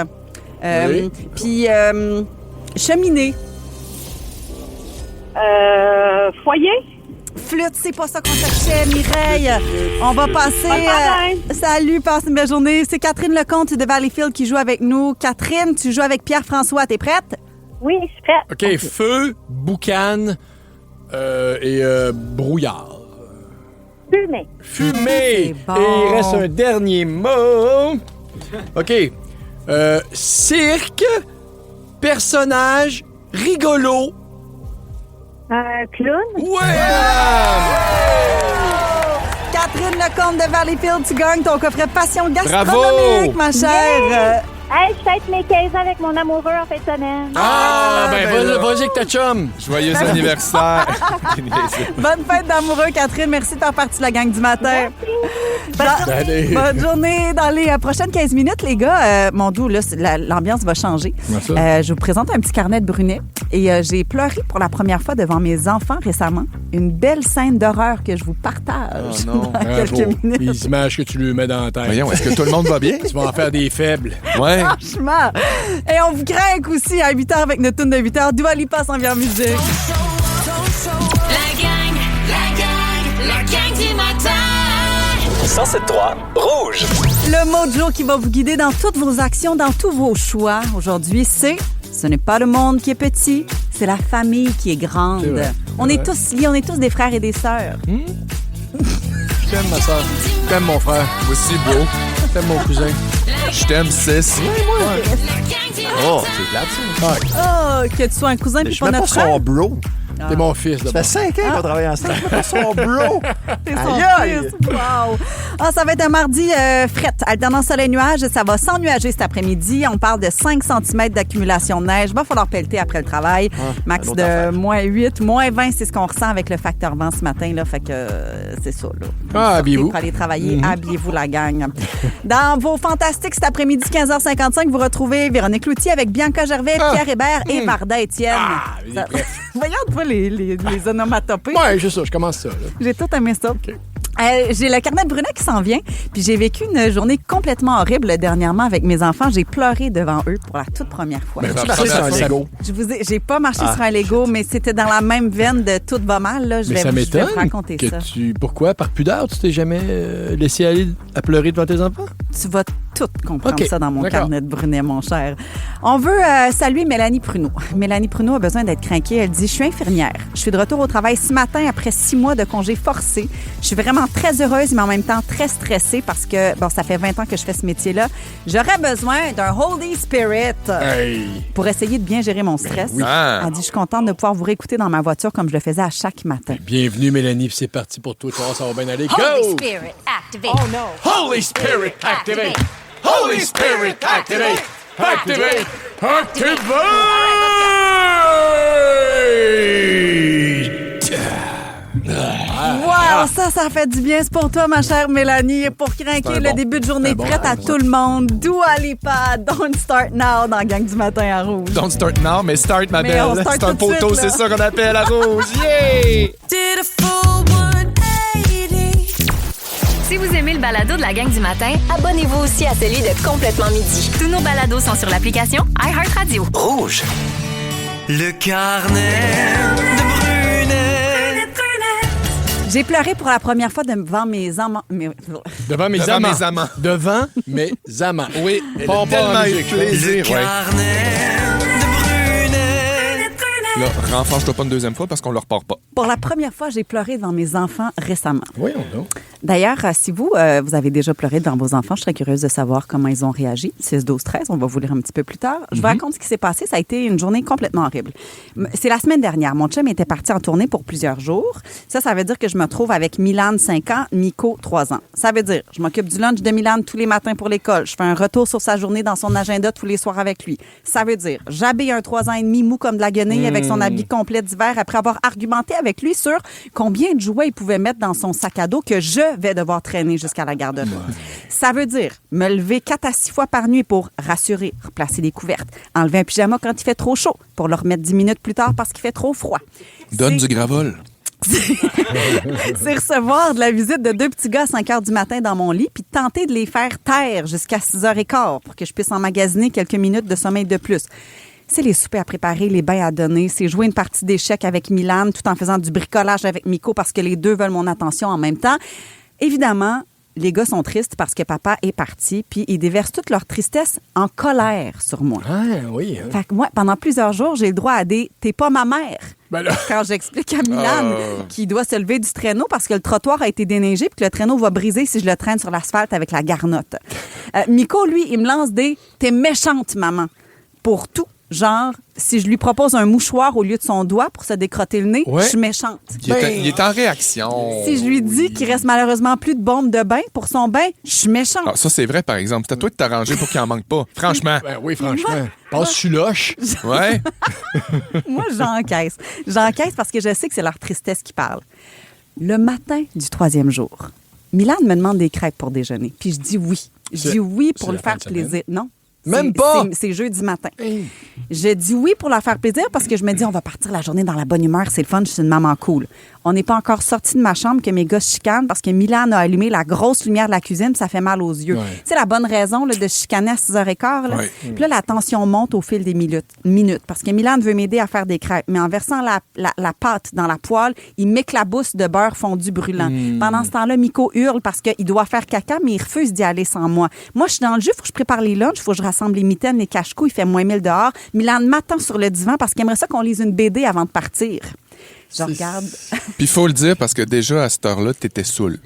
Speaker 5: Oui.
Speaker 4: Puis, cheminée.
Speaker 11: foyer.
Speaker 4: Flûte, c'est pas ça qu'on cherchait, Mireille. On va passer. Salut, passe une belle journée. C'est Catherine Lecomte de Valleyfield qui joue avec nous. Catherine, tu joues avec Pierre-François. T'es prête?
Speaker 11: Oui, je suis prête.
Speaker 5: OK, feu, boucan et brouillard.
Speaker 11: Fumée.
Speaker 5: Fumée.
Speaker 4: C'est bon.
Speaker 5: Et il reste un dernier mot. OK. Cirque, personnage, rigolo.
Speaker 11: Clown.
Speaker 5: Ouais!
Speaker 4: Catherine Lecomte de Valleyfield, tu gagnes ton coffret Passion gastronomique,
Speaker 6: Bravo!
Speaker 4: ma chère.
Speaker 11: Hey, je fête mes 15 ans avec mon amoureux en fin de semaine.
Speaker 5: Vas-y avec ta chum.
Speaker 6: Joyeux anniversaire.
Speaker 4: Bonne fête d'amoureux, Catherine. Merci de faire partie de la gang du matin.
Speaker 5: Salut.
Speaker 4: Bonne journée. Dans les prochaines 15 minutes, les gars, mon doux, là, l'ambiance va changer.
Speaker 5: Comment ça?
Speaker 4: Je vous présente un petit carnet de Brunet. Et j'ai pleuré pour la première fois devant mes enfants récemment. Une belle scène d'horreur que je vous partage
Speaker 6: Oh non.
Speaker 4: dans quelques minutes.
Speaker 5: Les images que tu lui mets dans la tête.
Speaker 6: Voyons, est-ce que tout le monde va bien?
Speaker 5: Tu vas en faire des faibles.
Speaker 6: Ouais.
Speaker 4: Franchement. Et on vous craint aussi à 8h avec notre tune de 8h. Dua Lipa s'en vient en musique.
Speaker 3: La gang du matin.
Speaker 8: 107.3 Rouge.
Speaker 4: Le mot de jour qui va vous guider dans toutes vos actions, dans tous vos choix. Aujourd'hui, c'est « Ce n'est pas le monde qui est petit, c'est la famille qui est grande. »
Speaker 5: C'est vrai.
Speaker 4: On est tous liés, on est tous des frères et des sœurs.
Speaker 5: Je t'aime, ma soeur. Je t'aime, mon frère.
Speaker 6: Aussi beau.
Speaker 5: Je t'aime, mon cousin.
Speaker 6: Je t'aime, 6.
Speaker 7: Oh, c'est plate, ça.
Speaker 4: Oh, que tu sois un cousin puis
Speaker 7: Je
Speaker 4: pas
Speaker 7: suis même pas
Speaker 4: notre frère.
Speaker 7: son bro.
Speaker 5: T'es mon fils,
Speaker 7: Ça
Speaker 5: d'abord.
Speaker 7: fait 5 ans qu'on travaille ensemble. Je suis même pas son bro.
Speaker 4: C'est son
Speaker 7: Aïe, aïe.
Speaker 4: fils. Wow. Ah, ça va être un mardi frette. Alternance soleil-nuage. Ça va s'ennuager cet après-midi. On parle de 5 cm d'accumulation de neige. Va falloir pelleter après le travail. Max
Speaker 7: une autre
Speaker 4: de
Speaker 7: affaire.
Speaker 4: moins 8, moins 20, c'est ce qu'on ressent avec le facteur vent ce matin. Là. Fait que c'est ça. Là. Sortez
Speaker 5: habillez-vous.
Speaker 4: pour aller travailler. Habillez-vous, la gang. Dans vos fantastiques, cet après-midi, 15h55, vous retrouvez Véronique Loutier avec Bianca Gervais, Pierre Hébert et Varda Étienne. Ça- Voyons, toi, les onomatopées.
Speaker 5: Ouais, juste ça. Je commence ça. Là.
Speaker 4: J'ai tout aimé ça. J'ai le carnet de Brunet qui s'en vient. Puis j'ai vécu une journée complètement horrible dernièrement avec mes enfants. J'ai pleuré devant eux pour la toute première fois.
Speaker 6: Ben,
Speaker 7: Tu marches sur un Lego.
Speaker 4: J'ai pas marché sur un Lego, mais c'était dans la même veine de tout va mal. Là. Je
Speaker 5: Mais
Speaker 4: vais
Speaker 5: ça
Speaker 4: vous
Speaker 5: m'étonne
Speaker 4: raconter
Speaker 5: que
Speaker 4: ça.
Speaker 5: Pourquoi, par pudeur, tu t'es jamais laissé aller à pleurer devant tes enfants?
Speaker 4: Tu vas tout comprendre
Speaker 5: OK.
Speaker 4: ça dans mon
Speaker 5: D'accord.
Speaker 4: carnet de Brunet, mon cher. On veut saluer Mélanie Pruneau. Mélanie Pruneau a besoin d'être craquée. Elle dit « Je suis infirmière. Je suis de retour au travail ce matin après 6 mois de congé forcé. Je suis vraiment très heureuse, mais en même temps très stressée parce que, bon, ça fait 20 ans que je fais ce métier-là. J'aurais besoin d'un Holy Spirit
Speaker 5: Hey!
Speaker 4: pour essayer de bien gérer mon stress.
Speaker 6: oui. Ah.
Speaker 4: Elle dit « Je suis contente de pouvoir vous réécouter dans ma voiture comme je le faisais à chaque matin.
Speaker 5: Bienvenue, Mélanie, puis c'est parti pour toi. Tu vois, ça va bien aller. Go!
Speaker 3: Holy Spirit, activate. Oh no.
Speaker 5: Holy Spirit, activate! Holy Spirit, activate! Activate! Activate!
Speaker 4: Wow, ça fait du bien. C'est pour toi, ma chère Mélanie, et pour craquer le début de journée prête à tout le monde. Dua Lipa, Don't Start Now dans Gang du matin à Rouge.
Speaker 6: Don't start now, mais start, ma
Speaker 4: Mais
Speaker 6: belle.
Speaker 4: on start
Speaker 6: C'est un
Speaker 4: tout de
Speaker 6: poteau,
Speaker 4: suite, là.
Speaker 6: c'est ça qu'on appelle à rouge. Yeah!
Speaker 3: Did a full 180.
Speaker 2: vous aimez le balado de la gang du matin, abonnez-vous aussi à celui de Complètement Midi. Tous nos balados sont sur l'application iHeartRadio.
Speaker 8: Rouge. Le carnet de Brunette.
Speaker 4: J'ai pleuré pour la première fois devant mes amants.
Speaker 5: Devant mes amants. Devant mes amants. Oui,
Speaker 6: Pas
Speaker 5: tellement
Speaker 6: eu plaisir.
Speaker 8: Le carnet de Brunette.
Speaker 6: Là, renfonce-toi pas une deuxième fois parce qu'on le repart pas.
Speaker 4: Pour la première fois, j'ai pleuré devant mes enfants récemment.
Speaker 5: Voyons donc.
Speaker 4: D'ailleurs, si vous avez déjà pleuré devant vos enfants, je serais curieuse de savoir comment ils ont réagi. 6, 12, 13, on va vous lire un petit peu plus tard. Je vous raconte ce qui s'est passé. Ça a été une journée complètement horrible. C'est la semaine dernière. Mon chum était parti en tournée pour plusieurs jours. Ça veut dire que je me trouve avec Milan, 5 ans, Miko, 3 ans. Ça veut dire, je m'occupe du lunch de Milan tous les matins pour l'école. Je fais un retour sur sa journée dans son agenda tous les soirs avec lui. Ça veut dire, j'habille un 3 ans et demi mou comme de la guenille avec son habit complet d'hiver après avoir argumenté avec lui sur combien de jouets il pouvait mettre dans son sac à dos que je vais devoir traîner jusqu'à la garderie. Ça veut dire me lever 4 à 6 fois par nuit pour rassurer, replacer les couvertes, enlever un pyjama quand il fait trop chaud pour le remettre 10 minutes plus tard parce qu'il fait trop froid.
Speaker 6: Donne du gravol.
Speaker 4: C'est recevoir de la visite de 2 petits gars à 5 heures du matin dans mon lit puis tenter de les faire taire jusqu'à 6h15 pour que je puisse emmagasiner quelques minutes de sommeil de plus. C'est les soupers à préparer, les bains à donner. C'est jouer une partie d'échecs avec Milan tout en faisant du bricolage avec Miko parce que les deux veulent mon attention en même temps. Évidemment, les gars sont tristes parce que papa est parti, puis ils déversent toute leur tristesse en colère sur moi.
Speaker 5: Ah, oui.
Speaker 4: Fait que moi, pendant plusieurs jours, j'ai le droit à des « t'es pas ma mère ».
Speaker 5: Ben là.
Speaker 4: Quand j'explique à Milan qu'il doit se lever du traîneau parce que le trottoir a été déneigé puis que le traîneau va briser si je le traîne sur l'asphalte avec la garnotte. Miko, lui, il me lance des « t'es méchante, maman » pour tout. Genre, si je lui propose un mouchoir au lieu de son doigt pour se décrotter le nez, je suis méchante.
Speaker 6: Il est en réaction.
Speaker 4: Si je lui dis qu'il reste malheureusement plus de bombe de bain pour son bain, je suis méchante.
Speaker 6: Ah, ça, c'est vrai, par exemple. C'est à toi de t'arranger pour qu'il en manque pas. Franchement.
Speaker 5: Oui, franchement. Passe-tu loche?
Speaker 6: Ouais.
Speaker 4: Moi, j'encaisse. J'encaisse parce que je sais que c'est leur tristesse qui parle. Le matin du 3e jour, Milan me demande des crêpes pour déjeuner. Puis je dis oui. Je dis oui pour lui faire plaisir. Non.
Speaker 5: Même pas?
Speaker 4: C'est jeudi matin. Je dis oui pour leur faire plaisir parce que je me dis, on va partir la journée dans la bonne humeur, c'est le fun, je suis une maman cool. On n'est pas encore sorti de ma chambre que mes gars se chicanent parce que Milan a allumé la grosse lumière de la cuisine, ça fait mal aux yeux. C'est la bonne raison là, de chicaner à 6h15. Là. Puis là, la tension monte au fil des minutes parce que Milan veut m'aider à faire des crêpes. Mais en versant la pâte dans la poêle, il m'éclabousse de beurre fondu brûlant. Pendant ce temps-là, Miko hurle parce qu'il doit faire caca, mais il refuse d'y aller sans moi. Moi, je suis dans le jus, il faut que je prépare les lunchs, il faut que je rassemble les mitaines, les cache-coups, il fait moins 1000 dehors. Milan m'attend sur le divan parce qu'il aimerait ça qu'on lise une BD avant de partir. Je regarde.
Speaker 6: Puis il faut le dire parce que déjà, à cette heure-là, t'étais saoul.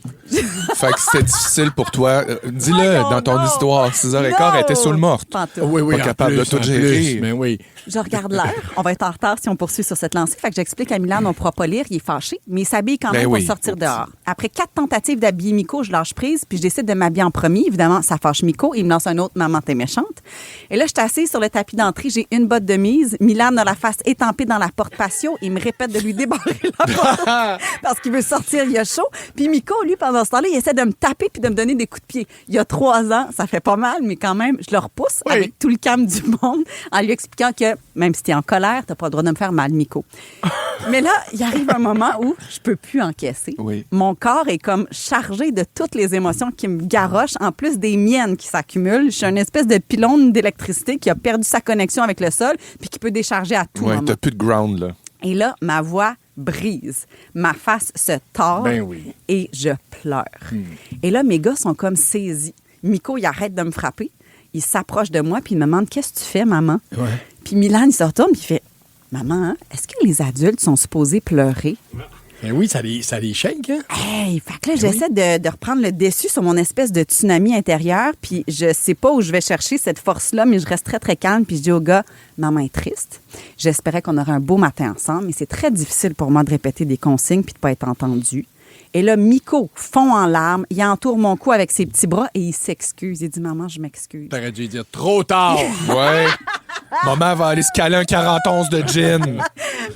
Speaker 6: Fait que c'était difficile pour toi. Dis-le dans ton histoire. 6h15, elle était saoule morte.
Speaker 5: Oui,
Speaker 6: pas capable de tout gérer.
Speaker 5: Mais oui.
Speaker 4: Je regarde l'heure. On va être en retard si on poursuit sur cette lancée. Fait que j'explique à Milan, on ne pourra pas lire. Il est fâché, mais il s'habille quand même pour sortir dehors. Après 4 tentatives d'habiller Miko, je lâche prise, puis je décide de m'habiller en premier. Évidemment, ça fâche Miko. Il me lance un autre « Maman, t'es méchante ». Et là, je suis assise sur le tapis d'entrée. J'ai une botte de mise. Milan a la face étampée dans la porte patio. Il me répète de lui débarrer la porte parce qu'il veut sortir, il a chaud. Puis Miko, lui, pendant ce temps-là, il essaie de me taper puis de me donner des coups de pied. Il y a 3 ans, ça fait pas mal, mais quand même, je le repousse avec tout le calme du monde en lui expliquant que même si t'es en colère, t'as pas le droit de me faire mal, Miko. Mais là, il arrive un moment où je peux plus encaisser. Mon corps est comme chargé de toutes les émotions qui me garochent, en plus des miennes qui s'accumulent. Je suis une espèce de pylône d'électricité qui a perdu sa connexion avec le sol puis qui peut décharger à tout moment.
Speaker 6: T'as plus de ground, là.
Speaker 4: Et là, ma voix brise. Ma face se tord et je pleure. Et là, mes gars sont comme saisis. Miko, il arrête de me frapper. Il s'approche de moi puis il me demande « Qu'est-ce que tu fais, maman? » Puis Milan, il se retourne puis il fait « Maman, est-ce que les adultes sont supposés pleurer? »
Speaker 5: Ben oui, ça les shake, hein?
Speaker 4: Hey, fait que là, j'essaie de reprendre le dessus sur mon espèce de tsunami intérieur, puis je sais pas où je vais chercher cette force-là, mais je reste très, très calme, puis je dis au gars, maman est triste. J'espérais qu'on aurait un beau matin ensemble, mais c'est très difficile pour moi de répéter des consignes puis de pas être entendu. Et là, Miko fond en larmes, il entoure mon cou avec ses petits bras et il s'excuse. Il dit, maman, je m'excuse.
Speaker 5: T'aurais dû dire trop tard.
Speaker 6: Ouais. Maman va aller se caler un 40 onces de gin.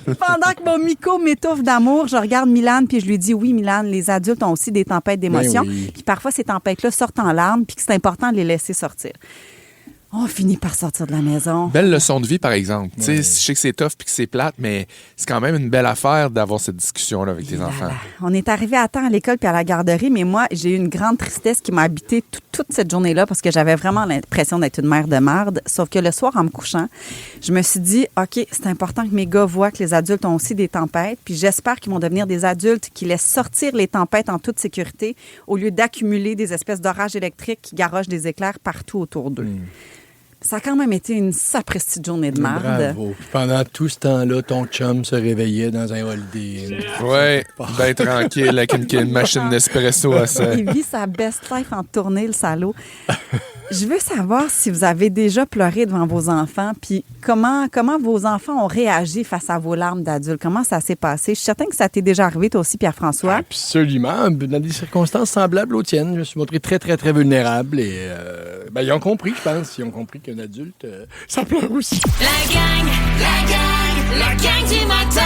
Speaker 4: Pendant que mon Miko m'étouffe d'amour, je regarde Milan puis je lui dis, oui, Milan, les adultes ont aussi des tempêtes d'émotions. Puis parfois, ces tempêtes-là sortent en larmes puis que c'est important de les laisser sortir. On finit par sortir de la maison.
Speaker 6: Belle leçon de vie, par exemple. Tu sais, je sais que c'est tough puis que c'est plate, mais c'est quand même une belle affaire d'avoir cette discussion-là avec tes enfants.
Speaker 4: On est arrivé à temps à l'école puis à la garderie, mais moi, j'ai eu une grande tristesse qui m'a habité toute cette journée-là parce que j'avais vraiment l'impression d'être une mère de merde. Sauf que le soir, en me couchant, je me suis dit, OK, c'est important que mes gars voient que les adultes ont aussi des tempêtes, puis j'espère qu'ils vont devenir des adultes qui laissent sortir les tempêtes en toute sécurité au lieu d'accumuler des espèces d'orages électriques qui garochent des éclairs partout autour d'eux. Ça a quand même été une sapristi de journée de merde.
Speaker 5: Bravo. Puis pendant tout ce temps-là, ton chum se réveillait dans un Holiday Inn.
Speaker 6: Ouais, ben tranquille, avec une machine d'espresso à ça.
Speaker 4: Il vit sa best life en tournée, le salaud. Je veux savoir si vous avez déjà pleuré devant vos enfants, puis comment vos enfants ont réagi face à vos larmes d'adultes. Comment ça s'est passé? Je suis certaine que ça t'est déjà arrivé, toi aussi, Pierre-François.
Speaker 5: Absolument. Dans des circonstances semblables aux tiennes, je me suis montré très, très, très vulnérable et ils ont compris, je pense. Ils ont compris qu'un adulte, ça pleure aussi.
Speaker 3: La gang du matin.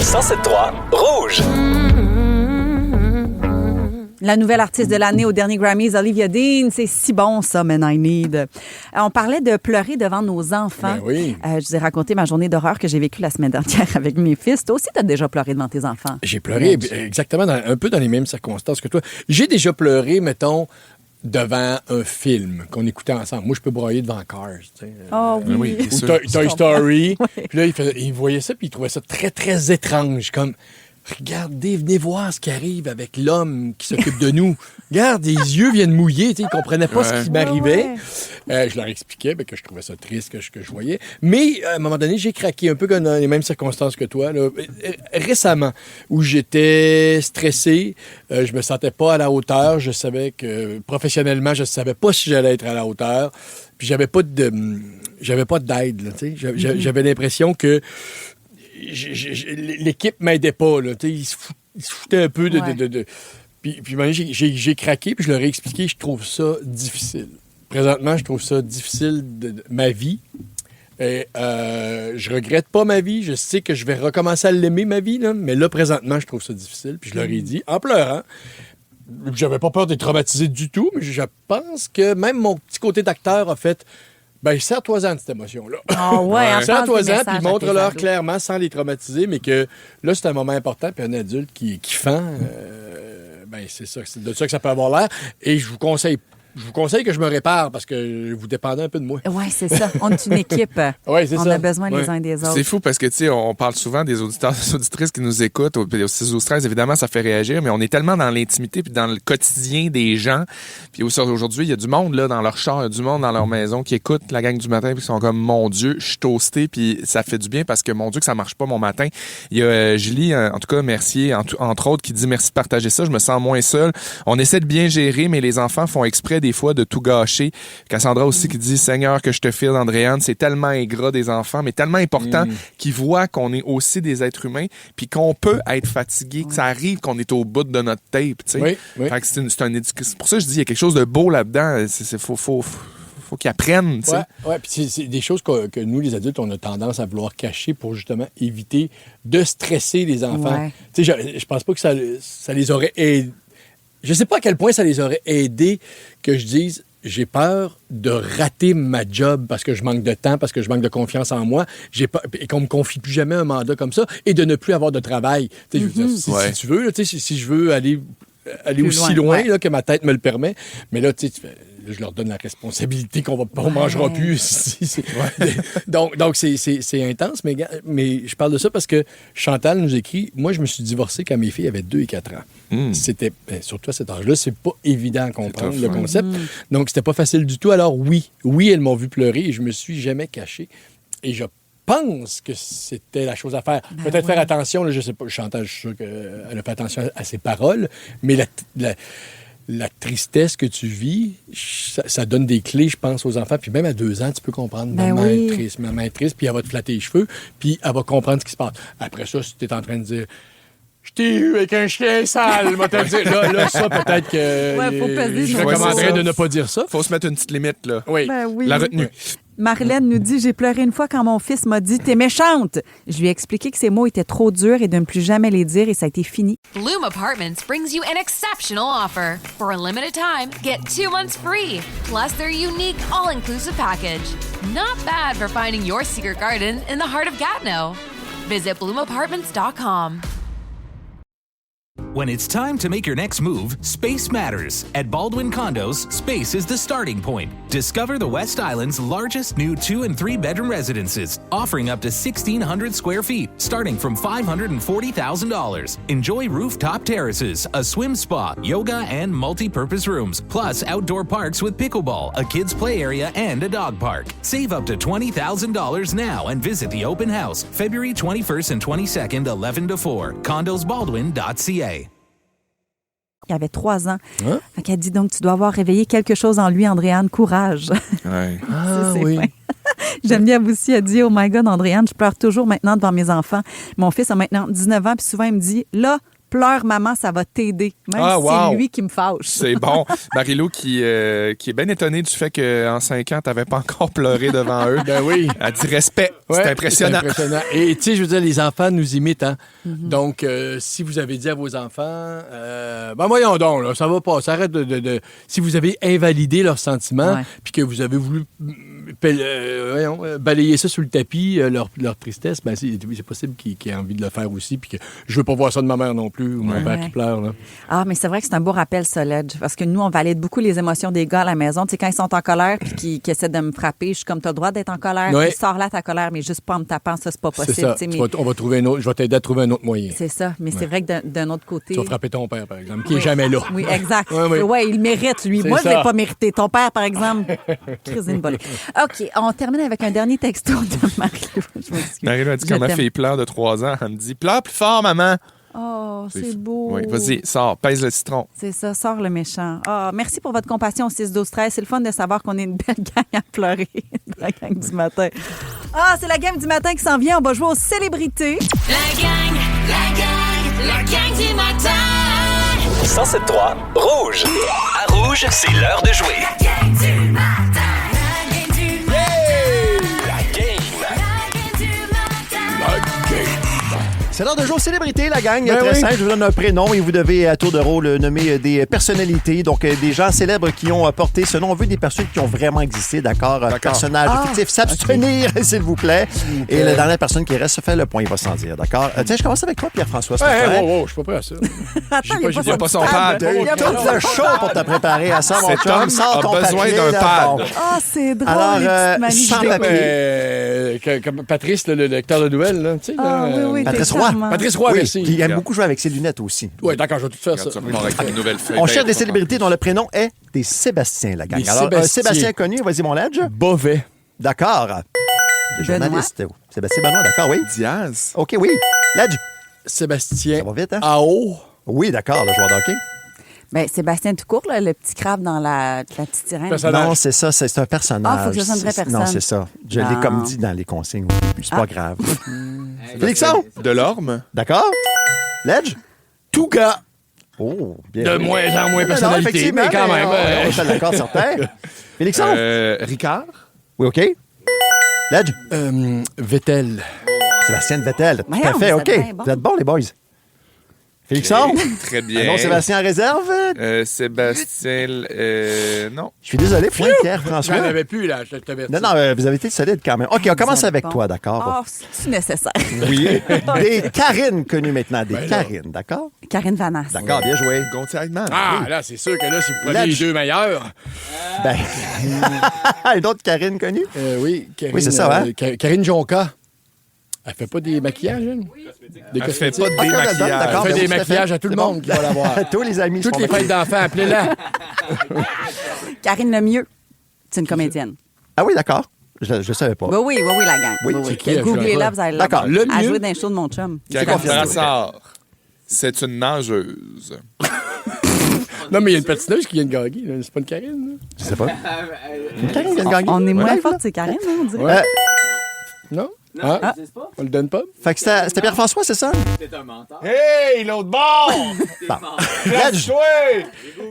Speaker 8: 107.3 Rouge.
Speaker 4: La nouvelle artiste de l'année au dernier Grammys, Olivia Dean, c'est si bon ça, Man I Need. On parlait de pleurer devant nos enfants.
Speaker 5: Ben oui.
Speaker 4: Je vous ai raconté ma journée d'horreur que j'ai vécue la semaine dernière avec mes fils. Toi aussi, t'as déjà pleuré devant tes enfants.
Speaker 5: J'ai pleuré exactement un peu dans les mêmes circonstances que toi. J'ai déjà pleuré, mettons, devant un film qu'on écoutait ensemble. Moi, je peux broyer devant Cars. Tu sais.
Speaker 4: Oh oui.
Speaker 5: Ou Toy Story. Puis là, il voyait ça, puis il trouvait ça très, très étrange. Comme, regardez, venez voir ce qui arrive avec l'homme qui s'occupe de nous. Regarde, les yeux viennent mouiller. Tu sais, ils ne comprenaient pas ce qui m'arrivait. Je leur expliquais que je trouvais ça triste, que je voyais. Mais à un moment donné, j'ai craqué un peu comme dans les mêmes circonstances que toi. Là. Récemment, où j'étais stressé, je me sentais pas à la hauteur. Je savais que professionnellement, je ne savais pas si j'allais être à la hauteur. Puis j'avais pas d'aide. Là, tu sais. J'avais l'impression que l'équipe m'aidait pas. Là, ils se foutaient un peu de... Puis j'ai craqué, puis je leur ai expliqué, je trouve ça difficile. Présentement, je trouve ça difficile de ma vie. Et, je regrette pas ma vie. Je sais que je vais recommencer à l'aimer, ma vie. Là, mais là, présentement, je trouve ça difficile. Puis je leur ai dit, en pleurant, j'avais pas peur d'être traumatisé du tout, mais je pense que même mon petit côté d'acteur a fait... serre-toi-en de cette émotion-là. Serre-toi-en, puis montre-leur clairement, sans les traumatiser, mais que là, c'est un moment important, puis un adulte qui fend, c'est ça, c'est de ça que ça peut avoir l'air. Et je vous conseille que je me répare parce que vous dépendez un peu de moi.
Speaker 4: Oui, c'est ça. On est une équipe.
Speaker 5: Ouais, c'est
Speaker 4: on
Speaker 5: ça.
Speaker 4: a besoin les uns des autres.
Speaker 6: C'est fou parce que, tu sais, on parle souvent des auditeurs, des auditrices qui nous écoutent. Au 6-12-13, évidemment, ça fait réagir, mais on est tellement dans l'intimité puis dans le quotidien des gens. Puis aujourd'hui, il y a du monde là dans leur char, il y a du monde dans leur maison qui écoute la gang du matin puis qui sont comme, mon Dieu, je suis toasté puis ça fait du bien parce que, mon Dieu, que ça marche pas mon matin. Il y a Julie, en tout cas, Mercier, entre autres, qui dit merci de partager ça. Je me sens moins seul. On essaie de bien gérer, mais les enfants font exprès des fois de tout gâcher. Cassandra aussi qui dit, Seigneur, que je te file, Andréane, c'est tellement ingrat des enfants, mais tellement important qu'ils voient qu'on est aussi des êtres humains, puis qu'on peut être fatigué, que ça arrive qu'on est au bout de notre tape, tu sais.
Speaker 5: Oui.
Speaker 6: Fait que c'est pour ça que je dis, il y a quelque chose de beau là-dedans. Faut qu'ils apprennent, tu sais.
Speaker 5: Ouais, puis c'est des choses que nous, les adultes, on a tendance à vouloir cacher pour justement éviter de stresser les enfants.
Speaker 4: Ouais.
Speaker 5: Tu sais, je pense pas que ça les aurait aidés. Je sais pas à quel point ça les aurait aidés que je dise j'ai peur de rater ma job parce que je manque de temps, parce que je manque de confiance en moi, et qu'on me confie plus jamais un mandat comme ça, et de ne plus avoir de travail. Tu sais, je veux dire, si tu veux, si je veux aller aussi loin là, que ma tête me le permet, mais là, tu sais, je leur donne la responsabilité qu'on mangera plus. Donc c'est intense, mais je parle de ça parce que Chantal nous écrit, moi, je me suis divorcé quand mes filles avaient 2 et 4 ans. C'était, surtout à cet âge-là, c'est pas évident à comprendre le concept. Donc, c'était pas facile du tout. Alors, oui, elles m'ont vu pleurer et je me suis jamais caché. Et je pense que c'était la chose à faire. Peut-être faire attention, là, je sais pas, Chantal, je suis sûr qu'elle a fait attention à ses paroles, mais la tristesse que tu vis, ça donne des clés, je pense, aux enfants. Puis même à 2 ans, tu peux comprendre. Maman est triste, puis elle va te flatter les cheveux, puis elle va comprendre ce qui se passe. Après ça, si tu es en train de dire « Je t'ai eu avec un chien sale », moi, t'as dit, là, ça, peut-être que
Speaker 4: faut peser,
Speaker 5: je recommanderais de ne pas dire ça.
Speaker 6: Faut se mettre une petite limite, là.
Speaker 5: Oui.
Speaker 4: Ben oui.
Speaker 6: La retenue.
Speaker 4: Marlène nous dit « J'ai pleuré une fois quand mon fils m'a dit « T'es méchante ». Je lui ai expliqué que ces mots étaient trop durs et de ne plus jamais les dire et ça a été fini.
Speaker 1: Bloom Apartments brings you an exceptional offer. For a limited time, get 2 months free. Plus their unique all-inclusive package. Not bad for finding your secret garden in the heart of Gatineau. Visit bloomapartments.com.
Speaker 9: When it's time to make your next move, space matters. At Baldwin Condos, space is the starting point. Discover the West Island's largest new 2- and 3-bedroom residences, offering up to 1,600 square feet, starting from $540,000. Enjoy rooftop terraces, a swim spa, yoga, and multi-purpose rooms, plus outdoor parks with pickleball, a kids' play area, and a dog park. Save up to $20,000 now and visit the open house, February 21st and 22nd, 11 to 4, condosbaldwin.ca.
Speaker 4: Il avait 3 ans. Hein? Fait qu'elle dit donc, tu dois avoir réveillé quelque chose en lui, Andréane. Courage.
Speaker 6: Ouais.
Speaker 4: C'est oui. J'aime bien aussi, elle dit, oh my God, Andréane, je pleure toujours maintenant devant mes enfants. Mon fils a maintenant 19 ans, puis souvent, il me dit, là, pleure, maman, ça va t'aider. Même si c'est lui qui me fâche.
Speaker 6: C'est bon. Marie-Lou qui est bien étonnée du fait qu'en 5 ans, tu n'avais pas encore pleuré devant eux.
Speaker 5: Ben oui.
Speaker 6: Elle dit respect. Ouais, c'est impressionnant.
Speaker 5: C'est impressionnant. Et tu sais, je veux dire, les enfants nous imitent. Hein? Mm-hmm. Donc, si vous avez dit à vos enfants, ben voyons donc, là, ça va pas. Ça arrête de si vous avez invalidé leurs sentiments, puis que vous avez voulu balayer ça sous le tapis, leur tristesse, ben c'est possible qu'ils aient envie de le faire aussi, puis que je veux pas voir ça de ma mère non plus, ou mon père qui pleure. Là.
Speaker 4: Ah, mais c'est vrai que c'est un beau rappel, Soledge, parce que nous, on valide beaucoup les émotions des gars à la maison. Tu sais, quand ils sont en colère puis qu'ils essaient de me frapper, je suis comme, t'as le droit d'être en colère, puis sors là ta colère, mais juste pas en me tapant, ça, c'est pas possible.
Speaker 5: C'est ça. On va trouver je vais t'aider à trouver un autre moyen.
Speaker 4: C'est ça, mais c'est vrai que d'un autre côté...
Speaker 5: Tu vas frapper ton père, par exemple, qui est jamais là.
Speaker 4: Oui, exact. Ouais, il mérite, lui. Moi, je l'ai pas mérité. Ton père, par exemple, crise une volée. OK, on termine avec un dernier texto de Marie-Lou.
Speaker 6: Marie-Lou a dit quand ma fille pleure de 3 ans, elle me dit « Pleure plus fort, maman! »
Speaker 4: Oh, c'est beau.
Speaker 6: Oui, vas-y, sors, pèse le citron.
Speaker 4: C'est ça, sors le méchant. Oh, merci pour votre compassion au 6-12-13. C'est le fun de savoir qu'on est une belle gang à pleurer, la gang du matin. Ah, c'est la gang du matin qui s'en vient. On va jouer aux célébrités.
Speaker 3: La gang du matin.
Speaker 8: 107.3 Rouge. À Rouge, c'est l'heure de jouer.
Speaker 3: La gang du matin.
Speaker 7: C'est l'heure de jouer aux célébrités, la gang. Très simple, je vous donne un prénom et vous devez à tour de rôle nommer des personnalités, donc des gens célèbres qui ont porté ce nom. On veut des personnes qui ont vraiment existé, d'accord? Personnages fictifs, s'abstenir, s'il vous plaît. Et la dernière personne qui reste se fait le point, il va s'en dire, d'accord? Tiens, je commence avec toi, Pierre-François.
Speaker 5: Je suis pas prêt à ça.
Speaker 6: Il n'y a pas son pad.
Speaker 7: Il y a tout le show pour te préparer à ça, mon chum.
Speaker 6: Cet homme a besoin d'un pad.
Speaker 4: Ah, c'est drôle.
Speaker 7: Alors, sans papier.
Speaker 5: Comme Patrice, le lecteur de nouvelles, là, tu sais.
Speaker 4: Oui,
Speaker 7: Patrice Roy.
Speaker 5: Patrice Roy, merci.
Speaker 7: Puis il aime beaucoup jouer avec ses lunettes aussi.
Speaker 5: Oui, d'accord, je vais tout faire ça.
Speaker 7: On cherche des célébrités dont le prénom est des Sébastien, la gang. Alors, Sébastien connu, vas-y, mon Ledge.
Speaker 5: Beauvais.
Speaker 7: D'accord. Le journaliste. Sébastien Benoît, d'accord, oui.
Speaker 6: Diaz.
Speaker 7: OK, oui. Ledge.
Speaker 5: Sébastien.
Speaker 7: Ça va vite, hein?
Speaker 5: AO.
Speaker 7: Oui, d'accord, le joueur d'hockey.
Speaker 4: Ben, Sébastien Toucourt, là, le petit crabe dans la petite sirène.
Speaker 7: Non, c'est ça, c'est un personnage.
Speaker 4: Ah, faut que ce soit une vraie personne.
Speaker 7: Non, c'est ça. Je l'ai comme dit dans les consignes. C'est pas grave. Félixon.
Speaker 6: Delorme.
Speaker 7: D'accord. Ledge.
Speaker 5: Touga.
Speaker 7: Oh, bien.
Speaker 5: De moins en moins personnalité, mais quand même.
Speaker 7: On est d'accord, certain. Félixon.
Speaker 6: Ricard.
Speaker 7: Oui, OK. Ledge.
Speaker 5: Vettel.
Speaker 7: Sébastien Vettel. Tout à fait, OK. Vous êtes bons, les boys. Félixon?
Speaker 6: Très bien.
Speaker 7: Non, Sébastien en réserve?
Speaker 6: Sébastien, non.
Speaker 7: Je suis désolé, Pierre-François.
Speaker 5: Je n'en avais plus, là, je t'avertis.
Speaker 7: Non, vous avez été solide quand même. OK, on commence avec toi, d'accord?
Speaker 4: Oh, c'est nécessaire.
Speaker 7: Oui. Des Karine connues maintenant. Des Karine, d'accord?
Speaker 4: Karine Vanasse.
Speaker 7: D'accord, bien joué.
Speaker 6: Gontier-Hagman.
Speaker 5: Ah, là, c'est sûr que là, si vous prenez les deux meilleurs.
Speaker 7: Ben, une autre Karine connue?
Speaker 5: Oui, Karine.
Speaker 7: Oui, c'est ça, hein?
Speaker 5: Karine Jonca. Elle fait pas des maquillages, elle?
Speaker 6: Elle fait pas des maquillages.
Speaker 5: Elle fait des maquillages à tout le monde qui va la voir.
Speaker 7: Tous les amis.
Speaker 5: Toutes les fêtes d'enfants, appelez-la.
Speaker 4: Karine Lemieux, c'est une comédienne.
Speaker 7: Ah oui, d'accord. Je savais pas.
Speaker 4: Oui, la gang.
Speaker 7: Oui,
Speaker 5: c'est qui,
Speaker 4: Googlez-la, vous allez la
Speaker 7: d'accord.
Speaker 4: voir. Elle joué dans les shows de mon chum.
Speaker 6: Karine Brassard. C'est une nageuse.
Speaker 5: Non, mais il y a une patineuse qui vient de gagner. C'est pas une Karine, là?
Speaker 7: Je sais pas. Une Karine vient de gagner.
Speaker 4: On est moins forte, c'est Karine, on dirait.
Speaker 5: Non? Ah, on le donne pas?
Speaker 7: Fait que c'était Pierre-François, c'est ça?
Speaker 12: C'est un menteur.
Speaker 5: Hey, l'autre bord!
Speaker 7: Ledge.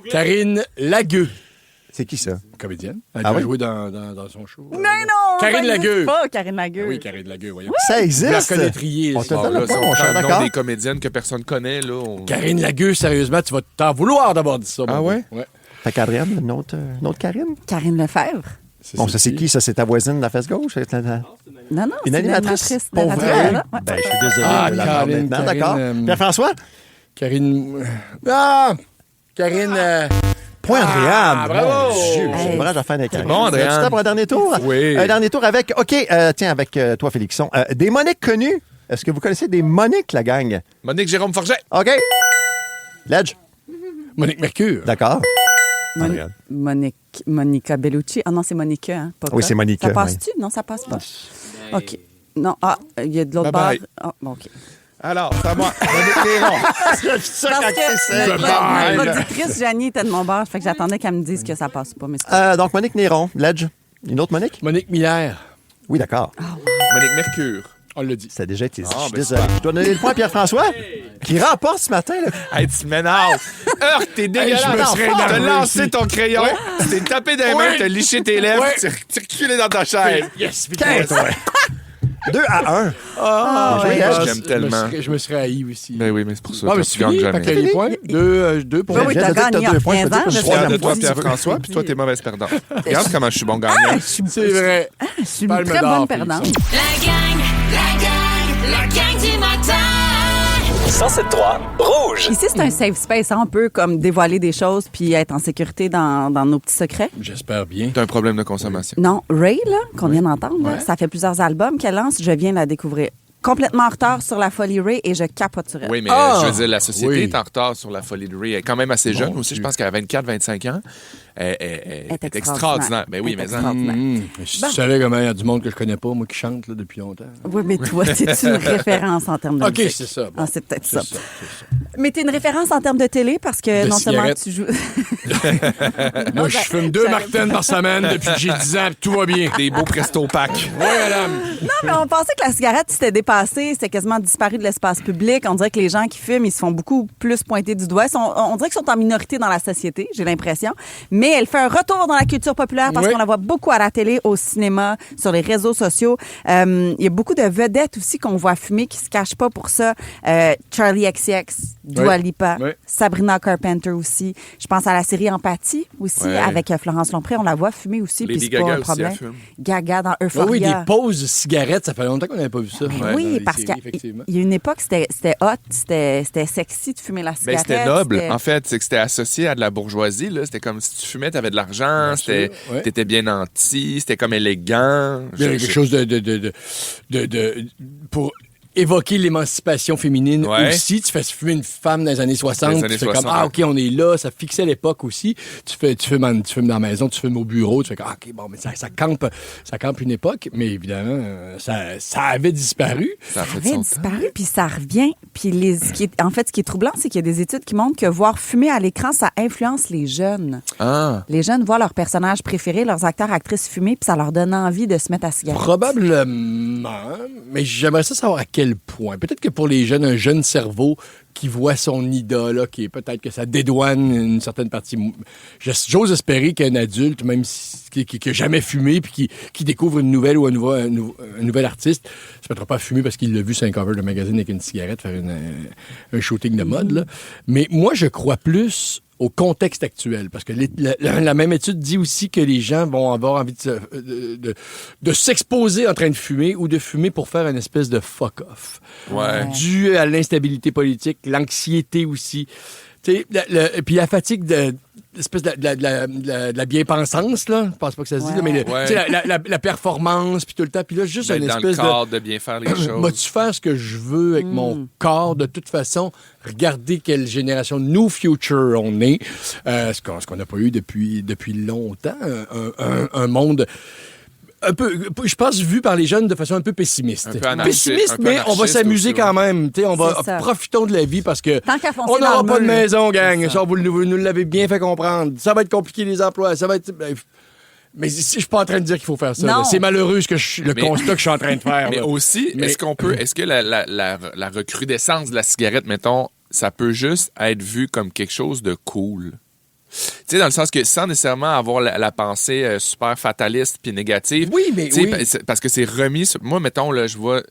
Speaker 5: Karine Lagueux.
Speaker 7: C'est qui ça?
Speaker 5: Comédienne. Elle
Speaker 7: Ah
Speaker 5: a
Speaker 7: oui?
Speaker 5: joué dans son show.
Speaker 4: Non,
Speaker 5: Karine
Speaker 4: ça existe
Speaker 5: Lagueux.
Speaker 4: pas, Karine Lagueux.
Speaker 5: Oui, Karine Lagueux, voyons.
Speaker 7: Ça
Speaker 5: Vous
Speaker 7: existe?
Speaker 5: la connaîtriez.
Speaker 7: On te
Speaker 6: Bon,
Speaker 7: donne
Speaker 6: là,
Speaker 7: le
Speaker 6: si on
Speaker 7: point,
Speaker 6: prend le nom
Speaker 7: d'accord?
Speaker 6: des comédiennes que personne connaît, là.
Speaker 5: Karine Lagueux, sérieusement, tu vas t'en vouloir d'avoir dit ça.
Speaker 6: Ah
Speaker 5: mon
Speaker 6: ouais?
Speaker 5: gars. Ouais.
Speaker 7: Fait qu'Adrienne, une autre Karine?
Speaker 4: Karine Lefebvre.
Speaker 7: Bon, ça, c'est qui? Ça, c'est ta voisine de la fesse gauche?
Speaker 4: Non,
Speaker 7: Une
Speaker 4: c'est
Speaker 7: animatrice? Pour
Speaker 4: narratrice,
Speaker 7: vrai?
Speaker 4: là. Ouais.
Speaker 7: Ben, je suis désolé
Speaker 5: Ah,
Speaker 7: de la prendre
Speaker 5: Karine,
Speaker 7: maintenant,
Speaker 5: Karine,
Speaker 7: d'accord? Pierre-François?
Speaker 5: Karine. Ah! Karine.
Speaker 7: Point, Andréane.
Speaker 5: bravo!
Speaker 7: Mon Dieu,
Speaker 4: Hey.
Speaker 7: j'ai une branche à faire avec Karine.
Speaker 6: bon, Andréane.
Speaker 7: C'est temps pour un dernier tour?
Speaker 6: Oui.
Speaker 7: Un dernier tour avec, OK, tiens, avec toi, Félixon. Des Moniques connues. Est-ce que vous connaissez des Moniques, la gang?
Speaker 6: Monique Jérôme Forget.
Speaker 7: OK. Ledge?
Speaker 5: Monique Mercure.
Speaker 7: D'accord.
Speaker 4: Monica Bellucci. Ah non, c'est Monica, hein, pas
Speaker 7: Oui,
Speaker 4: K.
Speaker 7: c'est Monica,
Speaker 4: Ça passe-tu? Non, ça passe pas. OK. Non, il y a de l'autre
Speaker 6: Bye-bye.
Speaker 4: barre. Ah, bon, OK.
Speaker 6: Alors, c'est à moi. Monique Néron.
Speaker 7: ça
Speaker 4: Parce
Speaker 7: quand
Speaker 4: que
Speaker 7: c'est
Speaker 4: notre
Speaker 7: ça.
Speaker 4: productrice Janie était de mon bar, fait que j'attendais qu'elle me dise que ça passe pas. Mais c'est
Speaker 7: Donc, Monique Néron. Ledge? Une autre Monique?
Speaker 5: Monique Miller.
Speaker 7: Oui, d'accord.
Speaker 6: Monique Mercure.
Speaker 5: On l'a dit.
Speaker 7: Ça a déjà été dit.
Speaker 6: Ah,
Speaker 7: Je suis
Speaker 6: ben,
Speaker 7: désolé.
Speaker 6: super.
Speaker 7: Je dois donner le point à Pierre-François, qui remporte ce matin. Là.
Speaker 6: Hey, tu m'énerves. Heurte, t'es dégueulasse.
Speaker 5: je me serais
Speaker 6: T'as
Speaker 5: énervé
Speaker 6: lancé
Speaker 5: aussi.
Speaker 6: ton crayon, tu t'es tapé dans les mains, t'as liché tes lèvres,
Speaker 5: Ouais.
Speaker 6: tu reculé dans ta chaise.
Speaker 5: Yes,
Speaker 7: 2-1.
Speaker 5: Ah,
Speaker 7: ouais.
Speaker 6: J'aime tellement.
Speaker 5: Je me serais haï aussi.
Speaker 6: Ben oui, mais c'est pour ça.
Speaker 5: Ah,
Speaker 6: toi,
Speaker 5: mais
Speaker 6: tu
Speaker 5: c'est
Speaker 6: gagnes
Speaker 5: fini.
Speaker 6: jamais.
Speaker 5: Fait que les points. Deux pour
Speaker 4: Oui,
Speaker 5: moi.
Speaker 7: Je viens
Speaker 4: t'as
Speaker 7: de dire que
Speaker 4: gagné
Speaker 7: t'as 2
Speaker 4: en
Speaker 7: points. Je peux dire
Speaker 4: 15
Speaker 7: que je suis
Speaker 4: ans,
Speaker 6: Trois
Speaker 7: troisième
Speaker 6: de toi,
Speaker 7: fois, si tu veux.
Speaker 6: Pierre-François, puis toi, t'es mauvaise perdante. Regarde comment je suis bon gagnant.
Speaker 5: C'est vrai.
Speaker 4: Je suis une
Speaker 5: Palme
Speaker 4: très
Speaker 5: d'or,
Speaker 4: bonne perdante.
Speaker 5: Félixon.
Speaker 3: La gang du matin.
Speaker 8: 107.3 Rouge.
Speaker 4: Ici, c'est un safe space. On peut comme dévoiler des choses puis être en sécurité dans nos petits secrets.
Speaker 5: J'espère bien.
Speaker 6: T'as un problème de consommation.
Speaker 4: Non, Ray, là, qu'on vient d'entendre, là, ça fait plusieurs albums qu'elle lance. Je viens de la découvrir. Complètement en retard sur la folie Ray et je capote sur elle.
Speaker 6: Oui, mais
Speaker 5: Ah!
Speaker 6: je veux dire, la société
Speaker 5: Oui.
Speaker 6: est en retard sur la folie de Ray. Elle est quand même assez jeune aussi. Je pense qu'elle a 24-25 ans. Elle est extraordinaire. Ben oui,
Speaker 4: Elle est
Speaker 6: mais
Speaker 4: extraordinaire.
Speaker 5: Si tu savais comment il y a du monde que je connais pas, moi, qui chante là, depuis longtemps.
Speaker 4: Oui, mais toi, c'est une référence en termes de
Speaker 5: OK,
Speaker 4: musique.
Speaker 5: c'est ça. Bon.
Speaker 4: Ah, c'est peut-être
Speaker 5: C'est
Speaker 4: ça.
Speaker 5: ça, c'est ça.
Speaker 4: Mais t'es une référence en termes de télé parce que
Speaker 5: De
Speaker 4: non seulement
Speaker 5: cigarettes.
Speaker 4: tu joues...
Speaker 5: Moi, je fume 2 Martin par semaine depuis que j'ai 10 ans, puis tout va bien.
Speaker 6: des beaux presto packs.
Speaker 5: Oui, madame.
Speaker 4: Non, mais on pensait que la cigarette, c'était dépassé, c'était quasiment disparu de l'espace public. On dirait que les gens qui fument, ils se font beaucoup plus pointer du doigt. On dirait qu'ils sont en minorité dans la société, j'ai l'impression. Mais elle fait un retour dans la culture populaire parce
Speaker 5: Oui.
Speaker 4: qu'on la voit beaucoup à la télé, au cinéma, sur les réseaux sociaux. Il y a beaucoup de vedettes aussi qu'on voit fumer qui se cachent pas pour ça. Charlie XCX, Dua
Speaker 5: Oui.
Speaker 4: Lipa,
Speaker 5: Oui.
Speaker 4: Sabrina Carpenter aussi. Je pense à la série Empathie aussi,
Speaker 6: Ouais.
Speaker 4: avec Florence Lompré. On la voit fumer aussi, puis
Speaker 6: Lady
Speaker 4: c'est pas
Speaker 6: Gaga
Speaker 4: un
Speaker 6: aussi,
Speaker 4: problème.
Speaker 6: elle fume.
Speaker 4: Gaga dans
Speaker 5: Ah
Speaker 4: Euphoria.
Speaker 5: oui, des pauses cigarettes, ça fait longtemps qu'on n'avait pas vu ça. Ouais,
Speaker 4: Oui,
Speaker 5: dans les
Speaker 4: parce
Speaker 5: séries,
Speaker 4: qu'il
Speaker 5: effectivement.
Speaker 4: y a une époque, c'était hot, c'était sexy de fumer la
Speaker 6: Ben,
Speaker 4: cigarette.
Speaker 6: c'était noble.
Speaker 4: c'était-
Speaker 6: En fait, c'est que c'était associé à de la bourgeoisie. Là. C'était comme si tu fumais, t'avais de l'argent,
Speaker 5: sûr, ouais.
Speaker 6: t'étais bien nanti, c'était comme élégant.
Speaker 5: Il y a quelque chose pour évoquer l'émancipation féminine
Speaker 6: Ouais.
Speaker 5: aussi. Tu fais fumer une femme dans les années 60,
Speaker 6: Dans les
Speaker 5: tu
Speaker 6: années
Speaker 5: fais
Speaker 6: 60,
Speaker 5: comme, ah, OK, on est là, ça fixait l'époque aussi. Tu fumes dans la maison, tu fumes au bureau, tu fais comme, ah, OK, bon, mais ça campe une époque, mais évidemment, ça avait disparu.
Speaker 6: Ça a
Speaker 4: Ça
Speaker 6: fait
Speaker 4: avait
Speaker 6: son temps.
Speaker 4: disparu, puis ça revient. Puis en fait, ce qui est troublant, c'est qu'il y a des études qui montrent que voir fumer à l'écran, ça influence les jeunes.
Speaker 6: Ah.
Speaker 4: Les jeunes voient leurs personnages préférés, leurs acteurs, actrices fumer, puis ça leur donne envie de se mettre à cigarette.
Speaker 5: Probablement, mais j'aimerais ça savoir à quel point. Peut-être que pour les jeunes, un jeune cerveau qui voit son idole, là, qui est peut-être que ça dédouane une certaine partie. J'ose espérer qu'un adulte, même qui n'a jamais fumé, puis qui découvre une nouvelle ou un nouvel artiste, ne se mettra pas à fumer parce qu'il l'a vu sur un cover de magazine avec une cigarette, faire un shooting de mode. Là. Mais moi, je crois plus au contexte actuel. Parce que la même étude dit aussi que les gens vont avoir envie de s'exposer en train de fumer ou de fumer pour faire une espèce de fuck-off.
Speaker 6: Ouais.
Speaker 5: Dû à l'instabilité politique, l'anxiété aussi. Et puis la fatigue l'espèce de la bien-pensance, là. Je pense pas que ça se dit, là, mais
Speaker 6: Ouais.
Speaker 5: tu sais, la performance, puis tout le temps. Puis là, juste
Speaker 6: D'être
Speaker 5: une
Speaker 6: dans
Speaker 5: espèce
Speaker 6: le cadre, de bien faire les choses.
Speaker 5: Vas-tu faire ce que je veux avec mon corps? De toute façon, regardez quelle génération New Future on est. Ce qu'on n'a pas eu depuis longtemps. Un monde un peu, je pense, vu par les jeunes de façon un peu pessimiste.
Speaker 6: Un peu anarchiste,
Speaker 5: Pessimiste,
Speaker 6: un peu
Speaker 5: mais on va
Speaker 6: anarchiste
Speaker 5: s'amuser
Speaker 6: aussi,
Speaker 5: quand même. T'sais,
Speaker 4: C'est ça.
Speaker 5: profitons de la vie parce que
Speaker 4: Tant qu'à foncer
Speaker 5: on
Speaker 4: dans
Speaker 5: n'aura
Speaker 4: le
Speaker 5: pas de
Speaker 4: mur.
Speaker 5: maison, gang.
Speaker 4: C'est ça.
Speaker 5: Ça, vous nous l'avez bien fait comprendre. Ça va être compliqué, les emplois. Ça va être... Mais je suis pas en train de dire qu'il faut faire ça.
Speaker 4: Non.
Speaker 5: là. C'est malheureux le constat que je suis en train de faire.
Speaker 6: Mais
Speaker 5: là.
Speaker 6: aussi,
Speaker 5: Mais-
Speaker 6: est-ce que la recrudescence de la cigarette, mettons, ça peut juste être vu comme quelque chose de cool? sais, dans le sens que sans nécessairement avoir la pensée super fataliste puis négative.
Speaker 5: Oui, mais oui.
Speaker 6: Parce que c'est remis... Moi, mettons, là, je vois...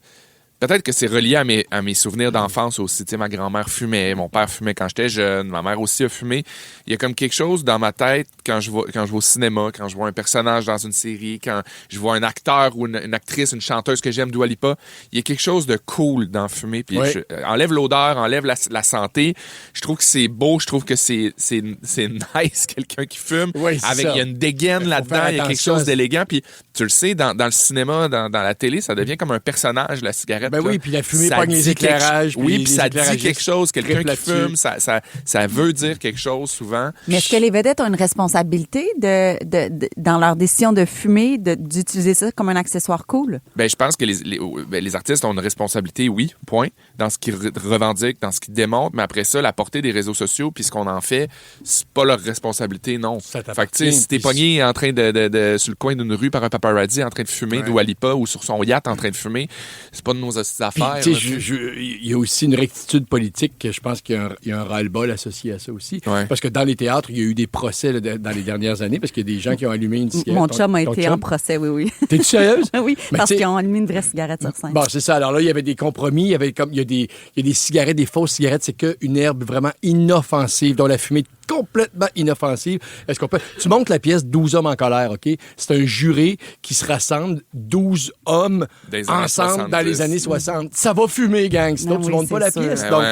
Speaker 6: Peut-être que c'est relié à mes souvenirs d'enfance aussi. Tu sais, ma grand-mère fumait, mon père fumait quand j'étais jeune, ma mère aussi a fumé. Il y a comme quelque chose dans ma tête quand je vais au cinéma, quand je vois un personnage dans une série, quand je vois un acteur ou une actrice, une chanteuse que j'aime, Dua Lipa, il y a quelque chose de cool dans fumer. Puis enlève l'odeur, enlève la santé. Je trouve que c'est beau, je trouve que c'est nice, quelqu'un qui fume.
Speaker 5: Oui,
Speaker 6: il y a une dégaine là-dedans, il y a quelque chose d'élégant. Puis tu le sais, dans le cinéma, dans la télé, ça devient comme un personnage, la cigarette.
Speaker 5: Ben oui, puis la fumée pogne les éclairages.
Speaker 6: Oui, puis ça dit quelque chose. Quelqu'un qui fume, ça veut dire quelque chose souvent.
Speaker 4: Mais est-ce que les vedettes ont une responsabilité dans leur décision de fumer, d'utiliser ça comme un accessoire cool?
Speaker 6: Ben, je pense que les artistes ont une responsabilité, oui, point, dans ce qu'ils revendiquent, dans ce qu'ils démontrent, mais après ça, la portée des réseaux sociaux, puis ce qu'on en fait, c'est pas leur responsabilité, non. Fait que, tu sais, si t'es pogné en train sur le coin d'une rue par un paparazzi en train de fumer, Dua Lipa, ou sur son yacht en train de fumer, c'est pas de nos affaires.
Speaker 5: Il y a aussi une rectitude politique que je pense qu'il y a un ras-le-bol associé à ça aussi.
Speaker 6: Ouais.
Speaker 5: Parce que dans les théâtres, il y a eu des procès là, dans les dernières années parce qu'il y a des gens qui ont allumé une cigarette.
Speaker 4: Mon chum a été en procès, oui.
Speaker 5: T'es-tu sérieuse?
Speaker 4: Oui, parce qu'ils ont allumé une vraie cigarette sur scène.
Speaker 5: Bon, c'est ça. Alors là, il y avait des compromis. Il y a des cigarettes, des fausses cigarettes. C'est qu'une herbe vraiment inoffensive, dont la fumée est complètement inoffensive. Est-ce qu'on peut... Tu montes la pièce 12 hommes en colère, OK? C'est un juré qui se rassemble, 12 hommes ensemble dans les années 60. Ça va fumer, gang. Sinon, tu montes pas la pièce. Donc,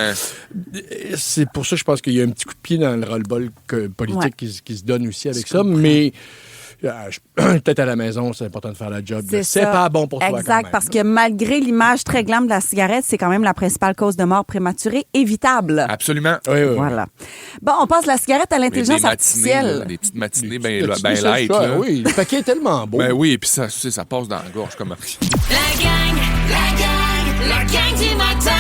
Speaker 5: c'est pour ça que je pense qu'il y a un petit coup de pied dans le ras-le-bol politique qui se donne aussi avec ça. Mais... peut-être à la maison, c'est important de faire la job. C'est pas bon pour toi.
Speaker 4: Exact,
Speaker 5: quand même,
Speaker 4: parce que malgré l'image très glam de la cigarette, c'est quand même la principale cause de mort prématurée évitable.
Speaker 6: Absolument.
Speaker 5: Oui.
Speaker 4: Voilà. Bon, on passe la cigarette à l'intelligence artificielle.
Speaker 6: Des petites matinées bien light.
Speaker 5: Oui, le paquet est tellement beau.
Speaker 6: Ben oui, puis ça passe dans la gorge comme appris.
Speaker 3: La gang du matin.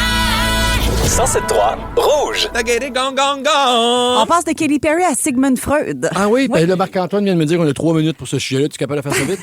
Speaker 8: 107.3 Rouge.
Speaker 4: On passe de Katy Perry à Sigmund Freud.
Speaker 5: Ah oui, ben là, Marc-Antoine vient de me dire qu'on a 3 minutes pour ce sujet-là. Tu es capable de faire ça vite?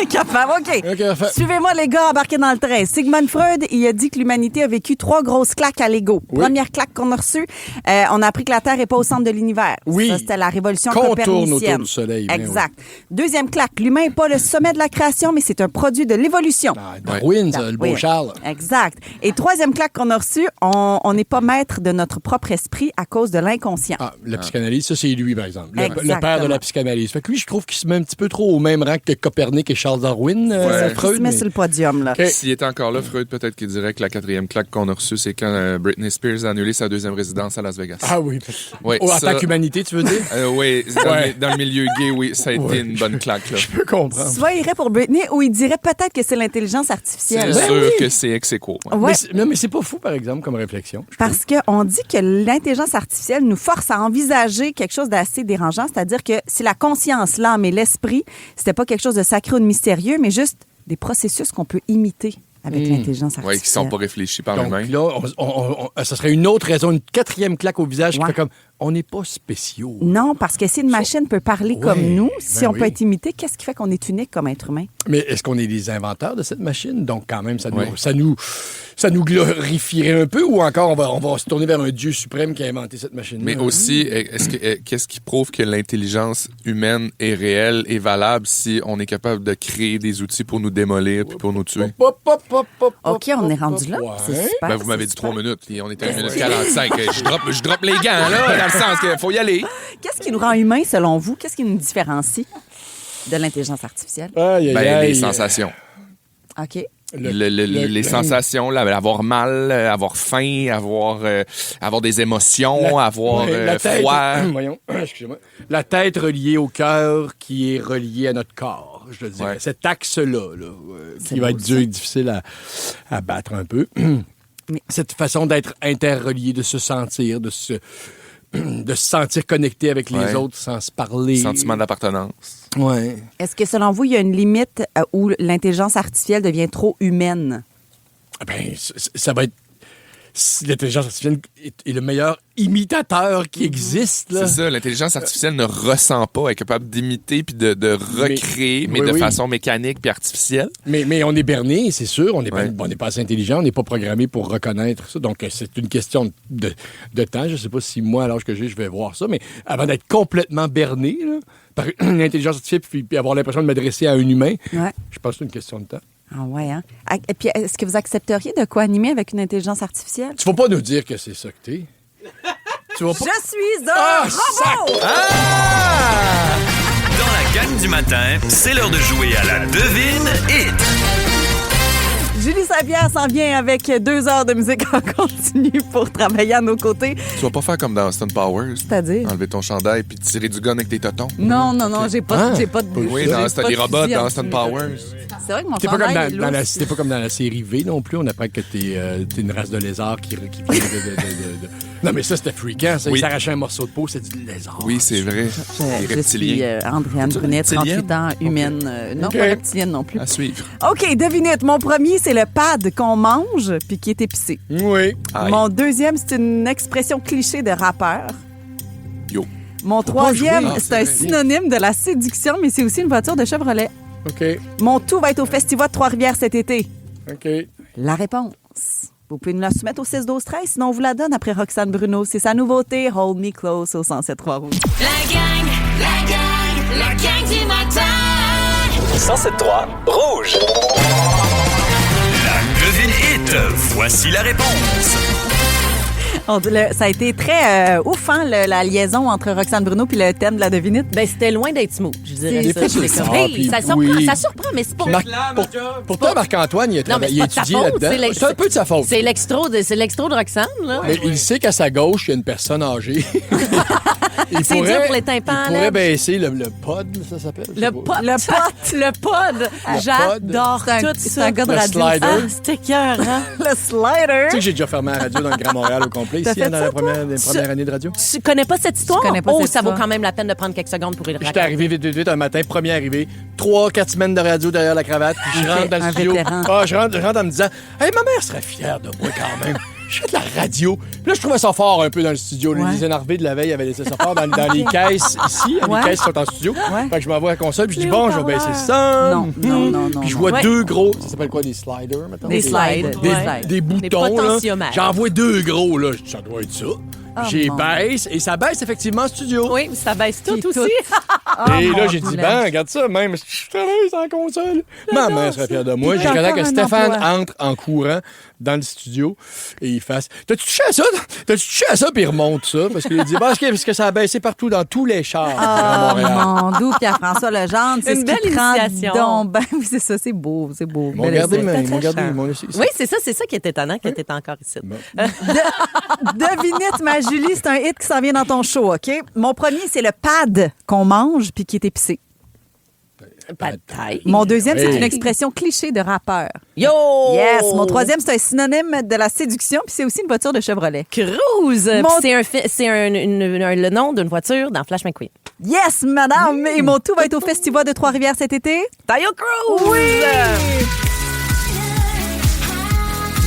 Speaker 4: Capable, OK.
Speaker 5: OK,
Speaker 4: Suivez-moi, les gars, embarquez dans le train. Sigmund Freud, il a dit que l'humanité a vécu 3 grosses claques à l'ego.
Speaker 5: Oui.
Speaker 4: Première claque qu'on a reçue, on a appris que la Terre n'est pas au centre de l'univers.
Speaker 5: Oui.
Speaker 4: Ça, c'était la révolution
Speaker 5: Qu'on
Speaker 4: copernicienne.
Speaker 5: tourne autour du soleil.
Speaker 4: Exact. Deuxième claque, l'humain n'est pas le sommet de la création, mais c'est un produit de l'évolution.
Speaker 5: Darwin, ça, le beau Charles.
Speaker 4: Exact. Et troisième claque qu'on a reçue, on n'est pas maître de notre propre esprit à cause de l'inconscient.
Speaker 5: Ah, la psychanalyse, ça, c'est lui, par exemple. Le
Speaker 4: Exactement.
Speaker 5: père de la psychanalyse. Fait que lui, je trouve qu'il se met un petit peu trop au même rang que Copernic et Charles Darwin, Freud.
Speaker 4: Il se met sur le podium, là.
Speaker 5: Okay.
Speaker 6: S'il était encore là, Freud, peut-être qu'il dirait que la 4e claque qu'on a reçue, c'est quand Britney Spears a annulé sa 2e résidence à Las Vegas.
Speaker 5: Ah oui.
Speaker 6: Ouais,
Speaker 5: en tant qu'humanité, tu veux dire?
Speaker 6: Oui, dans le milieu gay, oui, ça a été une bonne claque. Là.
Speaker 5: Je peux comprendre.
Speaker 4: Soit il irait pour Britney ou il dirait peut-être que c'est l'intelligence artificielle.
Speaker 6: C'est sûr que c'est ex-aequo.
Speaker 4: Ouais.
Speaker 5: Mais c'est pas fou, par exemple, comme réflexion.
Speaker 4: Parce qu'on dit que l'intelligence artificielle nous force à envisager quelque chose d'assez dérangeant, c'est-à-dire que si la conscience, l'âme et l'esprit, c'était pas quelque chose de sacré ou de mystérieux, mais juste des processus qu'on peut imiter avec l'intelligence artificielle.
Speaker 6: Oui, qui sont pas réfléchis par
Speaker 5: Donc
Speaker 6: l'humain.
Speaker 5: là, ça serait une autre raison, une 4e claque au visage qui fait comme on n'est pas spéciaux.
Speaker 4: Non, parce que si une machine peut parler comme nous, si on peut
Speaker 5: oui.
Speaker 4: être imité, qu'est-ce qui fait qu'on est unique comme être humain?
Speaker 5: Mais est-ce qu'on est les inventeurs de cette machine? Donc, quand même, ça nous glorifierait un peu ou encore on va se tourner vers un Dieu suprême qui a inventé cette machine?
Speaker 6: Mais aussi, qu'est-ce qui prouve que l'intelligence humaine est réelle et valable si on est capable de créer des outils pour nous démolir puis pour nous tuer?
Speaker 4: OK, on est rendu là. C'est super.
Speaker 6: Ben, vous m'avez dit 3 minutes et on est à 1 minute 45. Je drop les gants, là, dans le sens qu'il faut y aller.
Speaker 4: Qu'est-ce qui nous rend humains, selon vous? Qu'est-ce qui nous différencie de l'intelligence artificielle?
Speaker 6: Les sensations.
Speaker 4: OK.
Speaker 6: Les sensations, là, avoir mal, avoir faim, avoir des émotions, avoir froid.
Speaker 5: Voyons, excusez-moi. La tête reliée au cœur qui est reliée à notre corps, je dirais. Ouais. Cet axe-là, qui va être dur et difficile à battre un peu. Mais... Cette façon d'être interrelié, de se sentir, de se sentir connecté avec les autres sans se parler.
Speaker 6: Sentiment d'appartenance.
Speaker 5: Ouais.
Speaker 4: Est-ce que, selon vous, il y a une limite où l'intelligence artificielle devient trop humaine?
Speaker 5: Ben, ça va être... l'intelligence artificielle est le meilleur imitateur qui existe. Là.
Speaker 6: C'est ça, l'intelligence artificielle ne ressent pas, elle est capable d'imiter puis de recréer, mais de façon mécanique puis artificielle.
Speaker 5: Mais on est berné, c'est sûr, on n'est pas assez intelligent, on n'est pas programmé pour reconnaître ça, donc c'est une question de temps. Je ne sais pas si moi, à l'âge que j'ai, je vais voir ça, mais avant d'être complètement berné là, par une intelligence artificielle puis avoir l'impression de m'adresser à un humain, je pense que c'est une question de temps.
Speaker 4: Ah ouais, hein? Et puis, est-ce que vous accepteriez de co-animer avec une intelligence artificielle?
Speaker 5: Tu vas pas nous dire que c'est ça que t'es. Tu vas pas...
Speaker 4: Je suis un robot!
Speaker 8: Dans la gang du matin, c'est l'heure de jouer à la devine hit.
Speaker 4: Julie Saint-Pierre s'en vient avec 2 heures de musique en continu pour travailler à nos côtés.
Speaker 6: Tu vas pas faire comme dans Austin Powers.
Speaker 4: C'est-à-dire?
Speaker 6: Enlever ton chandail puis tirer du gun avec tes totons.
Speaker 4: Non, j'ai pas de...
Speaker 6: Oui, c'était les robots dans Austin Powers.
Speaker 4: C'est vrai que mon
Speaker 5: T'es
Speaker 4: chandail
Speaker 5: pas
Speaker 4: est
Speaker 5: comme
Speaker 4: lousse.
Speaker 5: c'était pas comme dans la série V non plus. On apprend que t'es une race de lézard qui vient de... Non, mais ça, c'était freakant. Ça.
Speaker 6: Oui.
Speaker 5: Il s'arrachait un morceau de peau, c'est du lézard.
Speaker 6: Oui, c'est vrai. Les
Speaker 4: Je suis
Speaker 6: reptiliens.
Speaker 4: Andréane Brunet, 38 ans, humaine. Non, pas reptilienne non plus.
Speaker 6: À suivre.
Speaker 4: OK, devinette. Mon premier, c'est le pad qu'on mange puis qui est épicé.
Speaker 5: Oui.
Speaker 6: Aïe.
Speaker 4: Mon deuxième, c'est une expression cliché de rappeur.
Speaker 6: Yo.
Speaker 4: Mon
Speaker 5: pas
Speaker 4: troisième,
Speaker 5: joué.
Speaker 4: c'est un synonyme de la séduction, mais c'est aussi une voiture de Chevrolet.
Speaker 5: OK.
Speaker 4: Mon tout va être au Festival de Trois-Rivières cet été.
Speaker 5: OK.
Speaker 4: La réponse. Vous pouvez nous la soumettre au 6-12-13, sinon on vous la donne après Roxane Bruno. C'est sa nouveauté, Hold Me Close au 107.3 Rouge.
Speaker 3: La gang du matin.
Speaker 8: 107.3 Rouge. La devine hit. Voici la réponse.
Speaker 4: Ça a été très ouf, hein, la liaison entre Roxane Bruno puis le thème de la devinette.
Speaker 12: Ben, c'était loin d'être smooth, je dirais ça.
Speaker 5: C'est ça.
Speaker 12: Hey, ça surprend,
Speaker 5: Oui.
Speaker 12: ça surprend, mais c'est pas...
Speaker 5: Pour toi, Marc-Antoine, il a,
Speaker 12: Non, mais c'est
Speaker 5: il a
Speaker 12: pas de sa
Speaker 5: étudié
Speaker 12: faute,
Speaker 5: là-dedans. C'est un peu de sa faute.
Speaker 12: C'est l'extro de Roxane, là.
Speaker 5: Mais il sait qu'à sa gauche, il y a une personne âgée.
Speaker 12: C'est dur pour les tympans,
Speaker 5: Il pourrait
Speaker 12: là.
Speaker 5: baisser le pod, ça s'appelle?
Speaker 12: Le pod. Le pod. J'adore tout
Speaker 4: C'est
Speaker 12: ça.
Speaker 4: un gars de
Speaker 5: Le
Speaker 4: radio.
Speaker 5: slider.
Speaker 12: Ah, c'était cœur, hein?
Speaker 4: Le slider.
Speaker 5: Tu sais que j'ai déjà fermé la radio dans le Grand Montréal au complet,
Speaker 4: T'as
Speaker 5: ici,
Speaker 4: fait
Speaker 5: dans
Speaker 4: ça,
Speaker 5: la première année de radio.
Speaker 12: Tu connais pas cette histoire?
Speaker 4: Je connais pas cette
Speaker 12: ça vaut
Speaker 4: histoire.
Speaker 12: quand même la peine de prendre quelques secondes pour y le
Speaker 5: J'étais
Speaker 12: raconter.
Speaker 5: arrivé vite un matin, premier arrivé, 3-4 semaines de radio derrière la cravate, puis je rentre dans le
Speaker 4: Un
Speaker 5: studio.
Speaker 4: vétéran.
Speaker 5: Je rentre en me disant, hey, ma mère serait fière de moi quand même. Je fais de la radio. Puis là, je trouvais ça fort un peu dans le studio.
Speaker 4: Ouais.
Speaker 5: Les énervés de la veille avaient laissé ça fort dans les caisses ici.
Speaker 4: Ouais.
Speaker 5: Les caisses sont en studio.
Speaker 4: Ouais.
Speaker 5: Fait que je m'envoie à la console, puis je dis,
Speaker 12: Les
Speaker 5: bon, je vais
Speaker 12: haut-parleurs.
Speaker 5: baisser le son.
Speaker 4: Non.
Speaker 5: Puis je vois
Speaker 12: Ouais.
Speaker 5: 2 gros, ça s'appelle quoi, des sliders, maintenant?
Speaker 4: Des slides.
Speaker 5: Des boutons, là.
Speaker 12: potentiomètres.
Speaker 5: J'en vois 2 gros, là. Je dis, ça doit être ça. J'ai
Speaker 4: mon
Speaker 5: baisse, et ça baisse effectivement en studio.
Speaker 12: Oui, ça baisse tout
Speaker 4: Puis
Speaker 12: aussi.
Speaker 5: Et
Speaker 4: mon
Speaker 5: là, j'ai dit,
Speaker 4: poulet.
Speaker 5: ben, regarde ça, même, je travaille sans console. Ma mère serait fière de moi.
Speaker 4: Puis
Speaker 5: J'ai regardé
Speaker 4: encore
Speaker 5: que
Speaker 4: un
Speaker 5: Stéphane
Speaker 4: emploi.
Speaker 5: entre en courant dans le studio et il fasse, t'as-tu touché à ça? T'as-tu touché à ça? Puis il remonte ça. Parce qu'il dit, parce que ça a baissé partout dans tous les chars à Montréal.
Speaker 4: mon doux Pierre-François Legendre, c'est
Speaker 12: Une
Speaker 4: ce
Speaker 12: belle
Speaker 4: qui prend
Speaker 12: initiation.
Speaker 4: donc ben oui, c'est ça, c'est beau.
Speaker 5: Ils m'ont
Speaker 4: Belle
Speaker 5: gardé,
Speaker 4: essai.
Speaker 5: ils m'ont gardé, ils m'ont laissé.
Speaker 12: Oui, c'est ça qui est étonnant, que t'es encore ici.
Speaker 4: Devinette, ma Julie, c'est un hit qui s'en vient dans ton show, OK? Mon premier, c'est le pad qu'on mange puis qui est épicé.
Speaker 12: Pas de taille.
Speaker 4: Mon deuxième, c'est
Speaker 5: Hey.
Speaker 4: une expression cliché de rappeur.
Speaker 12: Yo!
Speaker 4: Yes! Mon troisième, c'est un synonyme de la séduction puis c'est aussi une voiture de Chevrolet.
Speaker 12: Cruise!
Speaker 4: Mon-
Speaker 12: Puis c'est le nom d'une voiture dans Flash McQueen.
Speaker 4: Yes, madame! Et mon tout va être au Festival de Trois-Rivières cet été.
Speaker 12: Tayo Cruise!
Speaker 4: Oui!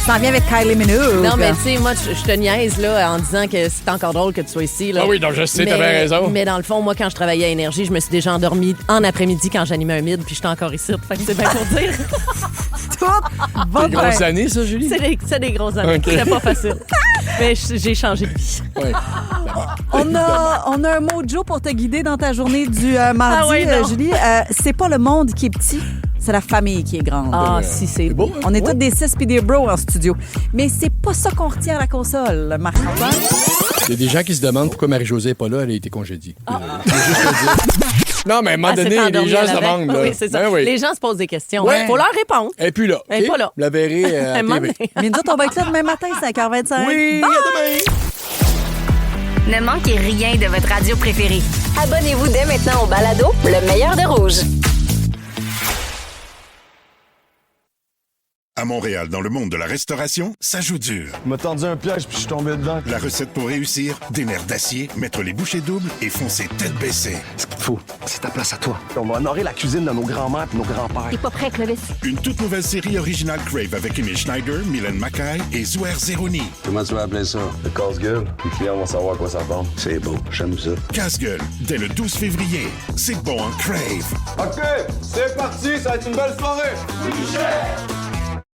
Speaker 4: Il s'en vient avec Kylie Minogue.
Speaker 12: Non, mais tu sais, moi, je te niaise là, en disant que c'est encore drôle que tu sois ici. Là.
Speaker 5: Ah oui, donc je sais, t'as bien raison.
Speaker 12: Mais dans le fond, moi, quand je travaillais à Énergie, je me suis déjà endormie en après-midi quand j'animais un mid, puis j'étais encore ici. Fait que c'est bien pour dire.
Speaker 4: Tout va
Speaker 5: Des grosses
Speaker 4: bien.
Speaker 5: années, ça, Julie?
Speaker 12: C'est des grosses années.
Speaker 5: Ok.
Speaker 12: C'était pas facile. Mais j'ai changé de vie.
Speaker 5: Ouais.
Speaker 4: On a un mojo pour te guider dans ta journée du mardi,
Speaker 12: Ah ouais, non.
Speaker 4: Julie. C'est pas le monde qui est petit, c'est la famille qui est grande.
Speaker 12: Ah, si, c'est
Speaker 5: beau, hein?
Speaker 4: On est
Speaker 5: Ouais.
Speaker 4: tous des 6 puis des bros en studio. Mais c'est pas ça qu'on retient à la console, Marc-Antoine.
Speaker 5: Il y a des gens qui se demandent pourquoi Marie-Josée n'est pas là, elle a été congédiée. Je veux juste le dire. Non, mais à un moment
Speaker 12: Ah,
Speaker 5: donné,
Speaker 12: c'est
Speaker 5: les
Speaker 12: endormi
Speaker 5: gens
Speaker 12: à
Speaker 5: se
Speaker 12: la veille.
Speaker 5: demandent. Là.
Speaker 12: Oui, c'est ça.
Speaker 5: Ben oui.
Speaker 12: Les gens se posent des questions.
Speaker 5: Ouais.
Speaker 12: Faut leur répondre.
Speaker 5: Elle n'est plus là.
Speaker 12: Elle est
Speaker 5: OK?
Speaker 12: pas là.
Speaker 5: Vous la verrez à
Speaker 12: Un moment
Speaker 5: TV.
Speaker 12: donné.
Speaker 4: Mais nous autres, on va être là demain matin, 5h25.
Speaker 5: Oui,
Speaker 4: Bye!
Speaker 5: à demain.
Speaker 2: Ne manquez rien de votre radio préférée. Abonnez-vous dès maintenant au balado Le meilleur de Rouge.
Speaker 14: À Montréal, dans le monde de la restauration, ça joue dur.
Speaker 15: Il m'a tendu un piège puis je suis tombé dedans.
Speaker 14: La recette pour réussir, des nerfs d'acier, mettre les bouchées doubles et foncer tête baissée.
Speaker 15: Ce qu'il te faut, c'est ta place à toi. On va honorer la cuisine de nos grands-mères et nos grands-pères.
Speaker 2: T'es pas prêt, Clovis?
Speaker 14: Une toute nouvelle série originale Crave avec Emile Schneider, Mylène Mackay et Zouer Zeroni.
Speaker 15: Comment tu vas appeler ça? Le casse-gueule. Les clients vont savoir à quoi ça ressemble. C'est beau, j'aime ça.
Speaker 14: Casse-gueule, dès le 12 février. C'est bon en Crave.
Speaker 15: OK, c'est parti, ça va être une belle soirée.